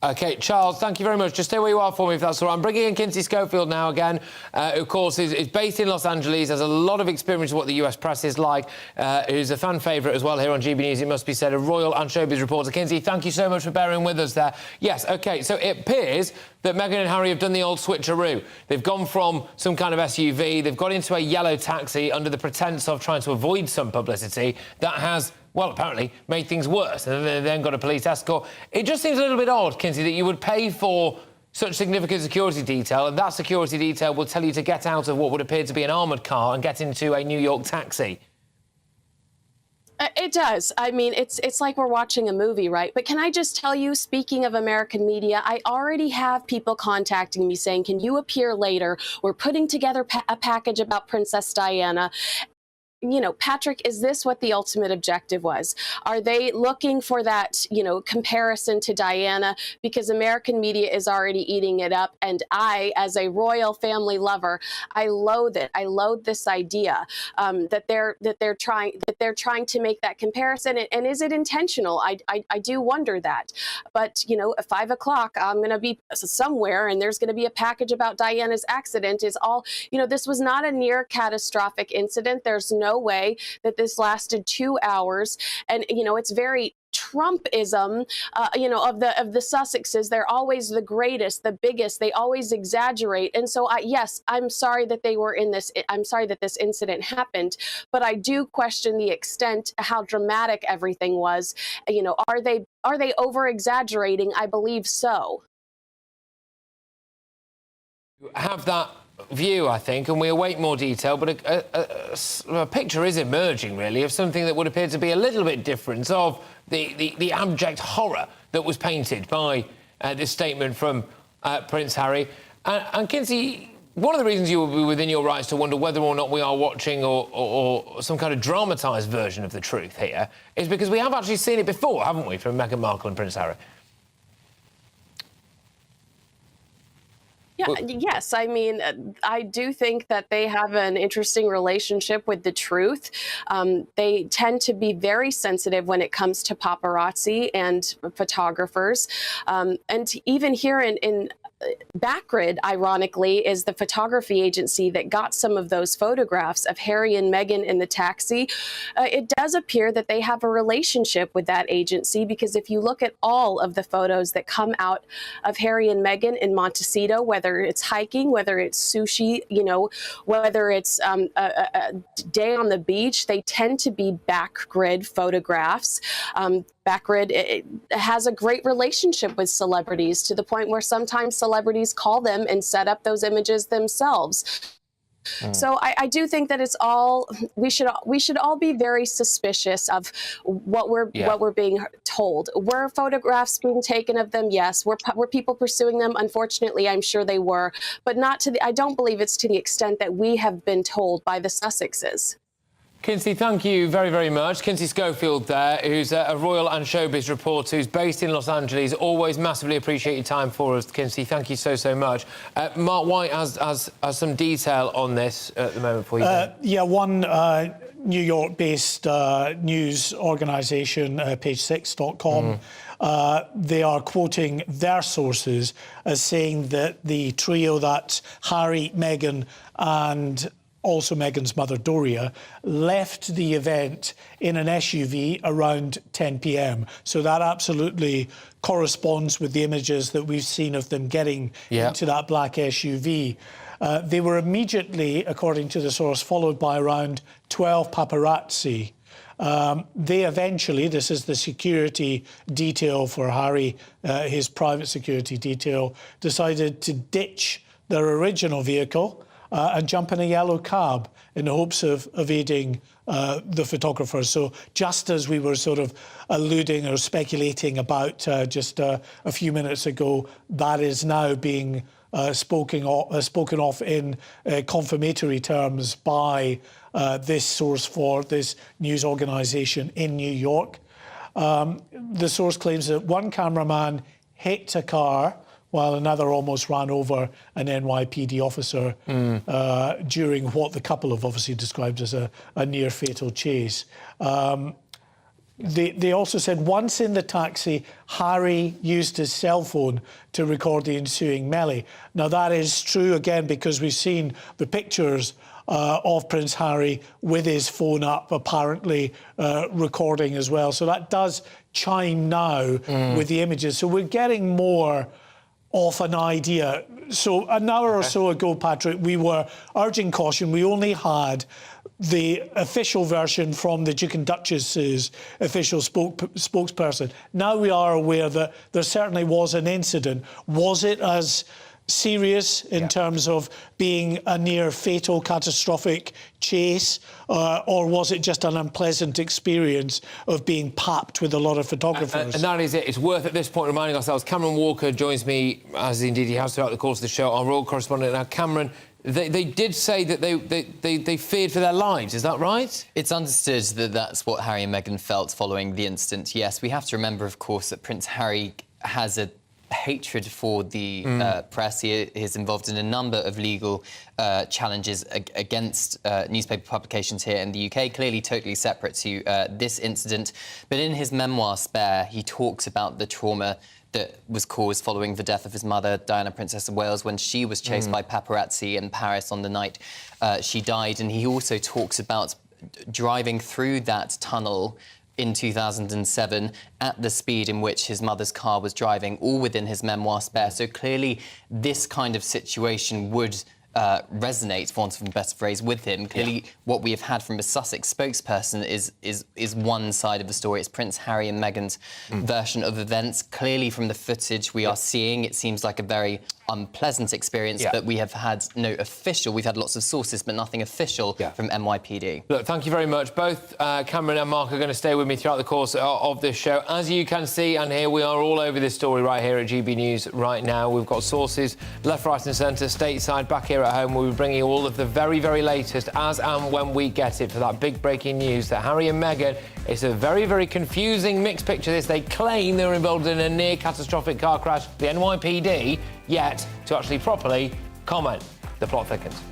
OK, Charles, thank you very much. Just stay where you are for me, if that's all right. I'm bringing in Kinsey Schofield now again, who, of course, is based in Los Angeles, has a lot of experience with what the US press is like, who's a fan favourite as well here on GB News, it must be said, a royal and showbiz reporter. Kinsey, thank you so much for bearing with us there. Yes, OK, so it appears that Meghan and Harry have done the old switcheroo. They've gone from some kind of SUV, they've got into a yellow taxi under the pretence of trying to avoid some publicity that has, well, apparently made things worse. And they then got a police escort. It just seems a little bit odd, Kinsey, that you would pay for such significant security detail, and that security detail will tell you to get out of what would appear to be an armoured car and get into a New York taxi. It does. I mean, it's like we're watching a movie, right? But can I just tell you, speaking of American media, I already have people contacting me saying, can you appear later? We're putting together a package about Princess Diana. You know, Patrick, is this what the ultimate objective was? Are they looking for that, you know, comparison to Diana? Because American media is already eating it up. And I, as a royal family lover, I loathe it. I loathe this idea that they're trying to make that comparison. And is it intentional? I do wonder that. But, you know, at 5 o'clock, I'm going to be somewhere and there's going to be a package about Diana's accident. Is all, you know, this was not a near catastrophic incident. There's no way that this lasted 2 hours. And, you know, it's very Trumpism, you know, of the Sussexes. They're always the greatest, the biggest. They always exaggerate. And so, yes, I'm sorry that they were in this. I'm sorry that this incident happened. But I do question the extent, how dramatic everything was. You know, are they over exaggerating? I believe so. Have that view, I think, and we await more detail, but a picture is emerging, really, of something that would appear to be a little bit different, of the abject horror that was painted by this statement from Prince Harry. And Kinsey, one of the reasons you will be within your rights to wonder whether or not we are watching or some kind of dramatised version of the truth here is because we have actually seen it before, haven't we, from Meghan Markle and Prince Harry? Yeah, yes. I mean, I do think that they have an interesting relationship with the truth. They tend to be very sensitive when it comes to paparazzi and photographers. And even here in Backgrid, ironically, is the photography agency that got some of those photographs of Harry and Meghan in the taxi. It does appear that they have a relationship with that agency, because if you look at all of the photos that come out of Harry and Meghan in Montecito, whether it's hiking, whether it's sushi, you know, whether it's a day on the beach, they tend to be Backgrid photographs. Backgrid it has a great relationship with celebrities, to the point where sometimes celebrities call them and set up those images themselves. So I do think that it's all, we should all be very suspicious of what we're being told. Were photographs being taken of them? Yes. Were people pursuing them? Unfortunately, I'm sure they were, but not to the, I don't believe it's to the extent that we have been told by the Sussexes. Kinsey, thank you very, very much. Kinsey Schofield there, who's a royal and showbiz reporter who's based in Los Angeles. Always massively appreciate your time for us, Kinsey. Thank you so, so much. Mark White has some detail on this at the moment for you. Yeah, one New York-based news organisation, page6.com, they are quoting their sources as saying that the trio, that's Harry, Meghan and also Meghan's mother, Doria, left the event in an SUV around 10 p.m. So that absolutely corresponds with the images that we've seen of them getting into that black SUV. They were immediately, according to the source, followed by around 12 paparazzi. They eventually, this is the security detail for Harry, his private security detail, decided to ditch their original vehicle and jump in a yellow cab in the hopes of evading the photographers. So just as we were sort of alluding or speculating about just a few minutes ago, that is now being spoken off in confirmatory terms by this source for this news organisation in New York. The source claims that one cameraman hit a car while another almost ran over an NYPD officer during what the couple have obviously described as a near fatal chase. They also said once in the taxi, Harry used his cell phone to record the ensuing melee. Now, that is true, again, because we've seen the pictures of Prince Harry with his phone up, apparently recording as well. So that does chime now with the images. So we're getting more of an idea. So an hour or so ago, Patrick, we were urging caution. We only had the official version from the Duke and Duchess's official spokesperson. Now we are aware that there certainly was an incident. Was it as serious in terms of being a near fatal catastrophic chase, or was it just an unpleasant experience of being papped with a lot of photographers? And that is it. It's worth at this point reminding ourselves. Cameron Walker joins me, as indeed he has throughout the course of the show, our royal correspondent. Now, Cameron, they did say that they feared for their lives. Is that right? It's understood that that's what Harry and Meghan felt following the incident. Yes, we have to remember, of course, that Prince Harry has a hatred for the press. He is involved in a number of legal challenges against newspaper publications here in the UK, clearly totally separate to this incident. But in his memoir, Spare, he talks about the trauma that was caused following the death of his mother, Diana, Princess of Wales, when she was chased by paparazzi in Paris on the night she died. And he also talks about driving through that tunnel in 2007 at the speed in which his mother's car was driving, all within his memoir Spare. So clearly this kind of situation would resonate, for want of a better phrase, with him. Clearly what we have had from a Sussex spokesperson is one side of the story. It's Prince Harry and Meghan's version of events. Clearly from the footage we are seeing, it seems like a very unpleasant experience, but we have had no official. We've had lots of sources, but nothing official from NYPD. Look, thank you very much. Both Cameron and Mark are going to stay with me throughout the course of this show. As you can see and hear, we are all over this story right here at GB News right now. We've got sources left, right and centre, stateside, back here at home. We'll be bringing you all of the very, very latest as and when we get it for that big breaking news that Harry and Meghan, it's a very, very confusing mixed picture. This, they claim they were involved in a near catastrophic car crash, the NYPD, yet to actually properly comment, the plot thickens.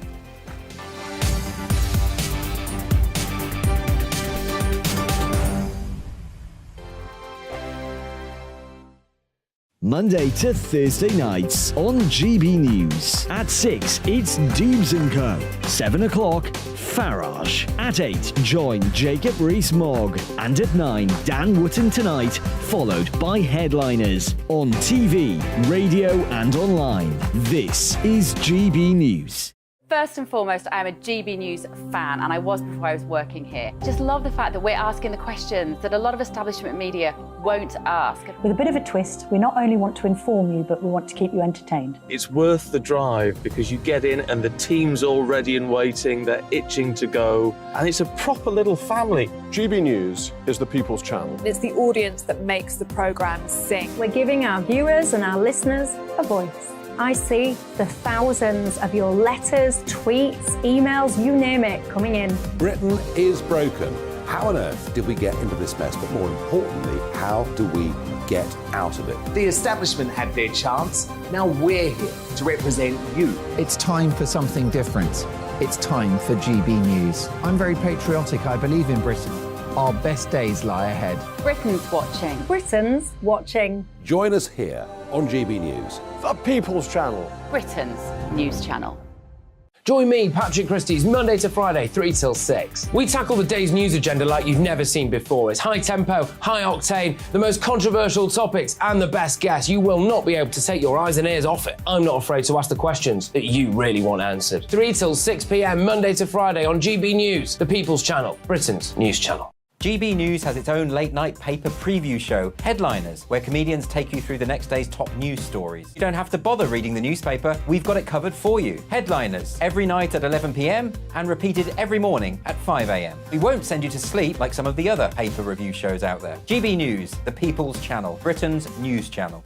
Monday to Thursday nights on GB News. At 6, it's Dubes & Co. 7 o'clock, Farage. At 8, join Jacob Rees-Mogg. And at 9, Dan Wootton Tonight, followed by Headliners. On TV, radio and online. This is GB News. First and foremost, I'm a GB News fan, and I was before I was working here. Just love the fact that we're asking the questions that a lot of establishment media won't ask. With a bit of a twist, we not only want to inform you, but we want to keep you entertained. It's worth the drive because you get in and the team's all ready and waiting, they're itching to go, and it's a proper little family. GB News is the people's channel. It's the audience that makes the programme sing. We're giving our viewers and our listeners a voice. I see the thousands of your letters, tweets, emails, you name it, coming in. Britain is broken. How on earth did we get into this mess? But more importantly, how do we get out of it? The establishment had their chance. Now we're here to represent you. It's time for something different. It's time for GB News. I'm very patriotic. I believe in Britain. Our best days lie ahead. Britain's watching. Britain's watching. Join us here on GB News. The People's Channel. Britain's news channel. Join me, Patrick Christys, Monday to Friday, 3 till 6. We tackle the day's news agenda like you've never seen before. It's high tempo, high octane, the most controversial topics and the best guests. You will not be able to take your eyes and ears off it. I'm not afraid to ask the questions that you really want answered. 3 till 6 p.m, Monday to Friday on GB News, the People's Channel, Britain's news channel. GB News has its own late-night paper preview show, Headliners, where comedians take you through the next day's top news stories. You don't have to bother reading the newspaper, we've got it covered for you. Headliners, every night at 11 p.m, and repeated every morning at 5 a.m. We won't send you to sleep like some of the other paper review shows out there. GB News, the People's Channel, Britain's news channel.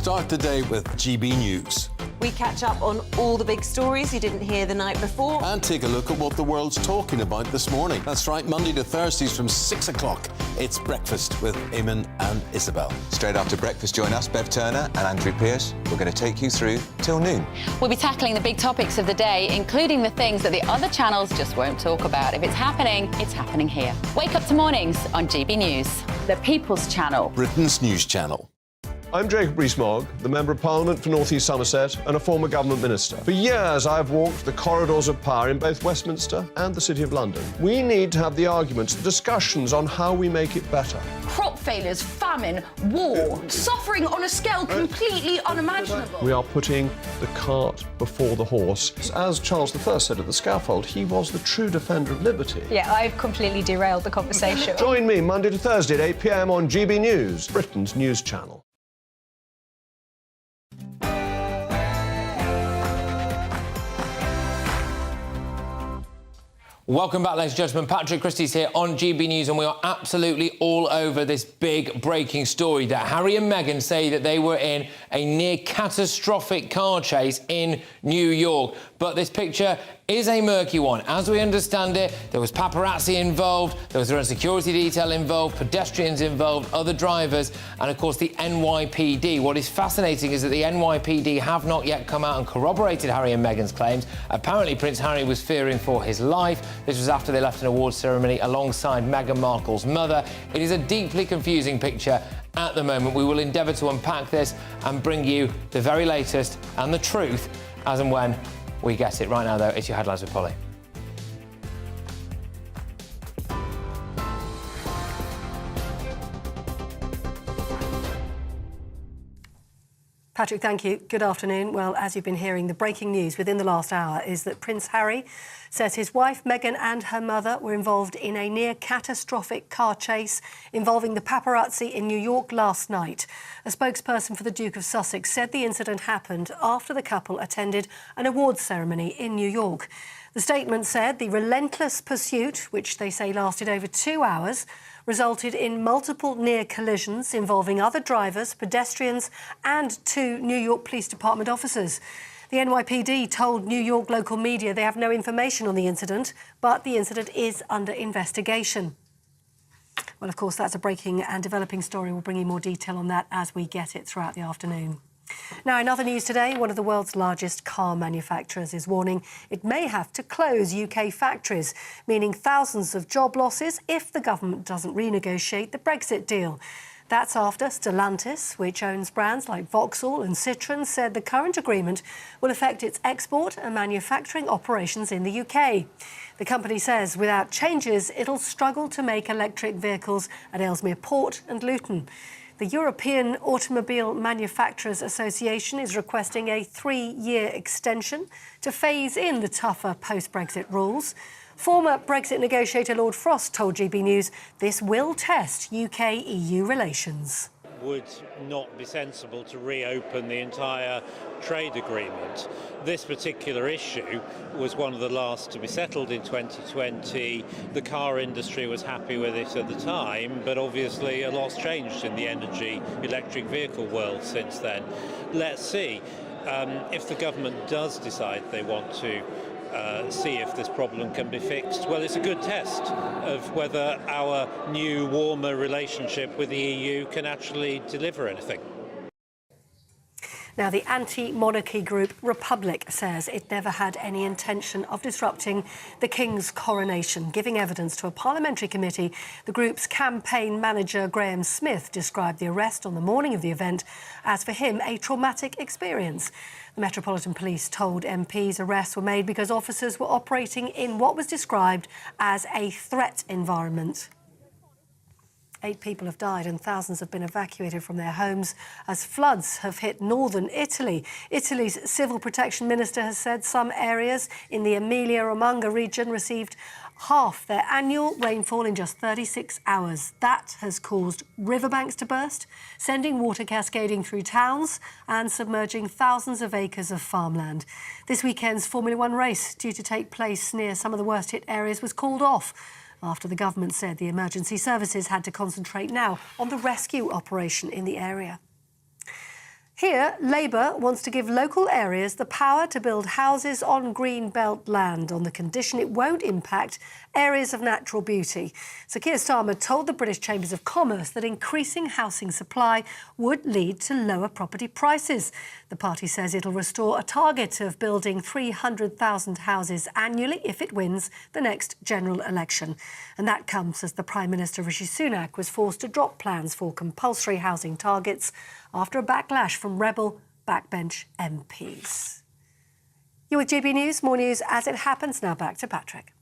Start the day with GB News. We catch up on all the big stories you didn't hear the night before. And take a look at what the world's talking about this morning. That's right, Monday to Thursdays from 6 o'clock. It's Breakfast with Eamon and Isabel. Straight after breakfast, join us, Bev Turner and Andrew Pearce. We're going to take you through till noon. We'll be tackling the big topics of the day, including the things that the other channels just won't talk about. If it's happening here. Wake up to mornings on GB News, the People's Channel. Britain's news channel. I'm Jacob Rees-Mogg, the Member of Parliament for North East Somerset and a former government minister. For years, I've walked the corridors of power in both Westminster and the City of London. We need to have the arguments, the discussions on how we make it better. Crop failures, famine, war, suffering on a scale completely unimaginable. We are putting the cart before the horse. As Charles I said at the scaffold, he was the true defender of liberty. Yeah, I've completely derailed the conversation. Join me Monday to Thursday at 8 p.m. on GB News, Britain's news channel. Welcome back, ladies and gentlemen. Patrick Christys here on GB News, and we are absolutely all over this big breaking story that Harry and Meghan say that they were in a near catastrophic car chase in New York. But this picture is a murky one. As we understand it, there was paparazzi involved, there was a security detail involved, pedestrians involved, other drivers, and of course the NYPD. What is fascinating is that the NYPD have not yet come out and corroborated Harry and Meghan's claims. Apparently Prince Harry was fearing for his life. This was after they left an awards ceremony alongside Meghan Markle's mother. It is a deeply confusing picture at the moment. We will endeavour to unpack this and bring you the very latest and the truth as and when we get it. Right now, though, it's your headlines with Polly. Patrick, thank you. Good afternoon. Well, as you've been hearing, the breaking news within the last hour is that Prince Harry says his wife Meghan and her mother were involved in a near catastrophic car chase involving the paparazzi in New York last night. A spokesperson for the Duke of Sussex said the incident happened after the couple attended an awards ceremony in New York. The statement said the relentless pursuit, which they say lasted over 2 hours, resulted in multiple near collisions involving other drivers, pedestrians and 2 New York Police Department officers. The NYPD told New York local media they have no information on the incident, but the incident is under investigation. Well, of course, that's a breaking and developing story. We'll bring you more detail on that as we get it throughout the afternoon. Now, in other news today, one of the world's largest car manufacturers is warning it may have to close UK factories, meaning thousands of job losses if the government doesn't renegotiate the Brexit deal. That's after Stellantis, which owns brands like Vauxhall and Citroën, said the current agreement will affect its export and manufacturing operations in the UK. The company says without changes, it'll struggle to make electric vehicles at Ellesmere Port and Luton. The European Automobile Manufacturers Association is requesting a 3-year extension to phase in the tougher post-Brexit rules. Former Brexit negotiator Lord Frost told GB News this will test UK-EU relations. Would not be sensible to reopen the entire trade agreement. This particular issue was one of the last to be settled in 2020. The car industry was happy with it at the time, but obviously a lot's changed in the energy electric vehicle world since then. Let's see if the government does decide they want to see if this problem can be fixed. Well, it's a good test of whether our new, warmer relationship with the EU can actually deliver anything. Now, the anti-monarchy group Republic says it never had any intention of disrupting the King's coronation. Giving evidence to a parliamentary committee, the group's campaign manager Graham Smith described the arrest on the morning of the event as, for him, a traumatic experience. The Metropolitan Police told MPs arrests were made because officers were operating in what was described as a threat environment. 8 people have died and thousands have been evacuated from their homes as floods have hit northern Italy. Italy's civil protection minister has said some areas in the Emilia-Romagna region received half their annual rainfall in just 36 hours. That has caused riverbanks to burst, sending water cascading through towns and submerging thousands of acres of farmland. This weekend's Formula One race, due to take place near some of the worst hit areas, was called off after the government said the emergency services had to concentrate now on the rescue operation in the area. Here, Labour wants to give local areas the power to build houses on green belt land on the condition it won't impact areas of natural beauty. So Keir Starmer told the British Chambers of Commerce that increasing housing supply would lead to lower property prices. The party says it'll restore a target of building 300,000 houses annually if it wins the next general election. And that comes as the Prime Minister Rishi Sunak was forced to drop plans for compulsory housing targets after a backlash from rebel backbench MPs. You're with GB News, more news as it happens. Now back to Patrick.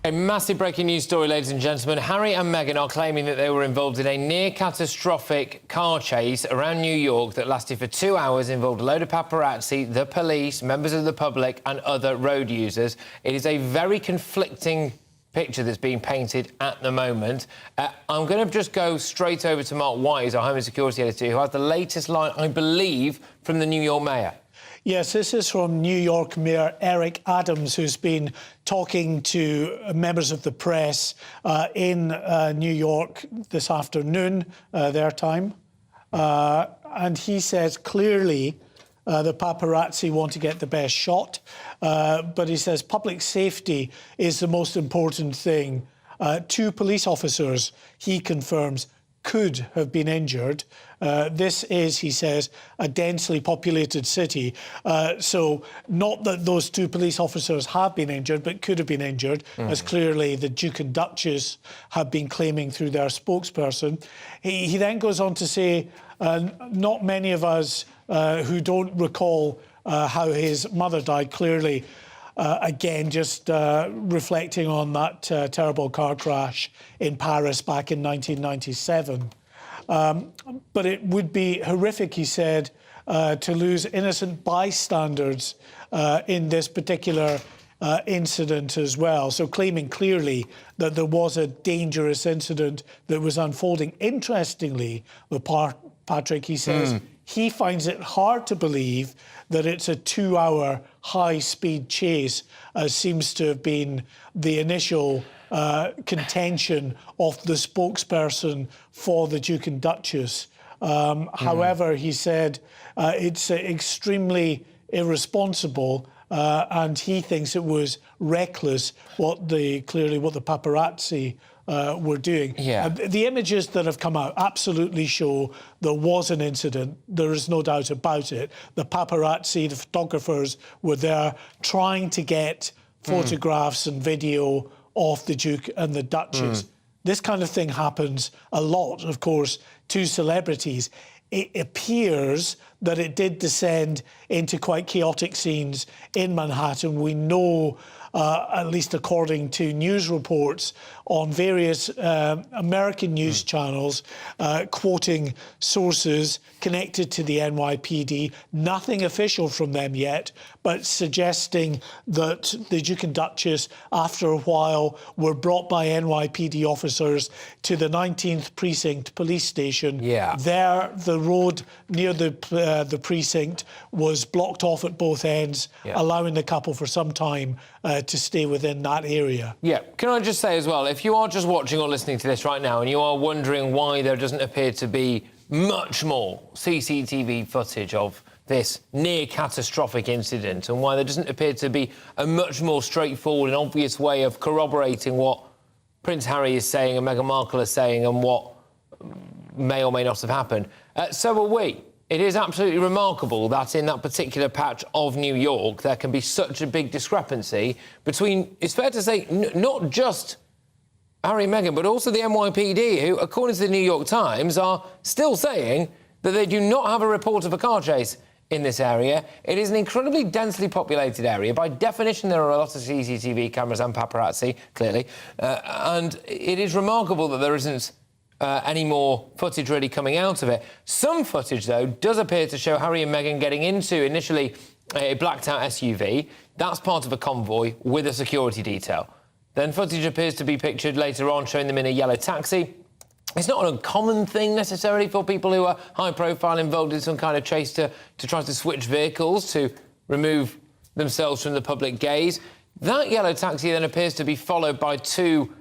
A massive breaking news story, ladies and gentlemen. Harry and Meghan are claiming that they were involved in a near-catastrophic car chase around New York that lasted for 2 hours, involved a load of paparazzi, the police, members of the public and other road users. It is a very conflicting picture that's being painted at the moment. I'm going to just go straight over to Mark White, who's our Home and Security Editor, who has the latest line, I believe, from the New York Mayor. Yes, this is from New York Mayor Eric Adams, who's been talking to members of the press in New York this afternoon, their time. And he says clearly the paparazzi want to get the best shot, but he says public safety is the most important thing. 2 police officers, he confirms, could have been injured. This is, he says, a densely populated city. So not that those 2 police officers have been injured, but could have been injured, as clearly the Duke and Duchess have been claiming through their spokesperson. He then goes on to say, not many of us who don't recall how his mother died, clearly, again, just reflecting on that terrible car crash in Paris back in 1997. But it would be horrific, he said, to lose innocent bystanders in this particular incident as well. So claiming clearly that there was a dangerous incident that was unfolding. Interestingly, Patrick, he says, he finds it hard to believe that it's a 2-hour high-speed chase, as seems to have been the initial contention of the spokesperson for the Duke and Duchess. However, he said it's extremely irresponsible and he thinks it was reckless what the paparazzi were doing. Yeah. The images that have come out absolutely show there was an incident. There is no doubt about it. The paparazzi, the photographers, were there trying to get photographs and video of the Duke and the Duchess. This kind of thing happens a lot, of course, to celebrities. It appears that it did descend into quite chaotic scenes in Manhattan. We know, at least according to news reports on various American news channels, quoting sources connected to the NYPD, nothing official from them yet, but suggesting that the Duke and Duchess, after a while, were brought by NYPD officers to the 19th Precinct police station. Yeah. There, the road near the precinct was blocked off at both ends, allowing the couple for some time to stay within that area. Yeah, can I just say as well, if you are just watching or listening to this right now and you are wondering why there doesn't appear to be much more CCTV footage of this near-catastrophic incident and why there doesn't appear to be a much more straightforward and obvious way of corroborating what Prince Harry is saying and Meghan Markle is saying and what may or may not have happened, so are we. It is absolutely remarkable that in that particular patch of New York there can be such a big discrepancy between, it's fair to say, not just Harry and Meghan, but also the NYPD, who, according to the New York Times, are still saying that they do not have a report of a car chase in this area. It is an incredibly densely populated area. By definition, there are a lot of CCTV cameras and paparazzi, clearly. And it is remarkable that there isn't any more footage really coming out of it. Some footage, though, does appear to show Harry and Meghan getting into, initially, a blacked-out SUV. That's part of a convoy with a security detail. Then footage appears to be pictured later on showing them in a yellow taxi. It's not an uncommon thing, necessarily, for people who are high-profile, involved in some kind of chase to try to switch vehicles, to remove themselves from the public gaze. That yellow taxi then appears to be followed by 2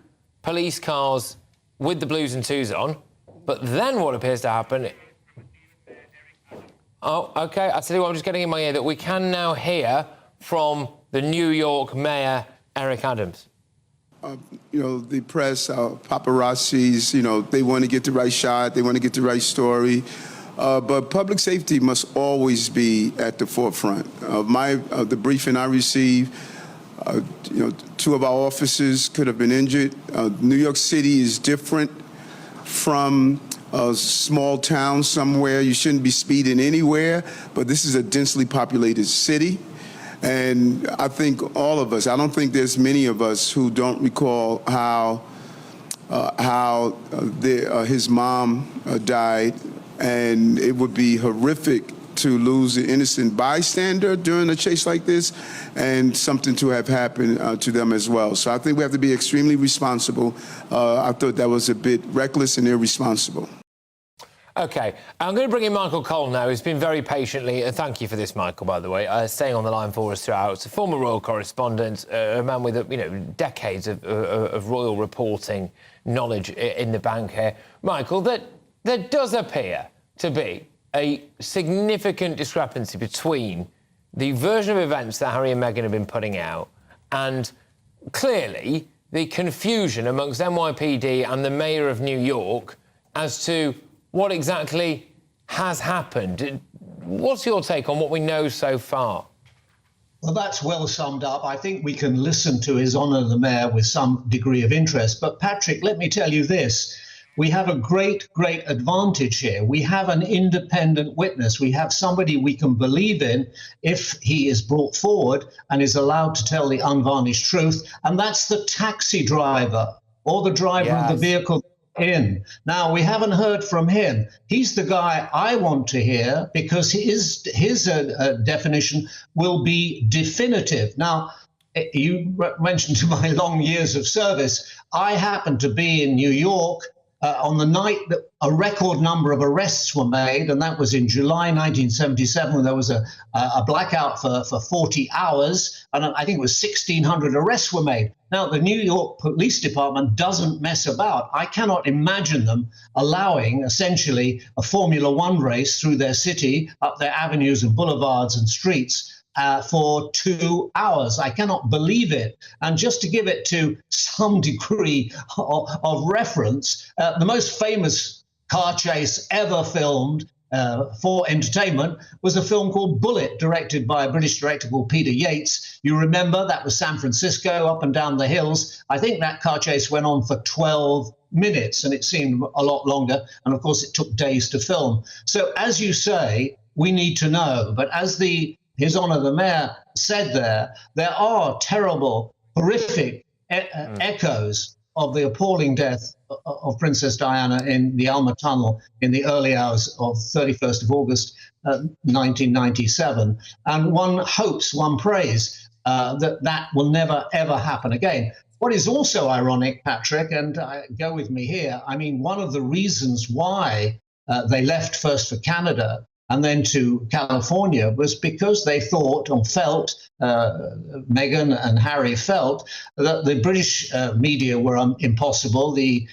police cars with the blues and twos on. But then what appears to happen... Oh, OK, I tell you what, I'm just getting in my ear that we can now hear from the New York Mayor, Eric Adams. The press, paparazzis, they want to get the right shot, they want to get the right story. But public safety must always be at the forefront. The briefing I received, 2 of our officers could have been injured. New York City is different from a small town somewhere. You shouldn't be speeding anywhere, but this is a densely populated city. And I think all of us, I don't think there's many of us who don't recall how his mom died, and it would be horrific to lose an innocent bystander during a chase like this, and something to have happened to them as well. So I think we have to be extremely responsible. I thought that was a bit reckless and irresponsible. OK, I'm going to bring in Michael Cole now, who's been very patiently, and thank you for this, Michael, by the way, staying on the line for us throughout. It's a former royal correspondent, a man with, decades of royal reporting knowledge in the bank here. Michael, there does appear to be a significant discrepancy between the version of events that Harry and Meghan have been putting out and, clearly, the confusion amongst NYPD and the Mayor of New York as to what exactly has happened. What's your take on what we know so far? Well, that's well summed up. I think we can listen to His Honour the Mayor with some degree of interest. But, Patrick, let me tell you this. We have a great advantage here. We have an independent witness. We have somebody we can believe in if he is brought forward and is allowed to tell the unvarnished truth. And that's the taxi driver or the driver of the vehicle in. Now, we haven't heard from him. He's the guy I want to hear because his definition will be definitive. Now, you mentioned to my long years of service, I happened to be in New York on the night that a record number of arrests were made, and that was in July 1977, when there was a blackout for 40 hours, and I think it was 1,600 arrests were made. Now, the New York Police Department doesn't mess about. I cannot imagine them allowing, essentially, a Formula One race through their city, up their avenues and boulevards and streets, for 2 hours. I cannot believe it. And just to give it to some degree of reference, the most famous car chase ever filmed for entertainment was a film called Bullet, directed by a British director called Peter Yates. You remember that was San Francisco, up and down the hills. I think that car chase went on for 12 minutes, and it seemed a lot longer. And of course, it took days to film. So as you say, we need to know. But as His Honour the Mayor said there are terrible, horrific echoes of the appalling death of Princess Diana in the Alma Tunnel in the early hours of 31st of August 1997. And one hopes, one prays that will never, ever happen again. What is also ironic, Patrick, and go with me here, I mean, one of the reasons why they left first for Canada and then to California was because they thought or felt, Meghan and Harry felt, that the British media were impossible, the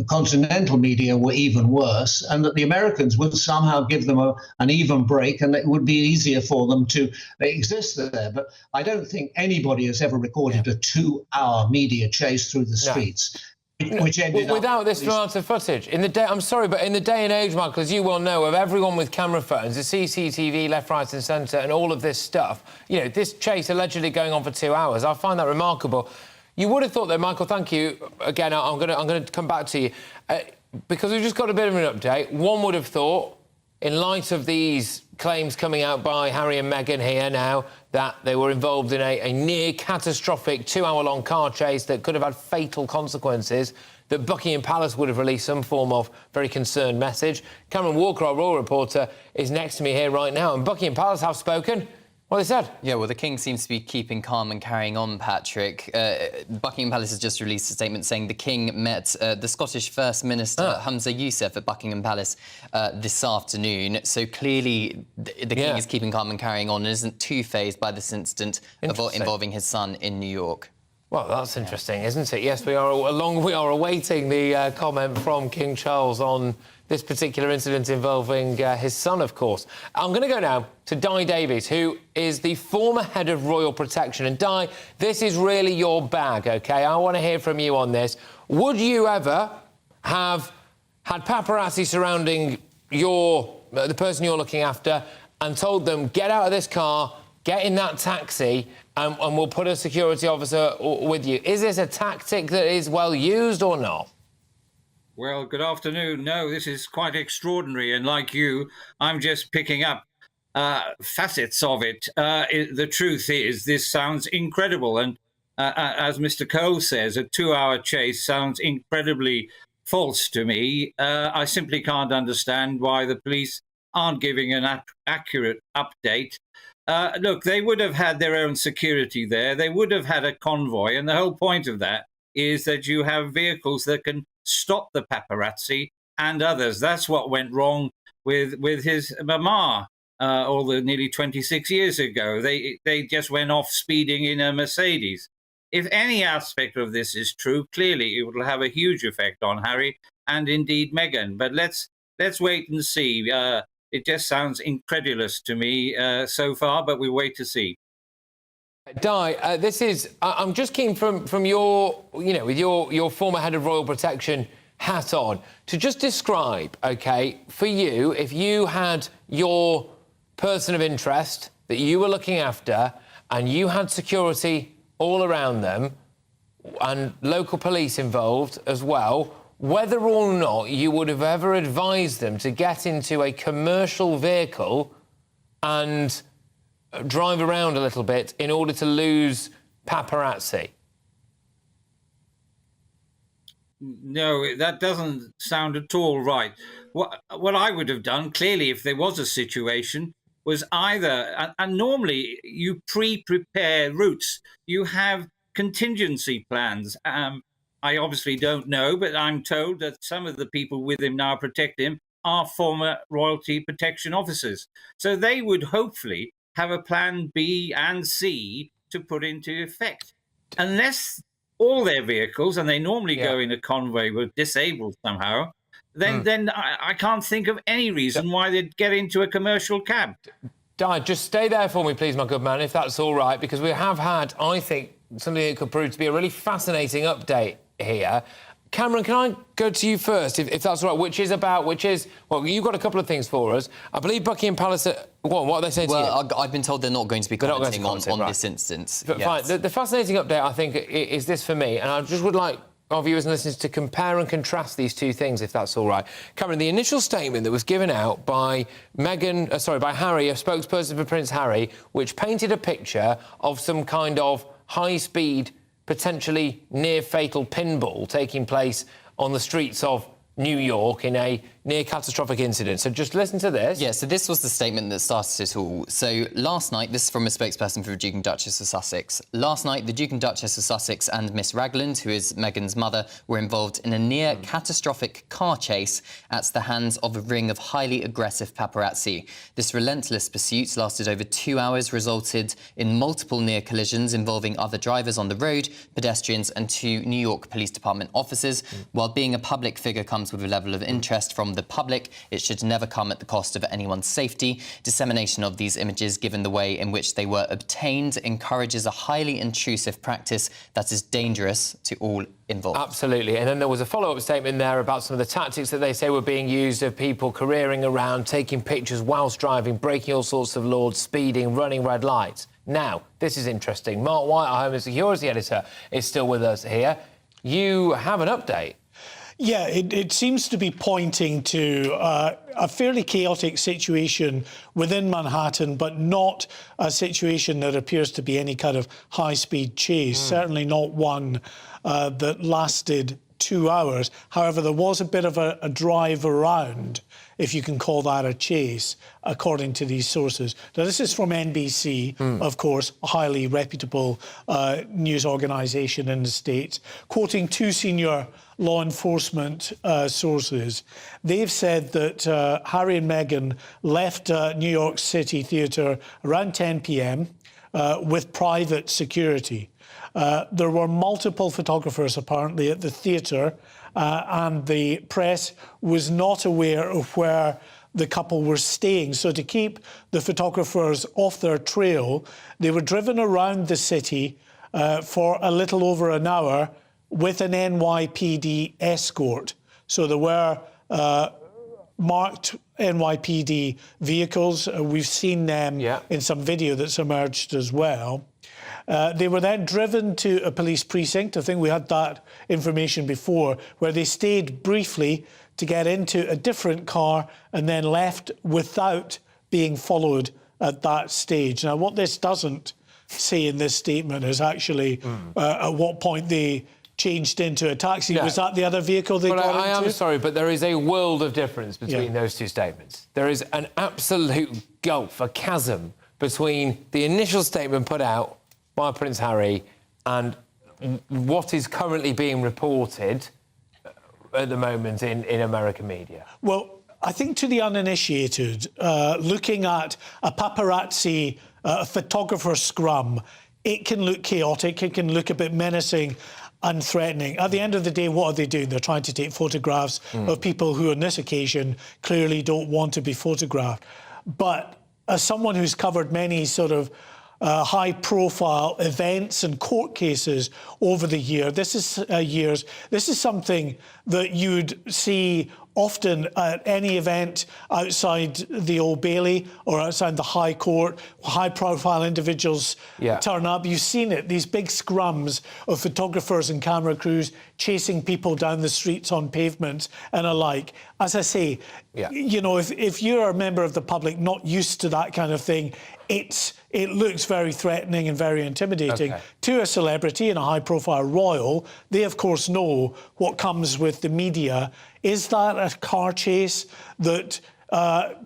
continental media were even worse, and that the Americans would somehow give them an even break and it would be easier for them to exist there. But I don't think anybody has ever recorded a 2-hour media chase through the streets. Which ended without this amount of footage. In the day, I'm sorry, but in the day and age, Michael, as you well know, of everyone with camera phones, the CCTV left, right and centre and all of this stuff, this chase allegedly going on for 2 hours, I find that remarkable. You would have thought, though, Michael, thank you. Again, I'm going to come back to you. Because we've just got a bit of an update. One would have thought, in light of these claims coming out by Harry and Meghan here now, that they were involved in a near-catastrophic 2-hour-long car chase that could have had fatal consequences, that Buckingham Palace would have released some form of very concerned message. Cameron Walker, our royal reporter, is next to me here right now, and Buckingham Palace have spoken. What they said? Yeah, well, the King seems to be keeping calm and carrying on, Patrick. Buckingham Palace has just released a statement saying the King met the Scottish First Minister, Humza Yousaf, at Buckingham Palace this afternoon. So clearly the King is keeping calm and carrying on and isn't too fazed by this incident involving his son in New York. Well, that's interesting, isn't it? Yes, we are awaiting the comment from King Charles on this particular incident involving his son, of course. I'm going to go now to Di Davies, who is the former head of Royal Protection. And Di, this is really your bag, OK? I want to hear from you on this. Would you ever have had paparazzi surrounding the person you're looking after and told them, get out of this car, get in that taxi, and we'll put a security officer with you? Is this a tactic that is well used or not? Well, good afternoon. No, this is quite extraordinary. And like you, I'm just picking up facets of it. The truth is, this sounds incredible. And as Mr. Cole says, a 2-hour chase sounds incredibly false to me. I simply can't understand why the police aren't giving an accurate update. Look, they would have had their own security there. They would have had a convoy. And the whole point of that is that you have vehicles that can stop the paparazzi and others. That's what went wrong with his mama all the nearly 26 years ago. They just went off speeding in a Mercedes. If any aspect of this is true, clearly it will have a huge effect on Harry and indeed Meghan. But let's wait and see. It just sounds incredulous to me so far, but we wait to see. Di, this is... I'm just keen from your, with your former head of Royal Protection hat on, to just describe, OK, for you, if you had your person of interest that you were looking after and you had security all around them and local police involved as well, whether or not you would have ever advised them to get into a commercial vehicle and drive around a little bit in order to lose paparazzi? No, that doesn't sound at all right. What I would have done, clearly, if there was a situation, was either, and normally you pre-prepare routes, you have contingency plans. I obviously don't know, but I'm told that some of the people with him now protect him are former royalty protection officers. So they would hopefully have a plan B and C to put into effect. Unless all their vehicles, and they normally go in a convoy, were disabled somehow, then I can't think of any reason why they'd get into a commercial cab. Di, just stay there for me, please, my good man, if that's all right, because we have had, I think, something that could prove to be a really fascinating update here. Cameron, can I go to you first, if that's all right, well, you've got a couple of things for us. I believe Buckingham Palace... what are they saying to you? Well, I've been told they're not going to be commenting on this instance. Fine. The fascinating update, I think, is this for me, and I just would like our viewers and listeners to compare and contrast these two things, if that's all right. Cameron, the initial statement that was given out by by Harry, a spokesperson for Prince Harry, which painted a picture of some kind of high-speed, potentially near-fatal pinball taking place on the streets of New York in a near-catastrophic incident. So just listen to this. Yeah, so this was the statement that started it all. So last night, this is from a spokesperson for the Duke and Duchess of Sussex. Last night, the Duke and Duchess of Sussex and Miss Ragland, who is Meghan's mother, were involved in a near-catastrophic car chase at the hands of a ring of highly aggressive paparazzi. This relentless pursuit lasted over 2 hours, resulted in multiple near collisions involving other drivers on the road, pedestrians and 2 New York Police Department officers. While being a public figure comes with a level of interest from the public, it should never come at the cost of anyone's safety. Dissemination of these images, given the way in which they were obtained, encourages a highly intrusive practice that is dangerous to all involved. Absolutely. And then there was a follow-up statement there about some of the tactics that they say were being used of people careering around, taking pictures whilst driving, breaking all sorts of laws, speeding, running red lights. Now, this is interesting. Mark White, our Home and Security Editor, is still with us here. You have an update. Yeah, it seems to be pointing to a fairly chaotic situation within Manhattan, but not a situation that appears to be any kind of high-speed chase, certainly not one that lasted 2 hours. However, there was a bit of a drive around if you can call that a chase, according to these sources. Now, this is from NBC, of course, a highly reputable news organisation in the States, quoting two senior law enforcement sources. They've said that Harry and Meghan left New York City Theatre around 10 p.m. With private security. There were multiple photographers apparently at the theatre, and the press was not aware of where the couple were staying. So to keep the photographers off their trail, they were driven around the city for a little over an hour with an NYPD escort. So there were marked NYPD vehicles. We've seen them in some video that's emerged as well. They were then driven to a police precinct. I think we had that information before, where they stayed briefly to get into a different car and then left without being followed at that stage. Now, what this doesn't say in this statement is actually at what point they changed into a taxi. No. Was that the other vehicle they got into? I am sorry, but there is a world of difference between those two statements. There is an absolute gulf, a chasm, between the initial statement put out by Prince Harry and what is currently being reported at the moment in American media. Well, I think to the uninitiated, looking at a paparazzi photographer scrum, it can look chaotic, it can look a bit menacing and threatening. At the end of the day, what are they doing? They're trying to take photographs of people who on this occasion clearly don't want to be photographed. But as someone who's covered many sort of high-profile events and court cases over the year, this is something that you'd see often at any event outside the Old Bailey or outside the High Court. High-profile individuals turn up. You've seen it, these big scrums of photographers and camera crews chasing people down the streets on pavements and alike. As I say, you know, if you're a member of the public not used to that kind of thing, it looks very threatening and very intimidating. To a celebrity and a high-profile royal, they, of course, know what comes with the media. Is that a car chase that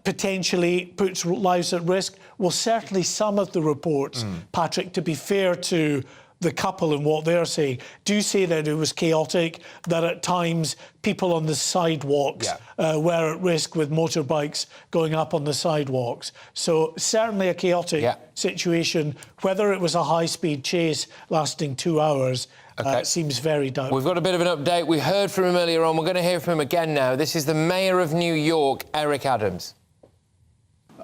potentially puts lives at risk? Well, certainly some of the reports, Patrick, to be fair to the couple and what they're saying, do say that it was chaotic, that at times people on the sidewalks were at risk with motorbikes going up on the sidewalks. So certainly a chaotic situation. Whether it was a high-speed chase lasting 2 hours seems very doubtful. We've got a bit of an update. We heard from him earlier on. We're going to hear from him again now. This is the Mayor of New York, Eric Adams.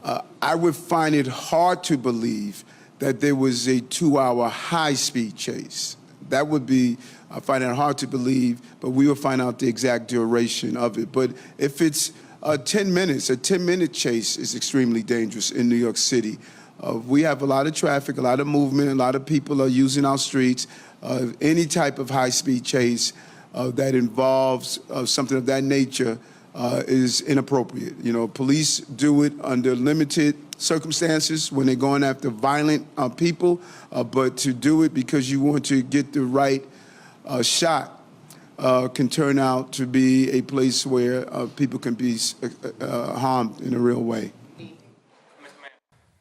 I would find it hard to believe that there was a 2-hour high-speed chase. That would be, I find it hard to believe, but we will find out the exact duration of it. But if it's 10 minutes, a 10-minute chase is extremely dangerous in New York City. We have a lot of traffic, a lot of movement, a lot of people are using our streets. Any type of high-speed chase that involves something of that nature is inappropriate. You know, police do it under limited circumstances when they're going after violent people, but to do it because you want to get the right shot can turn out to be a place where people can be harmed in a real way.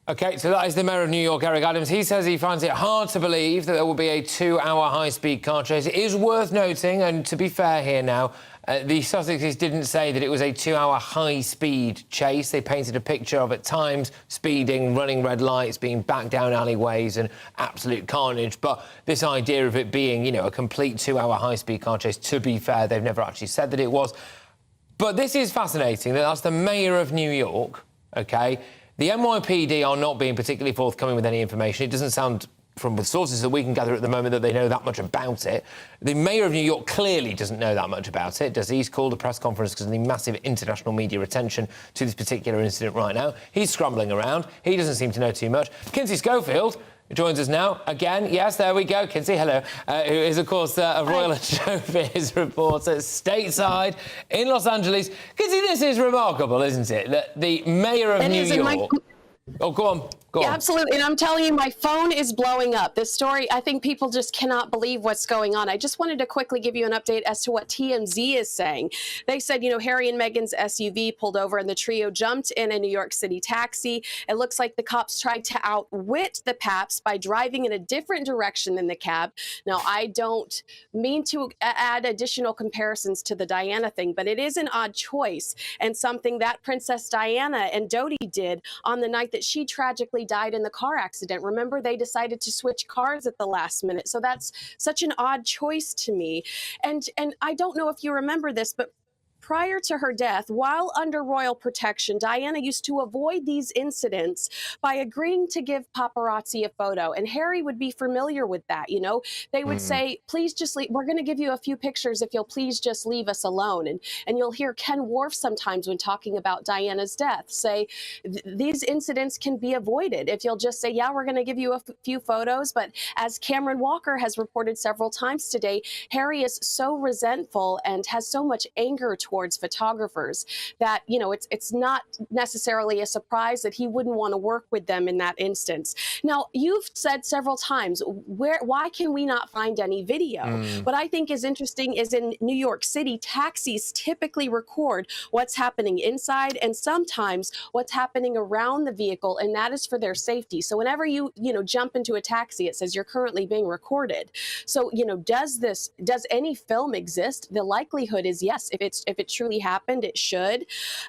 OK, so that is the Mayor of New York, Eric Adams. He says he finds it hard to believe that there will be a 2-hour high-speed car chase. It is worth noting, and to be fair here now, the Sussexes didn't say that it was a 2-hour high-speed chase. They painted a picture of, at times, speeding, running red lights, being backed down alleyways and absolute carnage. But this idea of it being, you know, a complete 2-hour high-speed car chase, to be fair, they've never actually said that it was. But this is fascinating, that that's the Mayor of New York, OK? The NYPD are not being particularly forthcoming with any information. It doesn't sound, from the sources that we can gather at the moment, that they know that much about it. The Mayor of New York clearly doesn't know that much about it, does he? He's called a press conference because of the massive international media attention to this particular incident right now. He's scrambling around. He doesn't seem to know too much. Kinsey Schofield joins us now. Again, yes, there we go. Kinsey, hello. Who is, of course, a royal and showbiz reporter stateside in Los Angeles. Kinsey, this is remarkable, isn't it? That the Mayor of New York Oh, go on. Go Yeah, on. absolutely. And I'm telling you, my phone is blowing up. This story, I think people just cannot believe what's going on. I just wanted to quickly give you an update as to what TMZ is saying. They said, you know, Harry and Meghan's SUV pulled over and the trio jumped in a New York City taxi. It looks like the cops tried to outwit the Paps by driving in a different direction than the cab. Now, I don't mean to add additional comparisons to the Diana thing, but it is an odd choice and something that Princess Diana and Dodi did on the night that she tragically died in the car accident. Remember, they decided to switch cars at the last minute. So that's such an odd choice to me. And I don't know if you remember this, but prior to her death, while under royal protection, Diana used to avoid these incidents by agreeing to give paparazzi a photo. And Harry would be familiar with that. You know, they would say, please just leave. We're going to give you a few pictures if you'll please just leave us alone. And you'll hear Ken Worf sometimes when talking about Diana's death say, these incidents can be avoided if you'll just say, yeah, we're going to give you a few photos. But as Cameron Walker has reported several times today, Harry is so resentful and has so much anger towards photographers that, you know, it's not necessarily a surprise that he wouldn't want to work with them in that instance. Now, you've said several times, why can we not find any video? What I think is interesting is in New York City, taxis typically record what's happening inside and sometimes what's happening around the vehicle, and that is for their safety. So whenever you jump into a taxi, it says you're currently being recorded. So, you know, does any film exist? The likelihood is yes. If it truly happened, it should.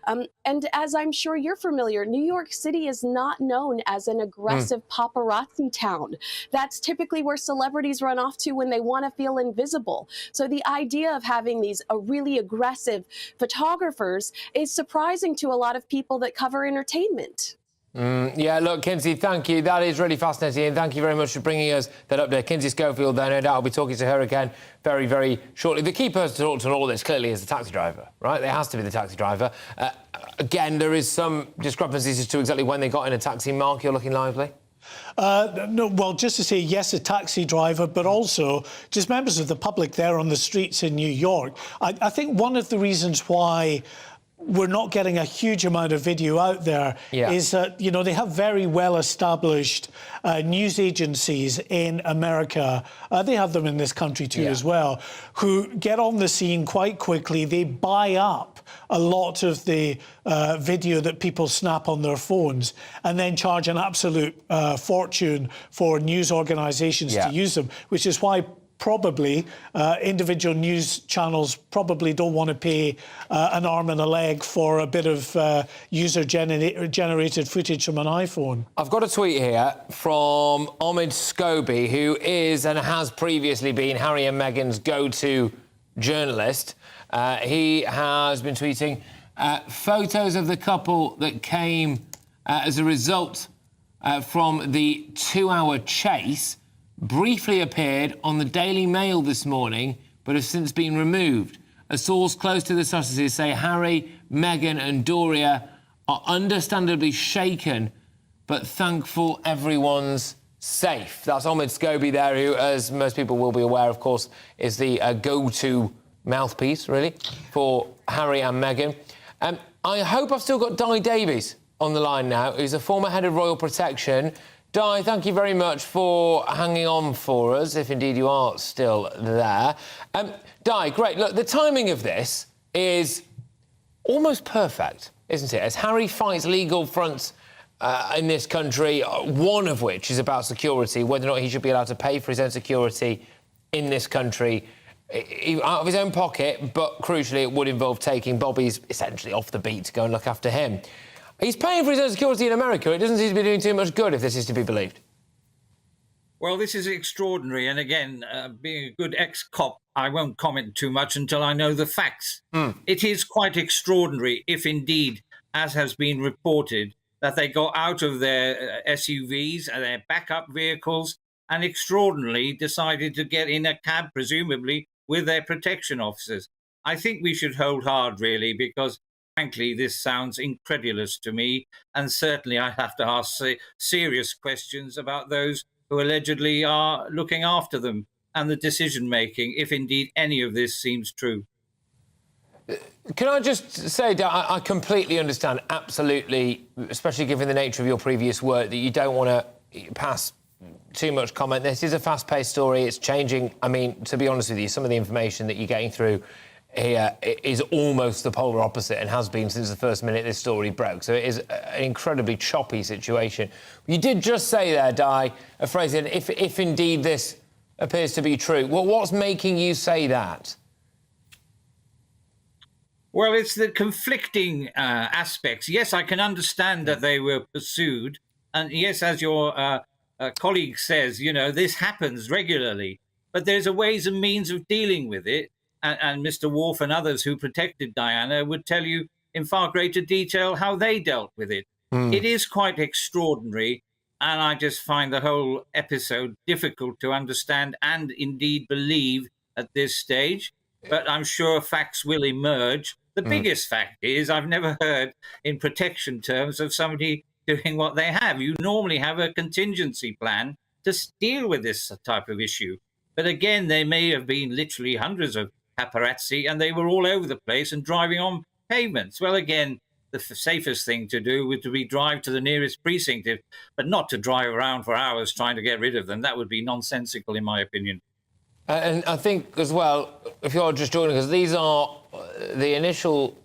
And as I'm sure you're familiar, New York City is not known as an aggressive paparazzi town. That's typically where celebrities run off to when they want to feel invisible. So the idea of having these really aggressive photographers is surprising to a lot of people that cover entertainment. Yeah, look, Kinsey, thank you. That is really fascinating, and thank you very much for bringing us that update. Kinsey Schofield there, no doubt I'll be talking to her again very, very shortly. The key person to talk to in all this, clearly, is the taxi driver, right? There has to be the taxi driver. Again, there is some discrepancies as to exactly when they got in a taxi. Mark, you're looking lively. No, well, just to say, yes, a taxi driver, but also just members of the public there on the streets in New York. I think one of the reasons why we're not getting a huge amount of video out there is that, you know, they have very well-established news agencies in America. They have them in this country too as well, who get on the scene quite quickly. They buy up a lot of the video that people snap on their phones and then charge an absolute fortune for news organisations to use them, which is why probably individual news channels probably don't want to pay an arm and a leg for a bit of user-generated footage from an iPhone. I've got a tweet here from Omid Scobie, who is and has previously been Harry and Meghan's go-to journalist. He has been tweeting photos of the couple that came as a result from the 2-hour chase briefly appeared on the Daily Mail this morning, but have since been removed. A source close to the Sussexes say Harry, Meghan and Doria are understandably shaken, but thankful everyone's safe. That's Omid Scobie there, who, as most people will be aware, of course, is the go-to mouthpiece, really, for Harry and Meghan. I hope I've still got Di Davies on the line now, who's a former head of Royal Protection. Di, thank you very much for hanging on for us, if indeed you are still there. Di, great. Look, the timing of this is almost perfect, isn't it? As Harry fights legal fronts in this country, one of which is about security, whether or not he should be allowed to pay for his own security in this country out of his own pocket, but crucially it would involve taking Bobby's essentially off the beat to go and look after him. He's paying for his own security in America. It doesn't seem to be doing too much good, if this is to be believed. Well, this is extraordinary. And again, being a good ex-cop, I won't comment too much until I know the facts. It is quite extraordinary if indeed, as has been reported, that they got out of their SUVs and their backup vehicles and extraordinarily decided to get in a cab, presumably, with their protection officers. I think we should hold hard, really, because frankly, this sounds incredulous to me, and certainly I have to ask serious questions about those who allegedly are looking after them and the decision-making, if indeed any of this seems true. Can I just say, I completely understand, absolutely, especially given the nature of your previous work, that you don't want to pass too much comment. This is a fast-paced story. It's changing. I mean, to be honest with you, some of the information that you're getting through here is almost the polar opposite and has been since the first minute this story broke. So it is an incredibly choppy situation. You did just say there, Di, a phrase, if indeed this appears to be true. Well, what's making you say that? Well, it's the conflicting aspects. Yes, I can understand that they were pursued. And yes, as your colleague says, you know, this happens regularly. But there's a ways and means of dealing with it. And Mr. Worf and others who protected Diana would tell you in far greater detail how they dealt with it. It is quite extraordinary. And I just find the whole episode difficult to understand and indeed believe at this stage. But I'm sure facts will emerge. The biggest fact is I've never heard in protection terms of somebody doing what they have. You normally have a contingency plan to deal with this type of issue. But again, there may have been literally hundreds of paparazzi and they were all over the place and driving on pavements. Well, again, the safest thing to do would be drive to the nearest precinct, but not to drive around for hours trying to get rid of them. That would be nonsensical, in my opinion. And I think, as well, if you're just joining us, these are the initial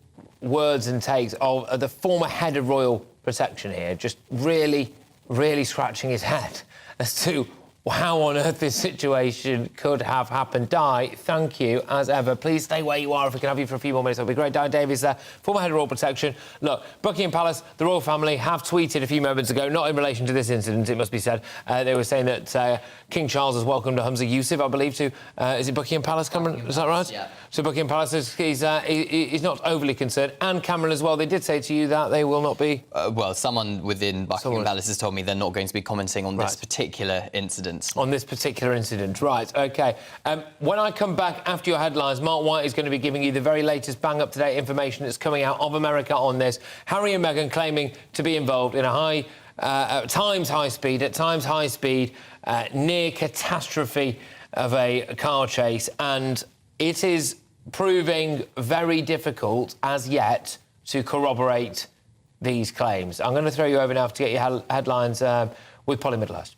words and takes of the former head of Royal Protection here, just really, really scratching his head as to how on earth this situation could have happened. Di, thank you, as ever. Please stay where you are. If we can have you for a few more minutes, that'll be great. Di Davies there, former head of Royal Protection. Look, Buckingham Palace, the royal family have tweeted a few moments ago, not in relation to this incident, it must be said. They were saying that King Charles has welcomed Humza Yousaf, I believe, to... is it Buckingham Palace, Cameron? Is that right? Yeah. So Buckingham Palace, he's not overly concerned. And Cameron as well, they did say to you that they will not be... well, someone within Buckingham Palace has told me they're not going to be commenting on this particular incident. On this particular incident, right, OK. When I come back after your headlines, Mark White is going to be giving you the very latest bang-up-to-date information that's coming out of America on this. Harry and Meghan claiming to be involved in a at times high speed, near catastrophe of a car chase, and it is proving very difficult as yet to corroborate these claims. I'm going to throw you over now to get your headlines with Polly Middlehurst.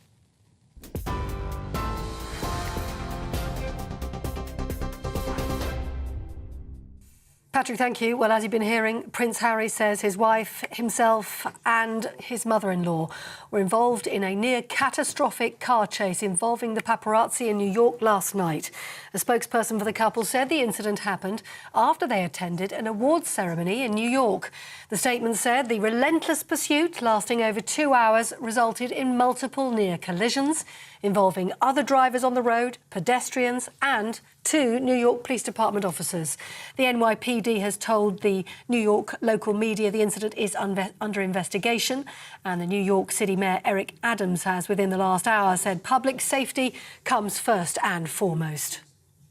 Patrick, thank you. Well, as you've been hearing, Prince Harry says his wife, himself and his mother-in-law were involved in a near-catastrophic car chase involving the paparazzi in New York last night. A spokesperson for the couple said the incident happened after they attended an awards ceremony in New York. The statement said the relentless pursuit, lasting over 2 hours, resulted in multiple near collisions involving other drivers on the road, pedestrians and 2 New York Police Department officers. The NYPD has told the New York local media the incident is under investigation, and the New York City Mayor Eric Adams has, within the last hour, said public safety comes first and foremost.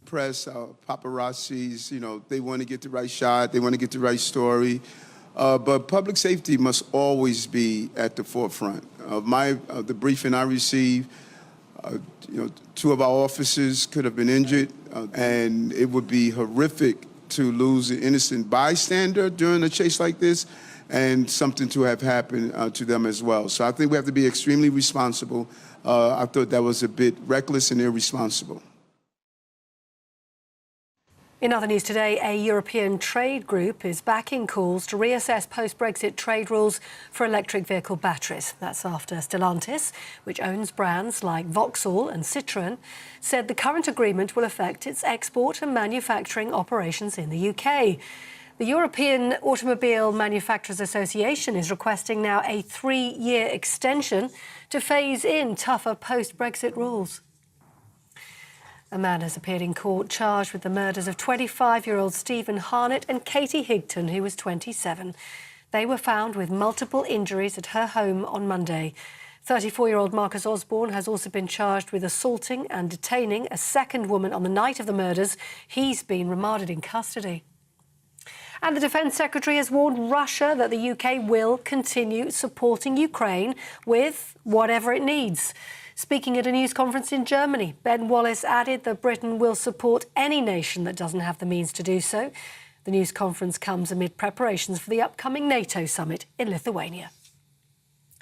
Press, paparazzis, you know, they want to get the right shot, they want to get the right story, but public safety must always be at the forefront. The briefing I received, you know, 2 of our officers could have been injured, and it would be horrific to lose an innocent bystander during a chase like this, and something to have happened to them as well. So I think we have to be extremely responsible. I thought that was a bit reckless and irresponsible. In other news today, a European trade group is backing calls to reassess post-Brexit trade rules for electric vehicle batteries. That's after Stellantis, which owns brands like Vauxhall and Citroën, said the current agreement will affect its export and manufacturing operations in the UK. The European Automobile Manufacturers Association is requesting now a 3-year extension to phase in tougher post-Brexit rules. A man has appeared in court charged with the murders of 25-year-old Stephen Harnett and Katie Higton, who was 27. They were found with multiple injuries at her home on Monday. 34-year-old Marcus Osborne has also been charged with assaulting and detaining a second woman on the night of the murders. He's been remanded in custody. And the Defence Secretary has warned Russia that the UK will continue supporting Ukraine with whatever it needs. Speaking at a news conference in Germany, Ben Wallace added that Britain will support any nation that doesn't have the means to do so. The news conference comes amid preparations for the upcoming NATO summit in Lithuania.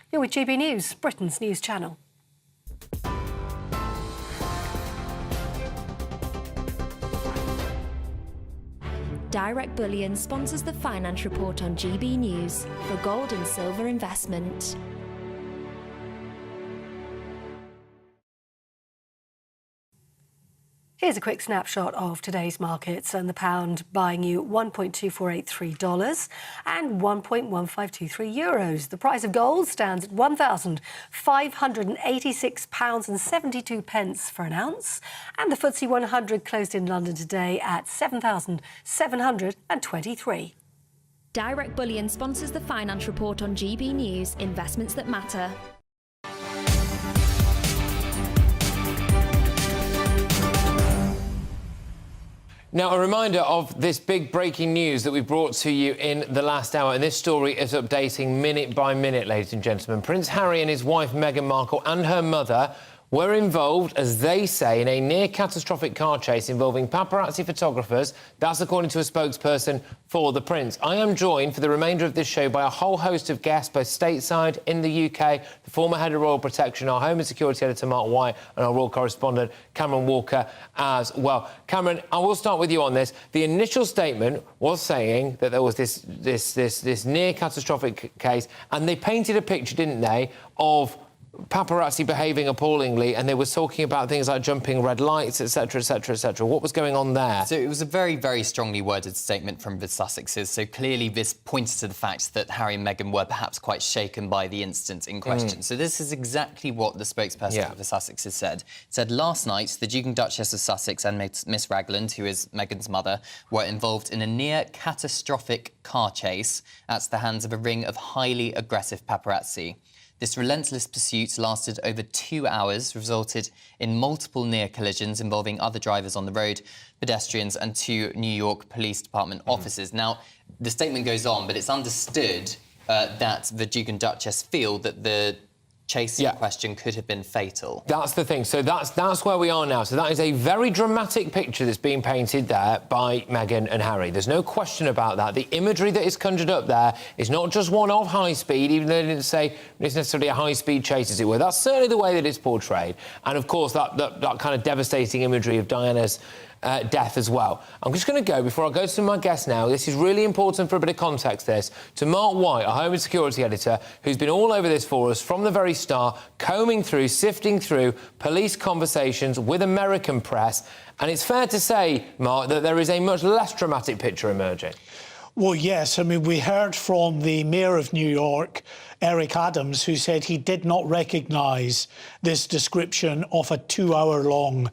You're with GB News, Britain's news channel. Direct Bullion sponsors the Finance Report on GB News for gold and silver investment. Here's a quick snapshot of today's markets, and the pound buying you $1.2483 and €1.1523. The price of gold stands at £1,586.72 for an ounce, and the FTSE 100 closed in London today at 7,723. Direct Bullion sponsors the Finance Report on GB News, investments that matter. Now, a reminder of this big breaking news that we brought to you in the last hour, and this story is updating minute by minute, ladies and gentlemen. Prince Harry and his wife Meghan Markle and her mother were involved, as they say, in a near-catastrophic car chase involving paparazzi photographers. That's according to a spokesperson for the Prince. I am joined for the remainder of this show by a whole host of guests, both stateside, in the UK, the former head of Royal Protection, our Home and Security Editor, Mark White, and our Royal Correspondent, Cameron Walker, as well. Cameron, I will start with you on this. The initial statement was saying that there was this near-catastrophic case, and they painted a picture, didn't they, of paparazzi behaving appallingly, and they were talking about things like jumping red lights, etc., etc., etc. What was going on there? So it was a very, very strongly worded statement from the Sussexes. So clearly this pointed to the fact that Harry and Meghan were perhaps quite shaken by the incident in question. So this is exactly what the spokesperson for the Sussexes said. It said, last night, the Duke and Duchess of Sussex and Miss Ragland, who is Meghan's mother, were involved in a near-catastrophic car chase at the hands of a ring of highly aggressive paparazzi. This relentless pursuit lasted over 2 hours, resulted in multiple near collisions involving other drivers on the road, pedestrians and 2 New York Police Department officers. Now, the statement goes on, but it's understood that the Duke and Duchess feel that the chase in question could have been fatal. That's the thing. So that's where we are now. So that is a very dramatic picture that's being painted there by Meghan and Harry. There's no question about that. The imagery that is conjured up there is not just one of high speed, even though they didn't say it's necessarily a high-speed chase, as it were. That's certainly the way that it's portrayed. And, of course, that kind of devastating imagery of Diana's death as well. I'm just going to go, before I go to my guest now, this is really important for a bit of context, this, to Mark White, our Home and Security Editor, who's been all over this for us from the very start, combing through, sifting through police conversations with American press. And it's fair to say, Mark, that there is a much less dramatic picture emerging. Well, yes. I mean, we heard from the Mayor of New York, Eric Adams, who said he did not recognise this description of a 2-hour-long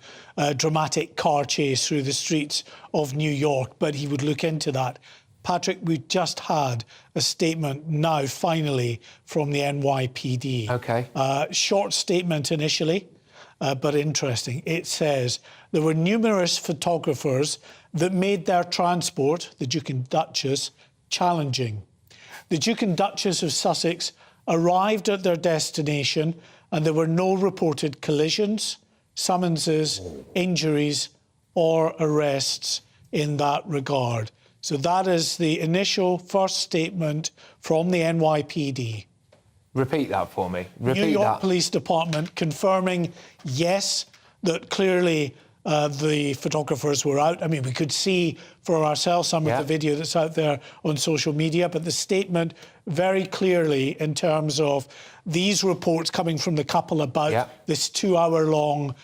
dramatic car chase through the streets of New York, but he would look into that. Patrick, we just had a statement now, finally, from the NYPD. OK. Short statement initially, but interesting. It says, there were numerous photographers that made their transport, the Duke and Duchess, challenging. The Duke and Duchess of Sussex arrived at their destination and there were no reported collisions, summonses, injuries or arrests in that regard. So that is the initial first statement from the NYPD. Repeat that for me. Repeat New York that. Police Department confirming, yes, that clearly the photographers were out. I mean, we could see for ourselves some of the video that's out there on social media, but the statement very clearly in terms of these reports coming from the couple about this 2-hour-long,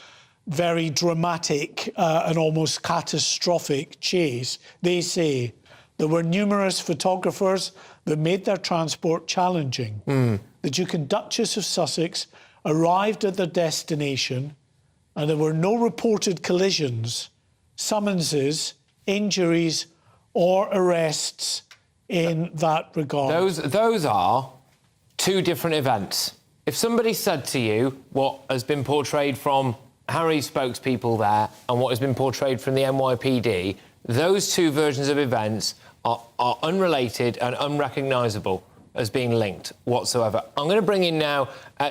very dramatic and almost catastrophic chase. They say there were numerous photographers that made their transport challenging. The Duke and Duchess of Sussex arrived at their destination and there were no reported collisions, summonses, injuries or arrests in that regard. Those are 2 different events. If somebody said to you what has been portrayed from Harry's spokespeople there and what has been portrayed from the NYPD, those 2 versions of events are unrelated and unrecognisable. as being linked whatsoever. I'm going to bring in now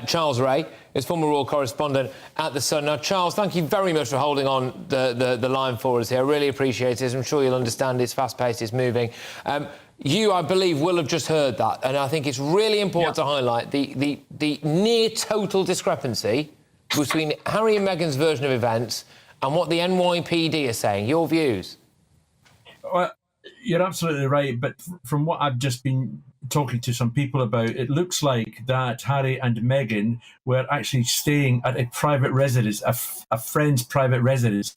Charles Ray, his former royal correspondent at The Sun. Now, Charles, thank you very much for holding on the line for us here. I really appreciate it. I'm sure you'll understand it's fast-paced, it's moving. You, I believe, will have just heard that, and I think it's really important to highlight the near total discrepancy between Harry and Meghan's version of events and what the NYPD are saying. Your views? Well, you're absolutely right, but from what I've just been talking to some people about, it looks like that Harry and Meghan were actually staying at a private residence, a friend's private residence,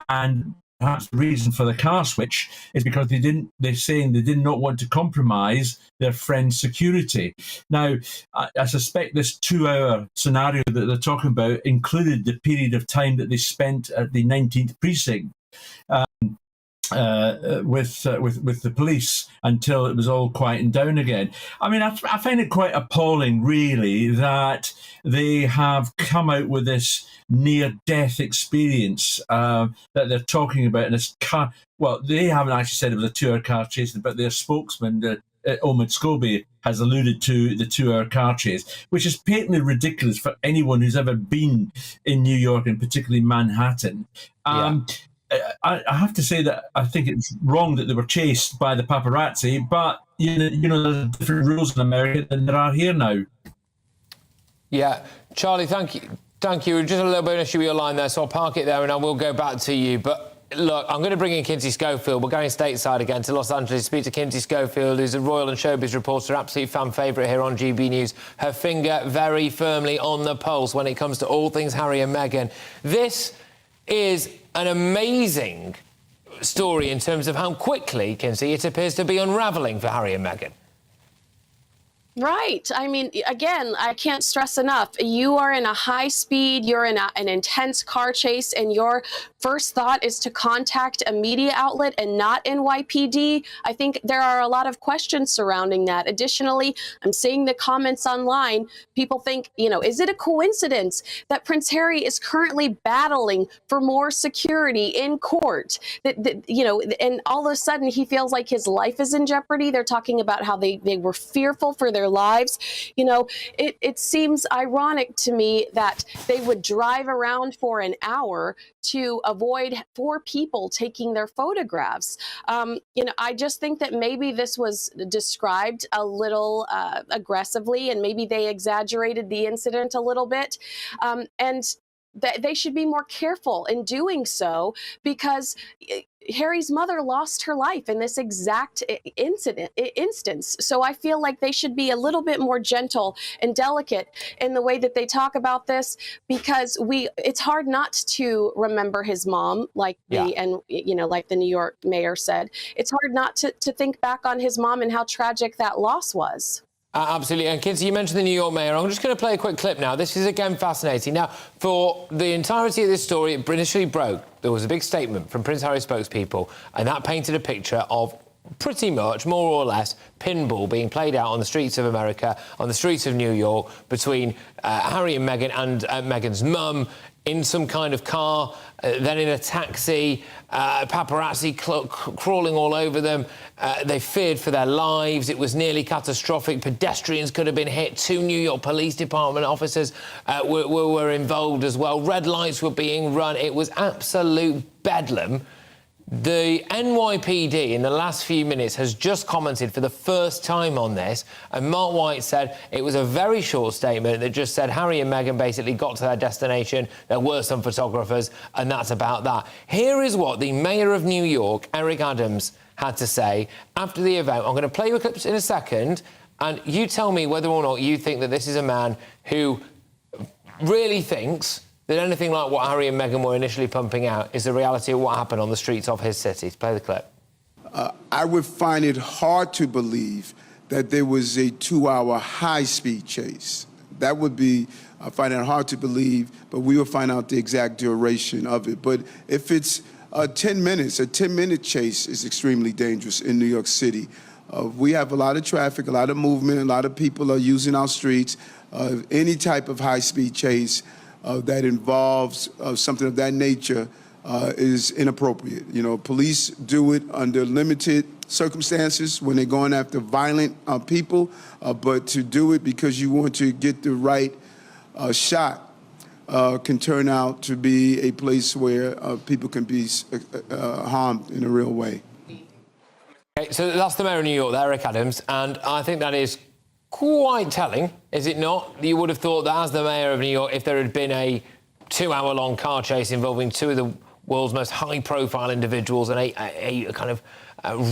and perhaps the reason for the car switch is because they're saying they did not want to compromise their friend's security. Now, I suspect this 2-hour scenario that they're talking about included the period of time that they spent at the 19th precinct with the police until it was all quietened down again. I mean, I find it quite appalling, really, that they have come out with this near-death experience that they're talking about in this car. Well, they haven't actually said it was a 2-hour car chase, but their spokesman, Omid Scobie, has alluded to the 2-hour car chase, which is patently ridiculous for anyone who's ever been in New York, and particularly Manhattan. I have to say that I think it's wrong that they were chased by the paparazzi, but you know there's different rules in America than there are here now. Yeah, Charlie, thank you. Just a little bit of an issue with your line there, so I'll park it there and I will go back to you. But look, I'm going to bring in Kinsey Schofield. We're going stateside again to Los Angeles to speak to Kinsey Schofield, who's a royal and showbiz reporter, absolute fan favourite here on GB News. Her finger very firmly on the pulse when it comes to all things Harry and Meghan. This is an amazing story in terms of how quickly, Kinsey, it appears to be unravelling for Harry and Meghan. Right. I mean, again, I can't stress enough. You are in a high speed, you're in an intense car chase, and your first thought is to contact a media outlet and not NYPD. I think there are a lot of questions surrounding that. Additionally, I'm seeing the comments online. People think, is it a coincidence that Prince Harry is currently battling for more security in court? And all of a sudden he feels like his life is in jeopardy. They're talking about how they were fearful for their lives. It seems ironic to me that they would drive around for an hour to avoid 4 people taking their photographs. I just think that maybe this was described a little aggressively, and maybe they exaggerated the incident a little bit. And they should be more careful in doing so, because Harry's mother lost her life in this exact instance. So I feel like they should be a little bit more gentle and delicate in the way that they talk about this, because it's hard not to remember his mom, like like the New York mayor said. It's hard not to think back on his mom and how tragic that loss was. Absolutely. And Kinsey, you mentioned the New York mayor. I'm just going to play a quick clip now. This is, again, fascinating. Now, for the entirety of this story, it initially broke. There was a big statement from Prince Harry's spokespeople, and that painted a picture of pretty much, more or less, pinball being played out on the streets of America, on the streets of New York, between Harry and Meghan and Meghan's mum, in some kind of car, then in a taxi, paparazzi crawling all over them. They feared for their lives. It was nearly catastrophic. Pedestrians could have been hit. 2 New York Police Department officers were involved as well. Red lights were being run. It was absolute bedlam. The NYPD in the last few minutes has just commented for the first time on this, and Mark White said it was a very short statement that just said Harry and Meghan basically got to their destination, there were some photographers, and that's about that. Here is what the Mayor of New York, Eric Adams, had to say after the event. I'm going to play you clips in a second, and you tell me whether or not you think that this is a man who really thinks that anything like what Harry and Meghan were initially pumping out is the reality of what happened on the streets of his city. Play the clip. I would find it hard to believe that there was a 2-hour high-speed chase. That would be, I find it hard to believe, but we will find out the exact duration of it. But if it's 10 minutes, a 10-minute chase is extremely dangerous in New York City. We have a lot of traffic, a lot of movement, a lot of people are using our streets. Any type of high-speed chase that involves something of that nature is inappropriate. Police do it under limited circumstances when they're going after violent people, but to do it because you want to get the right shot can turn out to be a place where people can be harmed in a real way. Okay, so that's the Mayor of New York, Eric Adams, and I think that is quite telling, is it not? You would have thought that as the Mayor of New York, if there had been a 2-hour-long car chase involving two of the world's most high-profile individuals and a kind of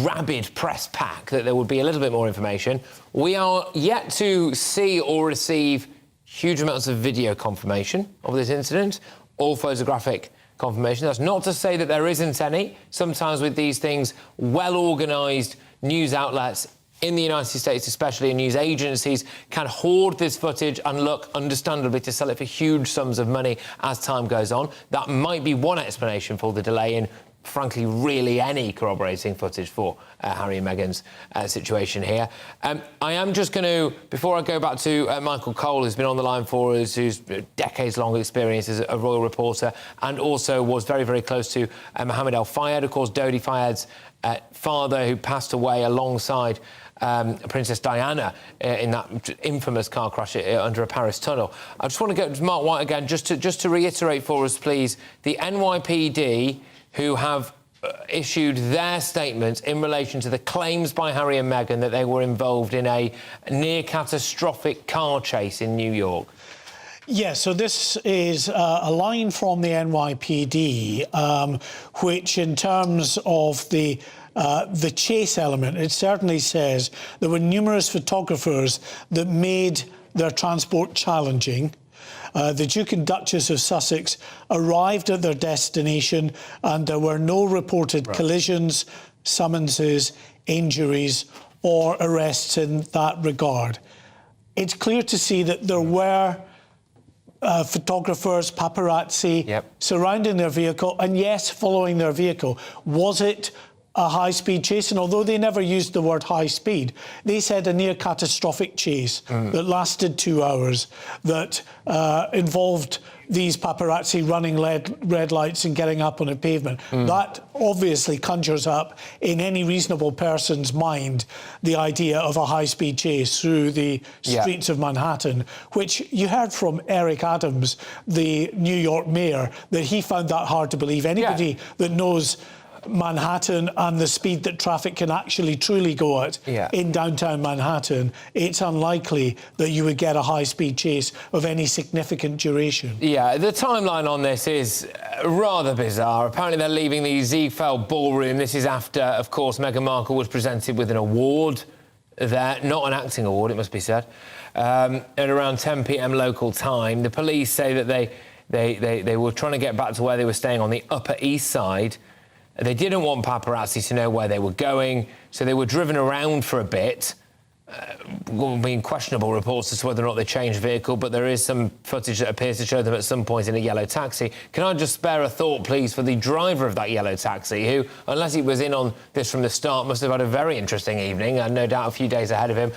rabid press pack, that there would be a little bit more information. We are yet to see or receive huge amounts of video confirmation of this incident, or photographic confirmation. That's not to say that there isn't any. Sometimes with these things, well-organised news outlets in the United States, especially news agencies, can hoard this footage and look, understandably, to sell it for huge sums of money as time goes on. That might be one explanation for the delay in, frankly, really any corroborating footage for Harry and Meghan's situation here. I am just going to, before I go back to Michael Cole, who's been on the line for us, who's decades-long experience as a royal reporter, and also was very, very close to Mohammed Al Fayed, of course, Dodi Fayed's father, who passed away alongside Princess Diana in that infamous car crash under a Paris tunnel. I just want to go to Mark White again, just to reiterate for us, please, the NYPD, who have issued their statements in relation to the claims by Harry and Meghan that they were involved in a near-catastrophic car chase in New York. Yeah, so this is a line from the NYPD, which in terms of the chase element, it certainly says there were numerous photographers that made their transport challenging. The Duke and Duchess of Sussex arrived at their destination and there were no reported collisions, summonses, injuries or arrests in that regard. It's clear to see that there were photographers, paparazzi, surrounding their vehicle and, yes, following their vehicle. Was it a high-speed chase? And although they never used the word high speed, they said a near-catastrophic chase that lasted 2 hours, that involved these paparazzi running red lights and getting up on a pavement. That obviously conjures up in any reasonable person's mind the idea of a high-speed chase through the streets of Manhattan, which you heard from Eric Adams, the New York mayor, that he found that hard to believe. Anybody that knows Manhattan and the speed that traffic can actually truly go at in downtown Manhattan, it's unlikely that you would get a high-speed chase of any significant duration. Yeah, the timeline on this is rather bizarre. Apparently they're leaving the Ziegfeld ballroom. This is after, of course, Meghan Markle was presented with an award there, not an acting award, it must be said, at around 10 p.m. local time. The police say that they were trying to get back to where they were staying on the Upper East Side. They didn't want paparazzi to know where they were going, so they were driven around for a bit. Being questionable reports as to whether or not they changed vehicle, but there is some footage that appears to show them at some point in a yellow taxi. Can I just spare a thought, please, for the driver of that yellow taxi, who, unless he was in on this from the start, must have had a very interesting evening, and no doubt a few days ahead of him.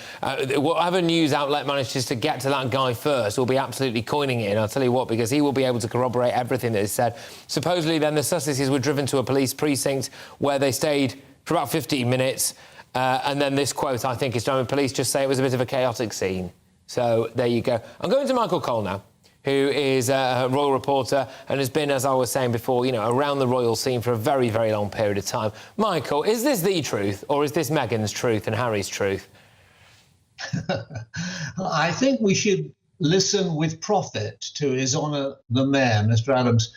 Whatever news outlet manages to get to that guy first will be absolutely coining it, and I'll tell you what, because he will be able to corroborate everything that is said. Supposedly, then, the Sussexes were driven to a police precinct where they stayed for about 15 minutes. And then this quote, I think, is done with police just say it was a bit of a chaotic scene. So there you go. I'm going to Michael Cole now, who is a royal reporter and has been, as I was saying before, you know, around the royal scene for a very, very long period of time. Michael, is this the truth, or is this Meghan's truth and Harry's truth? I think we should listen with profit to His Honour the Mayor, Mr. Adams,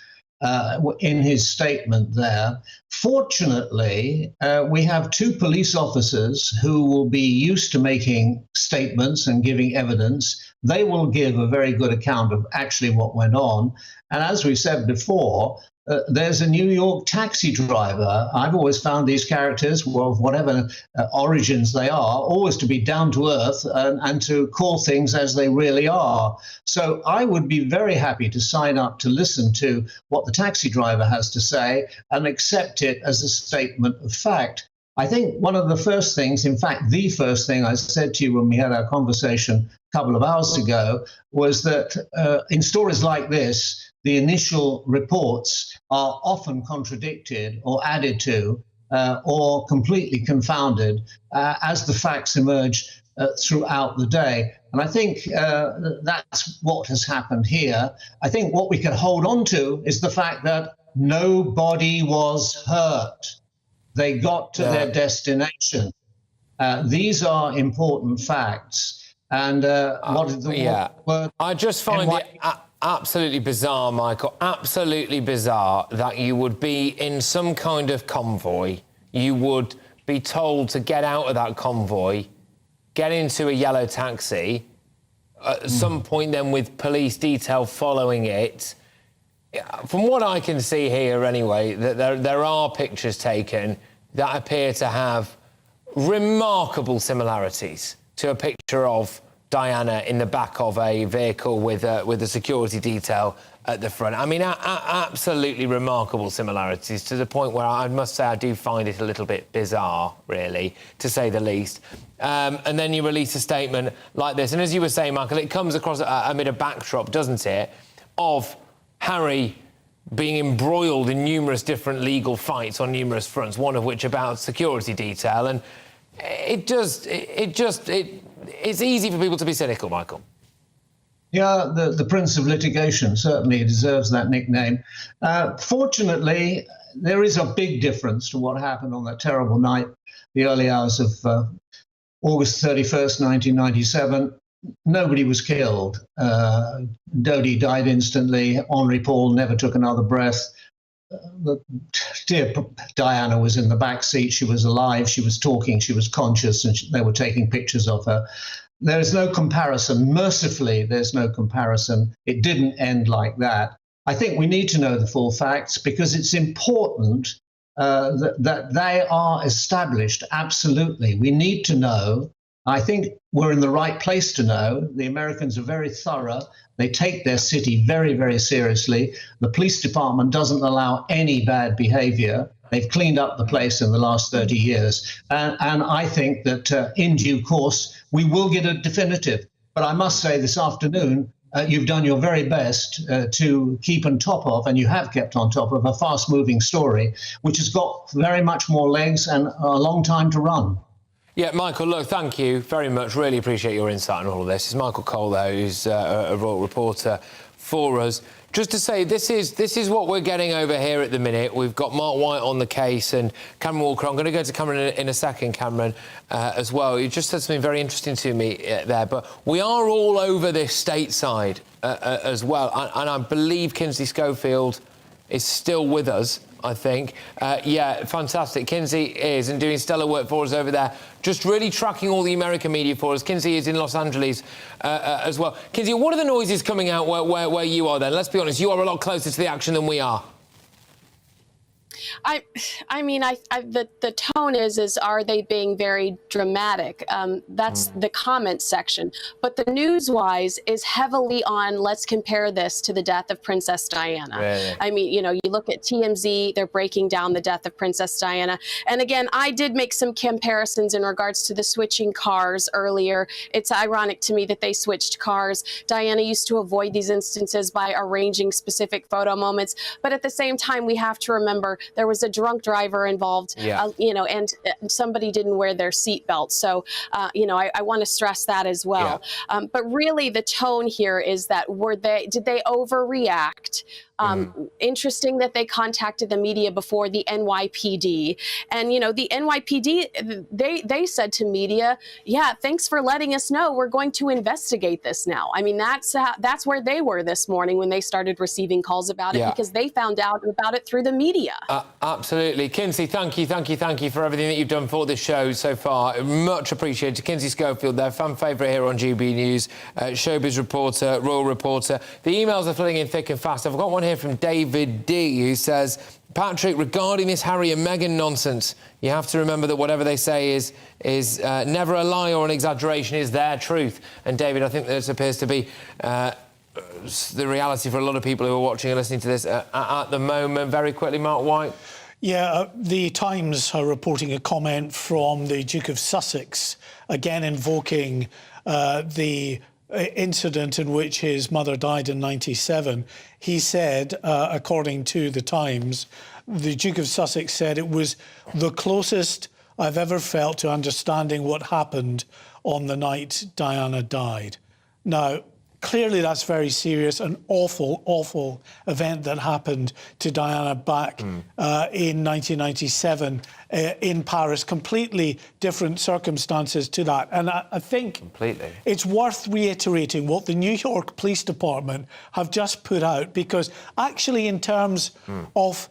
in his statement there. Fortunately, we have two police officers who will be used to making statements and giving evidence. They will give a very good account of actually what went on. And as we said before, there's a New York taxi driver. I've always found these characters, well, whatever origins they are, always to be down to earth and to call things as they really are. So I would be very happy to sign up to listen to what the taxi driver has to say and accept it as a statement of fact. I think one of the first things, in fact, the first thing I said to you when we had our conversation a couple of hours ago, was that in stories like this, the initial reports are often contradicted or added to or completely confounded as the facts emerge throughout the day. And I think that's what has happened here. I think what we can hold on to is the fact that nobody was hurt. They got to their destination. These are important facts. And what is the word? I just find it absolutely bizarre, Michael, absolutely bizarre that you would be in some kind of convoy, you would be told to get out of that convoy, get into a yellow taxi, at some point then with police detail following it. From what I can see here anyway, that there are pictures taken that appear to have remarkable similarities to a picture of Diana in the back of a vehicle with a security detail at the front. I mean, absolutely remarkable similarities, to the point where I must say I do find it a little bit bizarre, really, to say the least. And then you release a statement like this. And as you were saying, Michael, it comes across amid a backdrop, doesn't it, of Harry being embroiled in numerous different legal fights on numerous fronts, one of which about security detail. And it's easy for people to be cynical, Michael. Yeah, the Prince of Litigation certainly deserves that nickname. Fortunately, there is a big difference to what happened on that terrible night, the early hours of August 31st, 1997. Nobody was killed. Dodie died instantly. Henri Paul never took another breath. Dear Diana was in the back seat. She was alive. She was talking. She was conscious, and they were taking pictures of her. There is no comparison. Mercifully, there's no comparison. It didn't end like that. I think we need to know the full facts, because it's important that they are established. Absolutely. We need to know. I think we're in the right place to know. The Americans are very thorough. They take their city very, very seriously. The police department doesn't allow any bad behavior. They've cleaned up the place in the last 30 years. And I think that in due course, we will get a definitive. But I must say this afternoon, you've done your very best to keep on top of, and you have kept on top of, a fast-moving story, which has got very much more legs and a long time to run. Yeah, Michael, look, thank you very much. Really appreciate your insight on all of this. It's Michael Cole, though, who's a royal reporter for us. Just to say, this is what we're getting over here at the minute. We've got Mark White on the case and Cameron Walker. I'm going to go to Cameron in a second, Cameron, as well. You just said something very interesting to me there, but we are all over this stateside as well. And I believe Kinsey Schofield is still with us, I think. Yeah, fantastic. Kinsey is, and doing stellar work for us over there, just really tracking all the American media for us. Kinsey is in Los Angeles as well. Kinsey, what are the noises coming out where you are then? Let's be honest, you are a lot closer to the action than we are. I mean, the tone is are they being very dramatic? That's the comment section. But the news-wise is heavily on, let's compare this to the death of Princess Diana. Really? I mean, you know, you look at TMZ, they're breaking down the death of Princess Diana. And again, I did make some comparisons in regards to the switching cars earlier. It's ironic to me that they switched cars. Diana used to avoid these instances by arranging specific photo moments. But at the same time, we have to remember there was a drunk driver involved, you know, and somebody didn't wear their seatbelt. So, you know, I want to stress that as well. Yeah. But really, the tone here is that did they overreact? Interesting that they contacted the media before the NYPD. And, you know, the NYPD, they said to media, yeah, thanks for letting us know. We're going to investigate this now. I mean, that's where they were this morning when they started receiving calls about it, because they found out about it through the media. Absolutely. Kinsey, thank you for everything that you've done for this show so far. Much appreciated. Kinsey Schofield, their fan favourite here on GB News, showbiz reporter, royal reporter. The emails are flooding in thick and fast. I've got one here from David D, who says, Patrick, regarding this Harry and Meghan nonsense, you have to remember that whatever they say is never a lie or an exaggeration, is their truth. And David, I think this appears to be the reality for a lot of people who are watching and listening to this at the moment. Very quickly, Mark White. Yeah, the Times are reporting a comment from the Duke of Sussex, again invoking the incident in which his mother died in '97, he said, according to the Times, the Duke of Sussex said it was the closest I've ever felt to understanding what happened on the night Diana died. Now, clearly that's very serious, an awful, awful event that happened to Diana back in 1997 in Paris. Completely different circumstances to that. And I think it's worth reiterating what the New York Police Department have just put out, because actually in terms of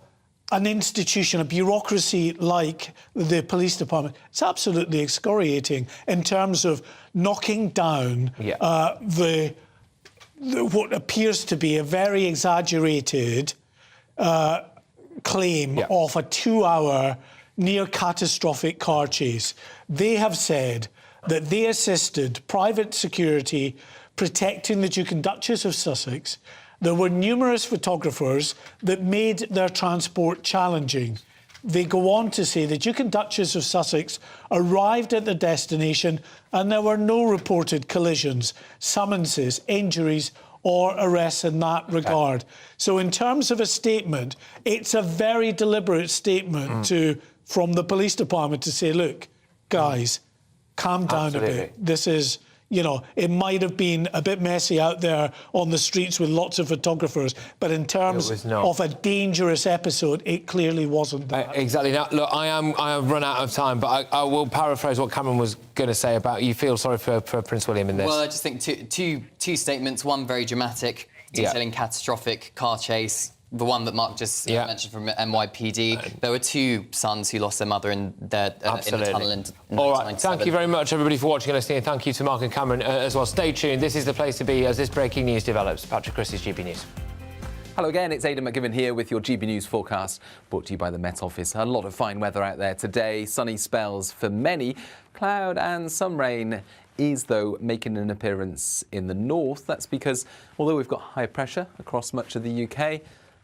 an institution, a bureaucracy like the police department, it's absolutely excoriating in terms of knocking down what appears to be a very exaggerated claim of a 2-hour near-catastrophic car chase. They have said that they assisted private security protecting the Duke and Duchess of Sussex. There were numerous photographers that made their transport challenging. They go on to say the Duke and Duchess of Sussex arrived at the destination and there were no reported collisions, summonses, injuries or arrests in that regard. So in terms of a statement, it's a very deliberate statement from the police department to say, look, guys, calm down a bit. This is... You know, it might have been a bit messy out there on the streets with lots of photographers, but in terms of a dangerous episode, it clearly wasn't that. Exactly. Now, look, I have run out of time, but I will paraphrase what Cameron was going to say about you feel sorry for Prince William in this. Well, I just think two statements. One, very dramatic, detailing catastrophic car chase. The one that Mark just mentioned from NYPD. There were 2 sons who lost their mother in the tunnel in 1997. All right, thank you very much, everybody, for watching and listening. And thank you to Mark and Cameron as well. Stay tuned. This is the place to be as this breaking news develops. Patrick Christys, GB News. Hello again, it's Aidan McGibbon here with your GB News forecast, brought to you by the Met Office. A lot of fine weather out there today, sunny spells for many, cloud and some rain is, though, making an appearance in the north. That's because, although we've got high pressure across much of the UK,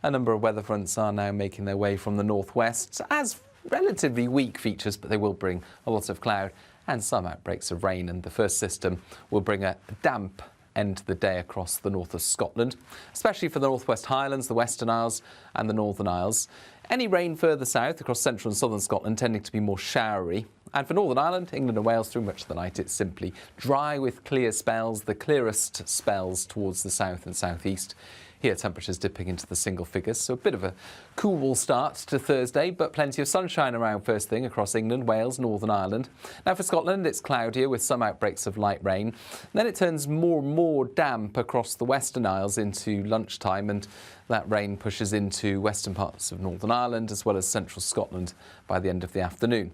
a number of weather fronts are now making their way from the northwest as relatively weak features, but they will bring a lot of cloud and some outbreaks of rain. And the first system will bring a damp end to the day across the north of Scotland, especially for the Northwest Highlands, the Western Isles and the Northern Isles. Any rain further south across central and southern Scotland tending to be more showery. And for Northern Ireland, England and Wales, through much of the night, it's simply dry with clear spells, the clearest spells towards the south and southeast. Here, temperatures dipping into the single figures, so a bit of a cool start to Thursday, but plenty of sunshine around first thing across England, Wales, Northern Ireland. Now for Scotland, it's cloudier with some outbreaks of light rain. Then it turns more and more damp across the Western Isles into lunchtime, and that rain pushes into western parts of Northern Ireland as well as central Scotland by the end of the afternoon.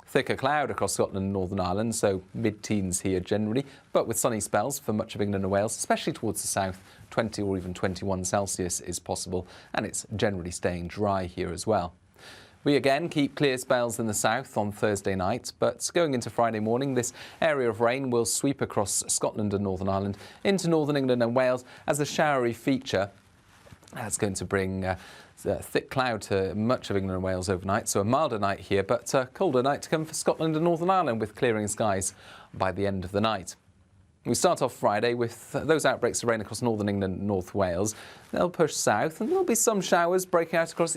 Thicker cloud across Scotland and Northern Ireland, so mid-teens here generally, but with sunny spells for much of England and Wales, especially towards the south. 20 or even 21 Celsius is possible, and it's generally staying dry here as well. We again keep clear spells in the south on Thursday night, but going into Friday morning, this area of rain will sweep across Scotland and Northern Ireland into northern England and Wales as a showery feature. That's going to bring thick cloud to much of England and Wales overnight, so a milder night here, but a colder night to come for Scotland and Northern Ireland with clearing skies by the end of the night. We start off Friday with those outbreaks of rain across northern England and North Wales. They'll push south and there'll be some showers breaking out across